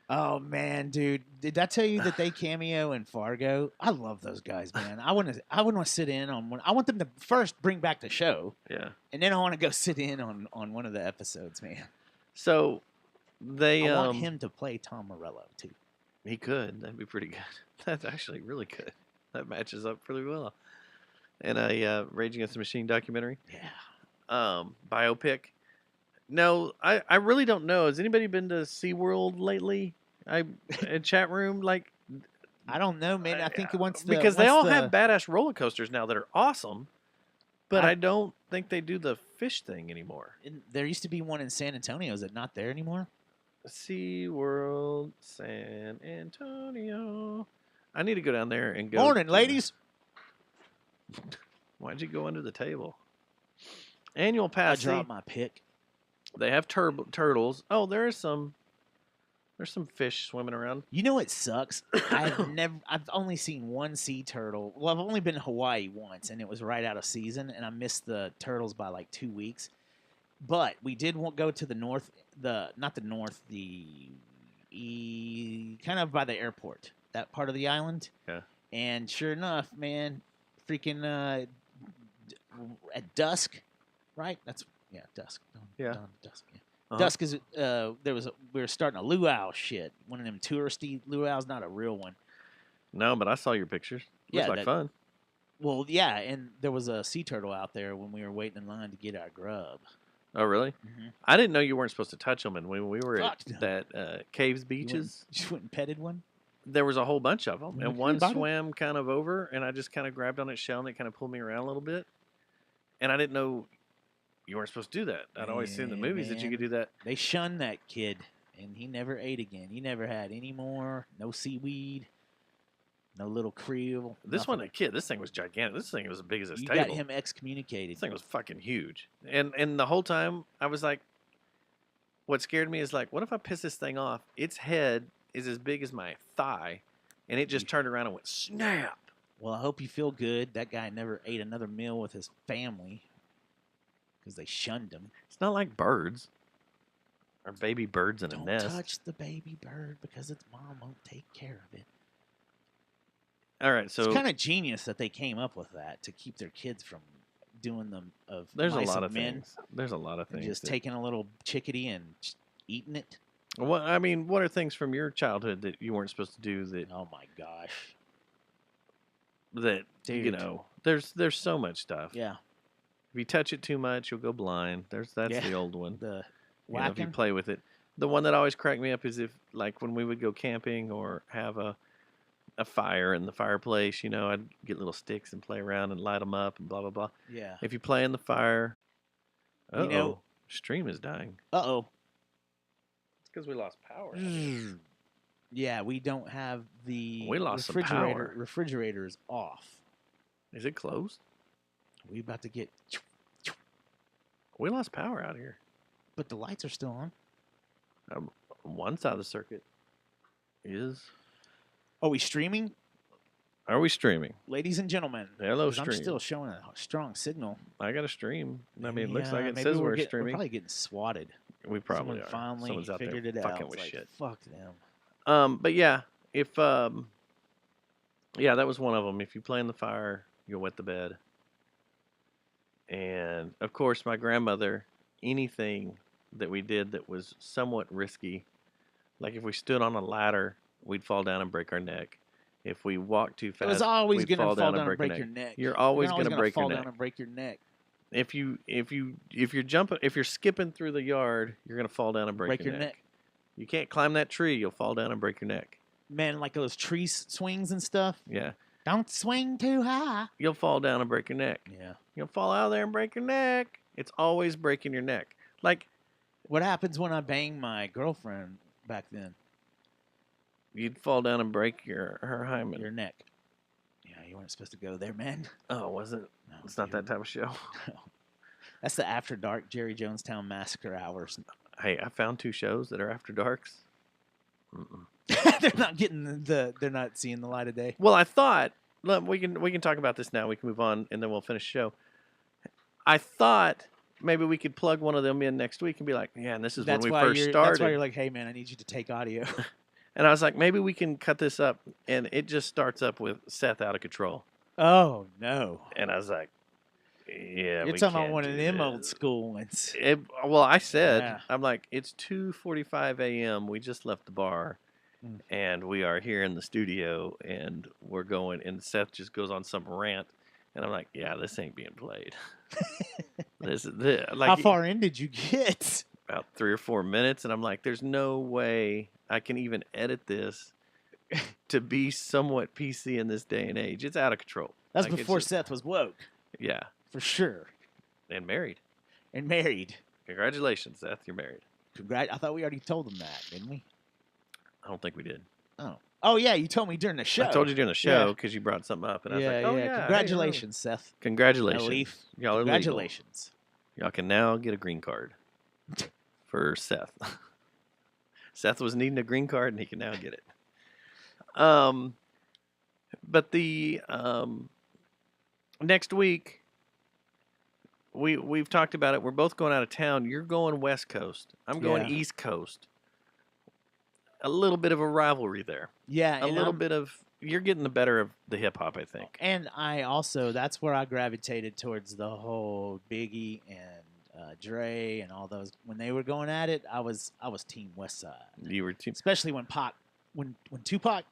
Oh man, dude! Did I tell you that they cameo in Fargo? I love those guys, man. I want to sit in on one. I want them to first bring back the show, Yeah. and then I want to go sit in on one of the episodes, man. So they I want him to play Tom Morello too. he could. That'd be pretty good. That's actually really good. That matches up pretty well. And a Rage Against the Machine documentary. Yeah. Biopic. No, I really don't know. Has anybody been to SeaWorld lately? A chat room like I don't know, man. I think because they all have badass roller coasters now that are awesome, but I don't think they do the fish thing anymore. There used to be one in San Antonio. Is it not there anymore? SeaWorld San Antonio. I need to go down there and go. Morning, ladies. Why'd you go under the table? Annual pass. I dropped my pick. They have turtles. Oh, there's some fish swimming around. You know what sucks? I've only seen one sea turtle. Well, I've only been to Hawaii once, and it was right out of season, and I missed the turtles by like 2 weeks. But we did go to the north, kind of by the airport, that part of the island. Yeah. And sure enough, man, freaking at dusk, right? Dusk. Yeah. Dusk. Yeah. Uh-huh. Dusk is we were starting a luau shit. One of them touristy luau's, not a real one. No, but I saw your pictures. Looks like fun. Well, yeah, and there was a sea turtle out there when we were waiting in line to get our grub. Oh, really? Mm-hmm. I didn't know you weren't supposed to touch them. And when we were Fuck at no. that Caves Beaches, You went and petted one? there was a whole bunch of them, and Okay, one buddy. swam kind of over, and I just kind of grabbed on its shell, and it kind of pulled me around a little bit. And I didn't know you weren't supposed to do that. I'd always seen in the Yeah, movies that you man. could do that. They shunned that kid, and he never ate again. He never had any more. No seaweed. No little creel. This nothing. one, a kid, this thing was gigantic. This thing was as big as this You table. got him excommunicated. This thing was fucking huge. And the whole time, I was like, what scared me is like, what if I piss this thing off? Its head is as big as my thigh, and it just turned around and went snap. Well, I hope you feel good. That guy never ate another meal with his family because they shunned him. It's not like birds or baby birds in Don't a nest. touch the baby bird because its mom won't take care of it. All right, so It's kind of genius that they came up with that to keep their kids from doing them of there's a mice lot and of men things. There's a lot of and things. just that- taking a little chickadee and just eating it. What I mean, what are things from your childhood that you weren't supposed to do that Oh my gosh. you Dude. know? There's so much stuff. Yeah. If you touch it too much, you'll go blind. That's Yeah. the old one. The You know, if you whacking. play with it. The one that always cracked me up is if, like, when we would go camping or have a fire in the fireplace, you know, I'd get little sticks and play around and light them up and blah, blah, blah. Yeah. If you play in the fire, You know- stream is dying. Uh-oh. It's because we lost power. Yeah, we don't have the We lost some refrigerator. power. Refrigerator is off. Is it closed? We about to get, We lost power out here. but the lights are still on. One side of the circuit is. Are we streaming, Are we streaming? ladies and gentlemen? Hello, 'Cause I'm stream. still showing a strong signal. I got a stream. I mean, it looks like it maybe says we're we're streaming. probably getting swatted. We probably Someone are. finally Someone's out figured there it out. fucking It's with like, shit. Fuck them. But yeah, if yeah, that was one of them. If you play in the fire, you'll wet the bed. And of course, my grandmother, anything that we did that was somewhat risky, like if we stood on a ladder, we'd fall down and break our neck. If we walked too fast, It was always we'd going to fall down and break break your neck. You're always going to gonna break fall your down neck. and break your neck. If you're skipping through the yard, you're going to fall down and break your neck. You can't climb that tree, you'll fall down and break your neck. Man, like those tree swings and stuff. Yeah. Don't swing too high. You'll fall down and break your neck. Yeah. You'll fall out of there and break your neck. It's always breaking your neck. Like, What happens when I bang my girlfriend back then? You'd fall down and break her hymen. Your neck. Yeah, you weren't supposed to go there, man. Oh, was it? No, It's not that type of show. That's the After Dark Jerry Jonestown Massacre hours. Hey, I found 2 shows that are after darks. They're not getting they're not seeing the light of day. Well, I thought look, we can talk about this now. We can move on, and then we'll finish the show. I thought maybe we could plug one of them in next week and be like, yeah, and this is when we first started. That's why you're like, hey, man, I need you to take audio. And I was like, maybe we can cut this up, and it just starts up with Seth out of control. Oh, no. And I was like, yeah, You're we talking about can't one of do them this. old school ones. Well, I said, Yeah. I'm like, it's 2:45 a.m. We just left the bar, and we are here in the studio, and we're going, and Seth just goes on some rant, and I'm like, yeah, this ain't being played. This like, How far in did you get? About 3 or 4 minutes, and I'm like, there's no way I can even edit this to be somewhat PC in this day and age. It's out of control. That's Like, it's before just- Seth was woke, Yeah, for sure. and married. And married. Congratulations, Seth. You're married. I thought we already told him that, didn't we? I don't think we did. Oh, yeah, you told me during the show. I told you during the show because you brought something up, and I was like, "Oh yeah, hey, Congratulations, Seth. Congratulations, Leaf. y'all are legal. Congratulations. Y'all can now get a green card for Seth. Seth was needing a green card, and he can now get it. But the next week, we've talked about it. We're both going out of town. You're going West Coast. I'm going Yeah. East Coast. A little bit of a rivalry there. Yeah, A and little I'm- bit of you're getting the better of the hip hop, I think. And I also, that's where I gravitated towards the whole Biggie and Dre and all those. When they were going at it, I was Team West Side. You were team, especially when when Tupac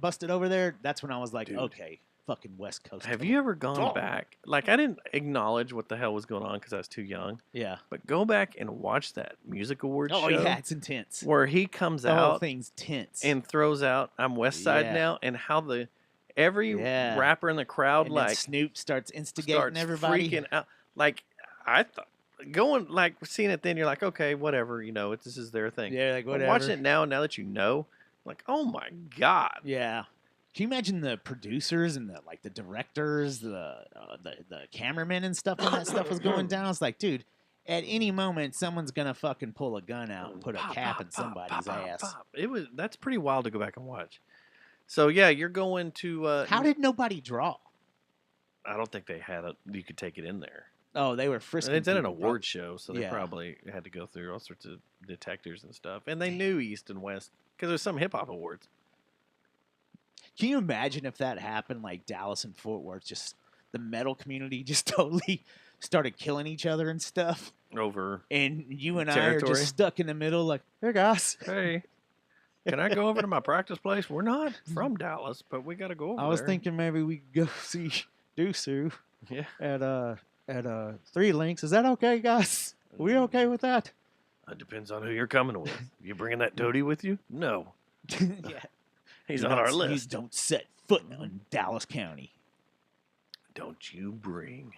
busted over there. That's when I was like, Dude. okay, fucking West Coast. Have you ever gone Oh. back? Like, I didn't acknowledge what the hell was going on because I was too young. Yeah. But go back and watch that music awards Oh show. yeah, it's intense. Where he comes The whole out thing's tense. and throws out "I'm West Side Yeah. now," and how every Yeah. rapper in the crowd And then like Snoop starts instigating starts everybody. freaking out. Like I thought, seeing it then, you're like, okay, whatever, this is their thing. Yeah, like, But watching whatever. it now that you know, like, oh my god. Yeah. Can you imagine the producers and the directors, the cameramen and stuff when that stuff was going down? It's like, dude, at any moment someone's gonna fucking pull a gun out and put a cap in somebody's ass. That's pretty wild to go back and watch. So yeah, you're going to. How did nobody draw? I don't think they had you could take it in there. Oh, they were frisking. It's at an people, award show, so they Yeah. probably had to go through all sorts of detectors and stuff. And they knew East and West because there's some hip hop awards. Can you imagine if that happened, like Dallas and Fort Worth, just the metal community just totally started killing each other and stuff? Over And you and I territory? are just stuck in the middle, like, hey guys. Hey, can I go over to my practice place? We're not from Dallas, but we got to go over I was there. thinking maybe we could go see Deuce Yeah. at 3 Links. Is that okay, guys? Are we okay with that? It depends on who you're coming with. You bringing that toady with you? No. Yeah. He's You on our don't- you list. don't set foot in Dallas County. Don't you bring.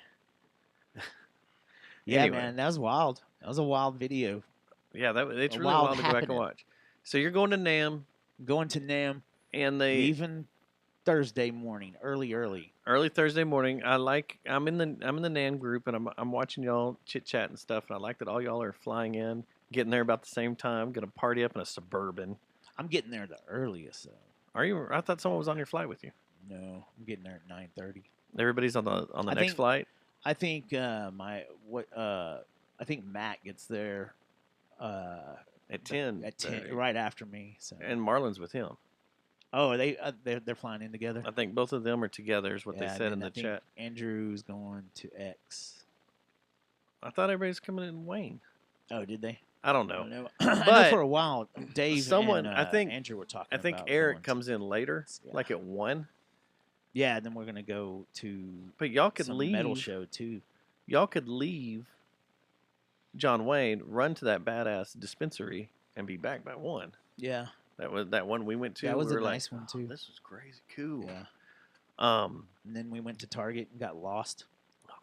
Yeah, Anyway. man, that was wild. That was a wild video. Yeah, it's A really wild wild to go back and happening. watch. So you're going to NAM, Going to NAM, and they leaving Thursday morning, early. early Thursday morning. I'm in the NAM group, and I'm watching y'all chit chat and stuff. And I like that all y'all are flying in, getting there about the same time. Gonna party up in a Suburban. I'm getting there the earliest, though. Are you? I thought someone was on your flight with you. No, I'm getting there at 9:30. Everybody's on the I next think- flight. I think I think Matt gets there At 10. at 10, right after me. So. And Marlon's with him. Oh, are they're flying in together. I think both of them are together, is what they Yeah, said and in then the I think chat. Andrew's going to X. I thought everybody's coming in Wayne. Oh, did they? I don't I know. don't know. I know But for a while, Dave someone, and I think Andrew were talking. I think about Eric going comes in later, Yeah. like at 1. Yeah, then we're gonna go to But y'all could some leave. metal show too. Y'all could leave John Wayne, run to that badass dispensary, and be back by 1. Yeah, That was that one we went to. that was we a were like, nice one "Oh, too. this was crazy cool. Yeah, Um, and then we went to Target and got lost.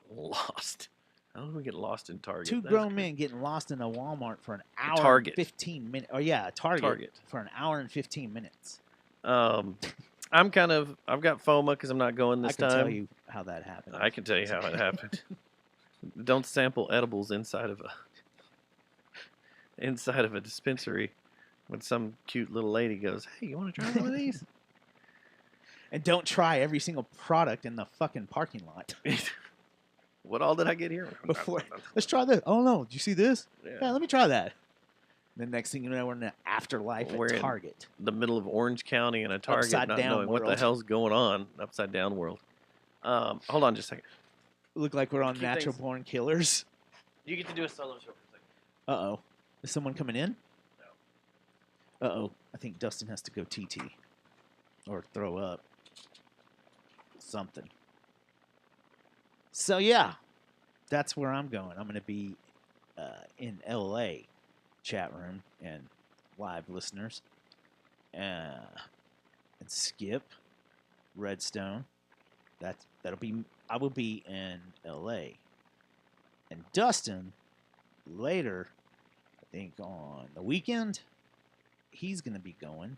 lost. How did we get lost in Target? Two That's grown crazy. men getting lost in a Walmart for an hour Target. and 15 minutes. Oh, yeah, a Target for an hour and 15 minutes. I've got FOMA because I'm not going this I can time. tell you how that happened. I can tell you how it happened. Don't sample edibles inside of a dispensary when some cute little lady goes, "Hey, you want to try one of these?" And don't try every single product in the fucking parking lot. What all did I get here? Let's try this. Oh, no. Did you see this? Yeah. Yeah, let me try that. The next thing you know, we're in the afterlife We're at in Target. the middle of Orange County in a Target, Upside not down knowing what the world. hell's going on. Upside down world. Hold on just a second. Look like we're on Keep Natural things- Born Killers. You get to do a solo show for a second. Uh-oh. Is someone coming in? No. Uh-oh. I think Dustin has to go TT. Or throw up. Something. So, yeah. That's where I'm going. I'm going to be in L.A. chat room and live listeners. And Skip. Redstone. That'll be... I will be in L.A. And Dustin, later, I think on the weekend, he's going to be going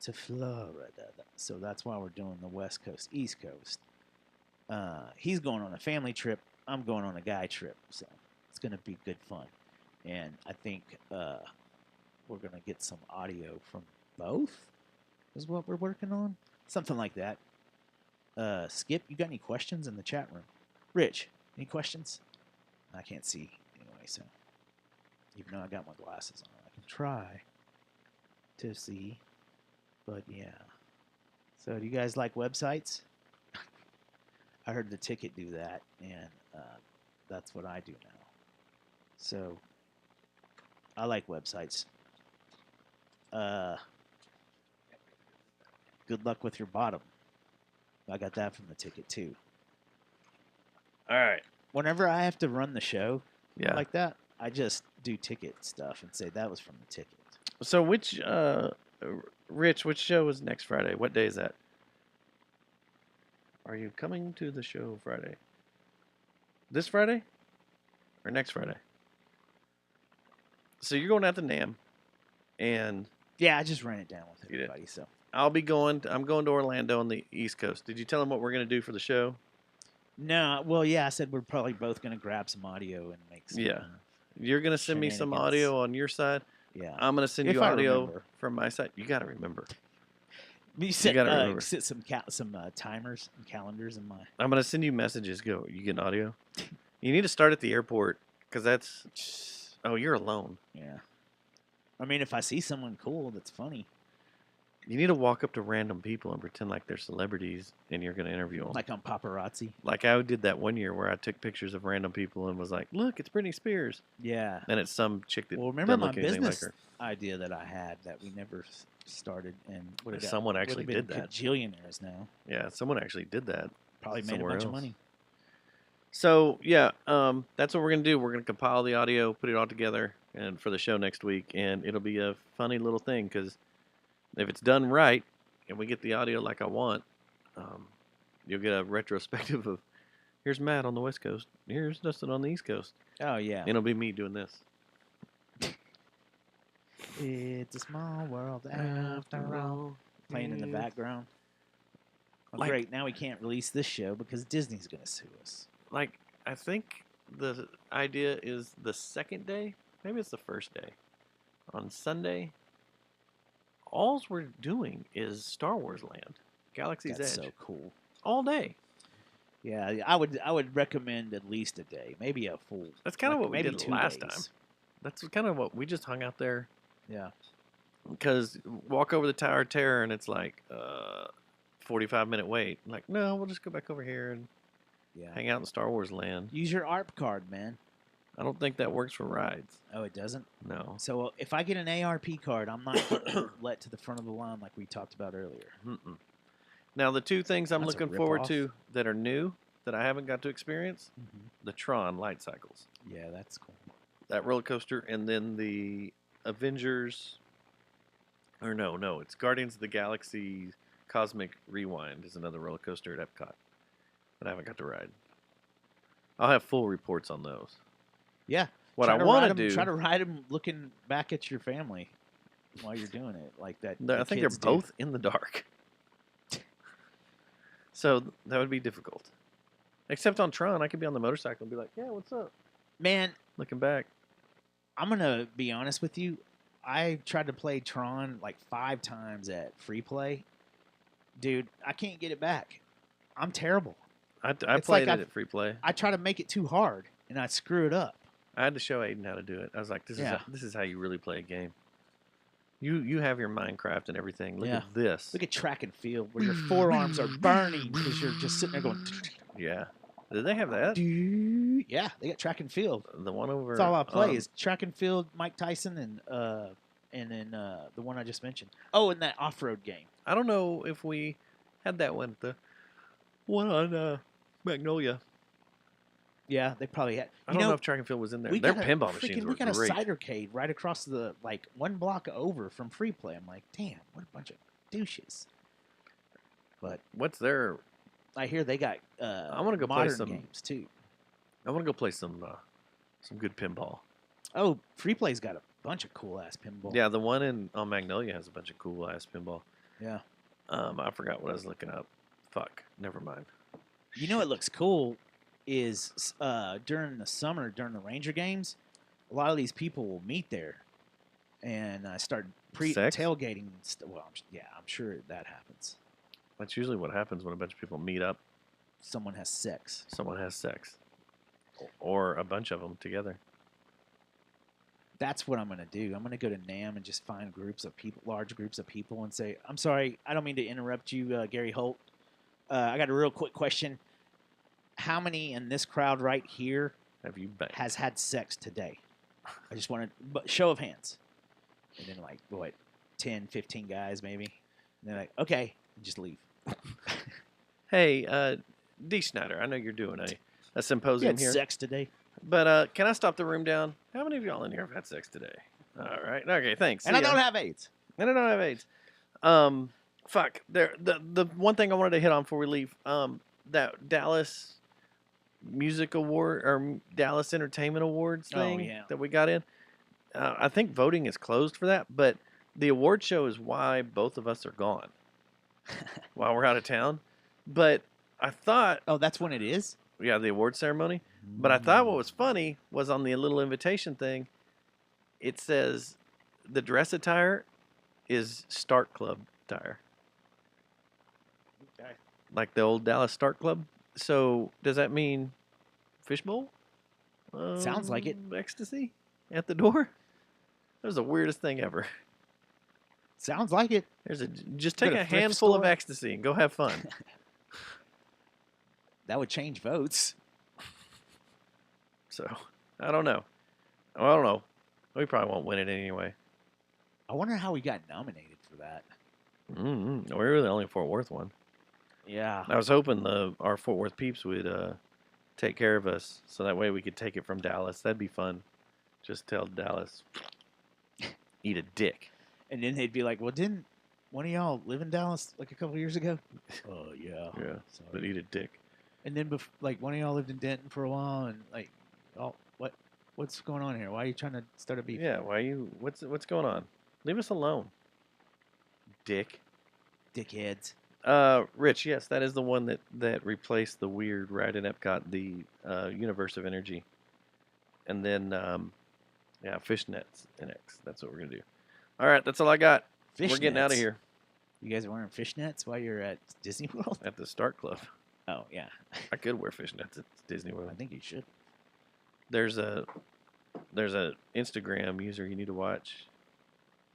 to Florida. So that's why we're doing the West Coast, East Coast. He's going on a family trip. I'm going on a guy trip. So it's going to be good fun. And I think we're going to get some audio from both is what we're working on. Something like that. Skip, you got any questions in the chat room? Rich, any questions? I can't see anyway, so even though I got my glasses on, I can try to see. But yeah. So do you guys like websites? I heard the Ticket do that, and that's what I do now. So I like websites. Good luck with your bottom. I got that from the Ticket too. All right. Whenever I have to run the show Yeah. like that, I just do Ticket stuff and say that was from the Ticket. So which, Rich, which show is next Friday? What day is that? Are you coming to the show Friday? This Friday? Or next Friday? So you're going out to NAMM, and Yeah, I just ran it down with You did. everybody. So I'm going to Orlando on the East Coast. Did you tell them what we're going to do for the show? no, well, yeah, I said we're probably both gonna grab some audio and make some. Yeah. You're going to send me some Shenanigans. audio on your side. Yeah. I'm going to send If you I audio remember. from my side. You got to remember. You set, gotta remember. set some timers and calendars in my. I'm going to send you messages. Go. You get audio? You need to start at the airport because that's... Oh, you're alone. Yeah. I mean, if I see someone cool that's funny, You need to walk up to random people and pretend like they're celebrities and you're going to interview them. like on paparazzi. Like I did that one year where I took pictures of random people and was like, look, it's Britney Spears. Yeah. And it's some chick that Well, remember doesn't my look anything like business her. idea that I had that we never started, and would've got- Someone actually would've did been that. Gajillionaires now. Yeah, someone actually did that. Probably made a somewhere bunch of else. money. So, yeah, that's what we're going to do. We're going to compile the audio, put it all together and for the show next week. And it'll be a funny little thing because if it's done right and we get the audio like I want, you'll get a retrospective of here's Matt on the West Coast. Here's Dustin on the East Coast. Oh yeah. And it'll be me doing this. It's a small world after all. Playing in the background. Oh, Like- great. Now we can't release this show because Disney's going to sue us. Like, I think the idea is the second day. Maybe it's the first day. On Sunday, all we're doing is Star Wars Land, Galaxy's That's Edge, so cool. all day. Yeah, I would recommend at least a day, maybe a full. That's kind of like, what we maybe did 2 last days. time. That's kind of what we just hung out there. Yeah. Because walk over the Tower of Terror and it's like 45-minute wait. I'm like, no, we'll just go back over here and Yeah. hang out in Star Wars Land. Use your ARP card, man. I don't think that works for rides. Oh, it doesn't? No. So if I get an ARP card, I'm not getting let to the front of the line like we talked about earlier. Mm-mm. Now, the two things I'm That's a looking forward rip-off. to that are new that I haven't got to experience, Mhm. the Tron light cycles. Yeah, that's cool. That roller coaster, and then the Avengers, or no, it's Guardians of the Galaxy Cosmic Rewind is another roller coaster at Epcot that I haven't got to ride. I'll have full reports on those. Yeah. What Try I to want ride to 'em- do, Try to ride them looking back at your family while you're doing it, like that. I the think they're kids do. both in the dark. So that would be difficult. Except on Tron, I could be on the motorcycle and be like, "Yeah, what's up?" Man, Looking back. I'm gonna be honest with you. I tried to play Tron like 5 times at free play. Dude, I can't get it back. I'm terrible. I It's played like it I've- at free play. I try to make it too hard, and I screw it up. I had to show Aiden how to do it. I was like, Yeah. this is how you really play a game. You have your Minecraft and everything. Look Yeah. at this. Look at track and field where your forearms are burning because you're just sitting there going. Yeah. Did they have that? Yeah, they got track and field. The one over. That's all I play is track and field, Mike Tyson, and then the one I just mentioned. Oh, and that off-road game. I don't know if we had that one. The one on Magnolia. Yeah, they probably had. I don't know if track and field was in there. we Their got a pinball machines were We got great. a cidercade right across the one block over from Free Play. I'm like, damn, what a bunch of douches. But what's their? I hear they got. I want to go play modern some games too. I want to go play some good pinball. Oh, Free Play's got a bunch of cool ass pinball. Yeah, the one on Magnolia has a bunch of cool ass pinball. Yeah. I forgot what I was looking up. Fuck. Never mind. You know what looks cool is during the summer, during the Ranger games, a lot of these people will meet there and start Sex? tailgating. Well, I'm sure that happens. That's usually what happens when a bunch of people meet up. Someone has sex. Someone has sex. Or a bunch of them together. That's what I'm going to do. I'm going to go to NAM and just find groups of people, large groups of people, and say, I'm sorry, I don't mean to interrupt you, Gary Holt. I got a real quick question. How many in this crowd right here have you banged? Has had sex today? I just want to, show of hands. And then like, what, 10, 15 guys maybe? And they're like, okay, and just leave. Hey, D. Schneider, I know you're doing a You symposium had here. sex today? But can I stop the room down? How many of y'all in here have had sex today? All right. Okay, thanks. And I See ya. don't have AIDS. And I don't have AIDS. Fuck. The one thing I wanted to hit on before we leave, that Dallas Music Award or Dallas Entertainment Awards Oh, thing yeah. that we got in. I think voting is closed for that, but the award show is why both of us are gone while we're out of town. But I thought, oh, that's when it is. Yeah, the award ceremony. But I thought what was funny was on the little invitation thing, it says the dress attire is Start Club attire. Okay. Like the old Dallas Start Club. So does that mean fishbowl? Sounds like it. Ecstasy at the door? That was the weirdest thing ever. Sounds like it. Just Go take to a thrift handful of store. ecstasy and go have fun. That would change votes. So I don't know. I don't know. We probably won't win it anyway. I wonder how we got nominated for that. Mm-hmm. We were the only Fort Worth one. Yeah. I was hoping our Fort Worth peeps would take care of us, so that way we could take it from Dallas. That'd be fun. Just tell Dallas, eat a dick. And then they'd be like, well, didn't one of y'all live in Dallas like a couple years ago? Oh, yeah. Yeah, but eat a dick. And then, like, one of y'all lived in Denton for a while, and like, oh, what's going on here? Why are you trying to start a beef? Yeah, why you? What's going on? Leave us alone, dick. Dickheads. Rich, yes, that is the one that replaced the weird ride in Epcot, the Universe of Energy, and then fishnets in X. That's what we're gonna do. All right, that's all I got. We're getting out of Fishnets? here. You guys are wearing fishnets while you're at Disney World? At the Start Club. Oh, yeah. I could wear fishnets at Disney World. I think you should. There's a Instagram user you need to watch.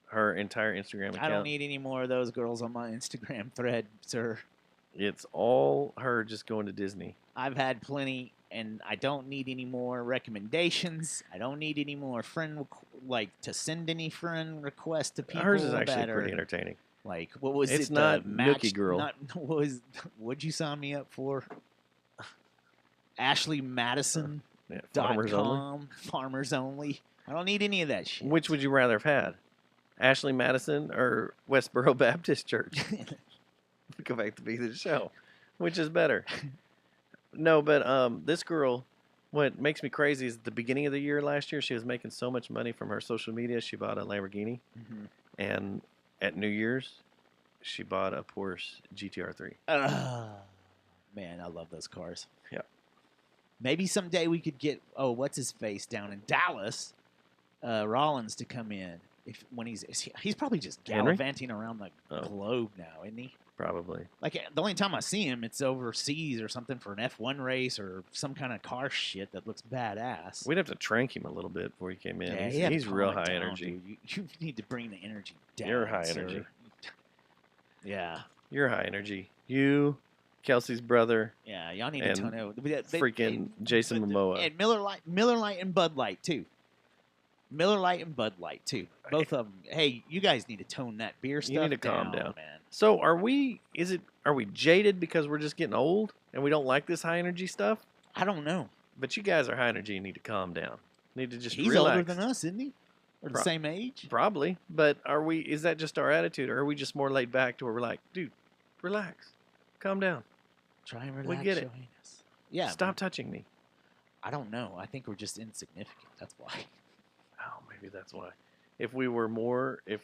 Her entire Instagram account. I don't need any more of those girls on my Instagram thread, sir. It's all her just going to Disney. I've had plenty, and I don't need any more recommendations. I don't need any more to send any friend requests to people. Hers is actually that are, pretty entertaining. Like, what was it? It's not Match- Nookie Girl. What'd you sign me up for? Ashley Madison. Yeah, Farmers Only. .com, Farmers Only. I don't need any of that shit. Which would you rather have had? Ashley Madison or Westboro Baptist Church? Go back to be the show. Which is better? No, but this girl, What makes me crazy is at the beginning of the year last year, she was making so much money from her social media. She bought a Lamborghini, Mhm. and at New Year's, she bought a Porsche GTR 3. Man, I love those cars. Yeah. Maybe someday we could get what's his face down in Dallas, Rollins to come in. When he's probably just Henry? gallivanting around the globe now, isn't he? Probably. Like the only time I see him, it's overseas or something for an F1 race or some kind of car shit that looks badass. We'd have to trank him a little bit before he came in. Yeah, He's calm real it high down, energy. dude. You need to bring the energy down. You're high sir. energy. Yeah. You're high energy. You, Kelsey's brother. Yeah, y'all need to and tone out. freaking Jason Momoa. And Miller Lite and Bud Light too. Miller Lite and Bud Light too. Both of them. Hey, you guys need to tone that beer stuff You need to calm down, down. man. So are we jaded because we're just getting old and we don't like this high energy stuff? I don't know. But you guys are high energy and need to calm down. Need to just He's relax. older than us, isn't he? Or the same age? Probably. But is that just our attitude, or are we just more laid back to where we're like, dude, relax. Calm down. Try and relax. We get it. Your Highness. Yeah. Stop touching me. I don't know. I think we're just insignificant. That's why. Oh, maybe that's why. If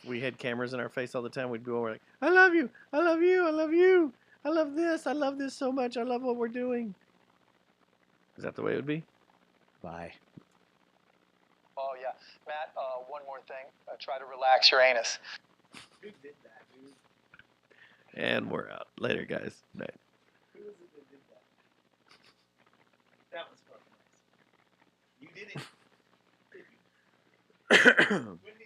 we had cameras in our face all the time, we'd go like, I love you, I love you, I love you, I love this so much, I love what we're doing. Is that the way it would be? Bye. Oh, yeah. Matt, one more thing. Try to relax your anus. Who did that, dude? And we're out. Later, guys. Night. Who was it that did that? That was fucking nice. You did it. When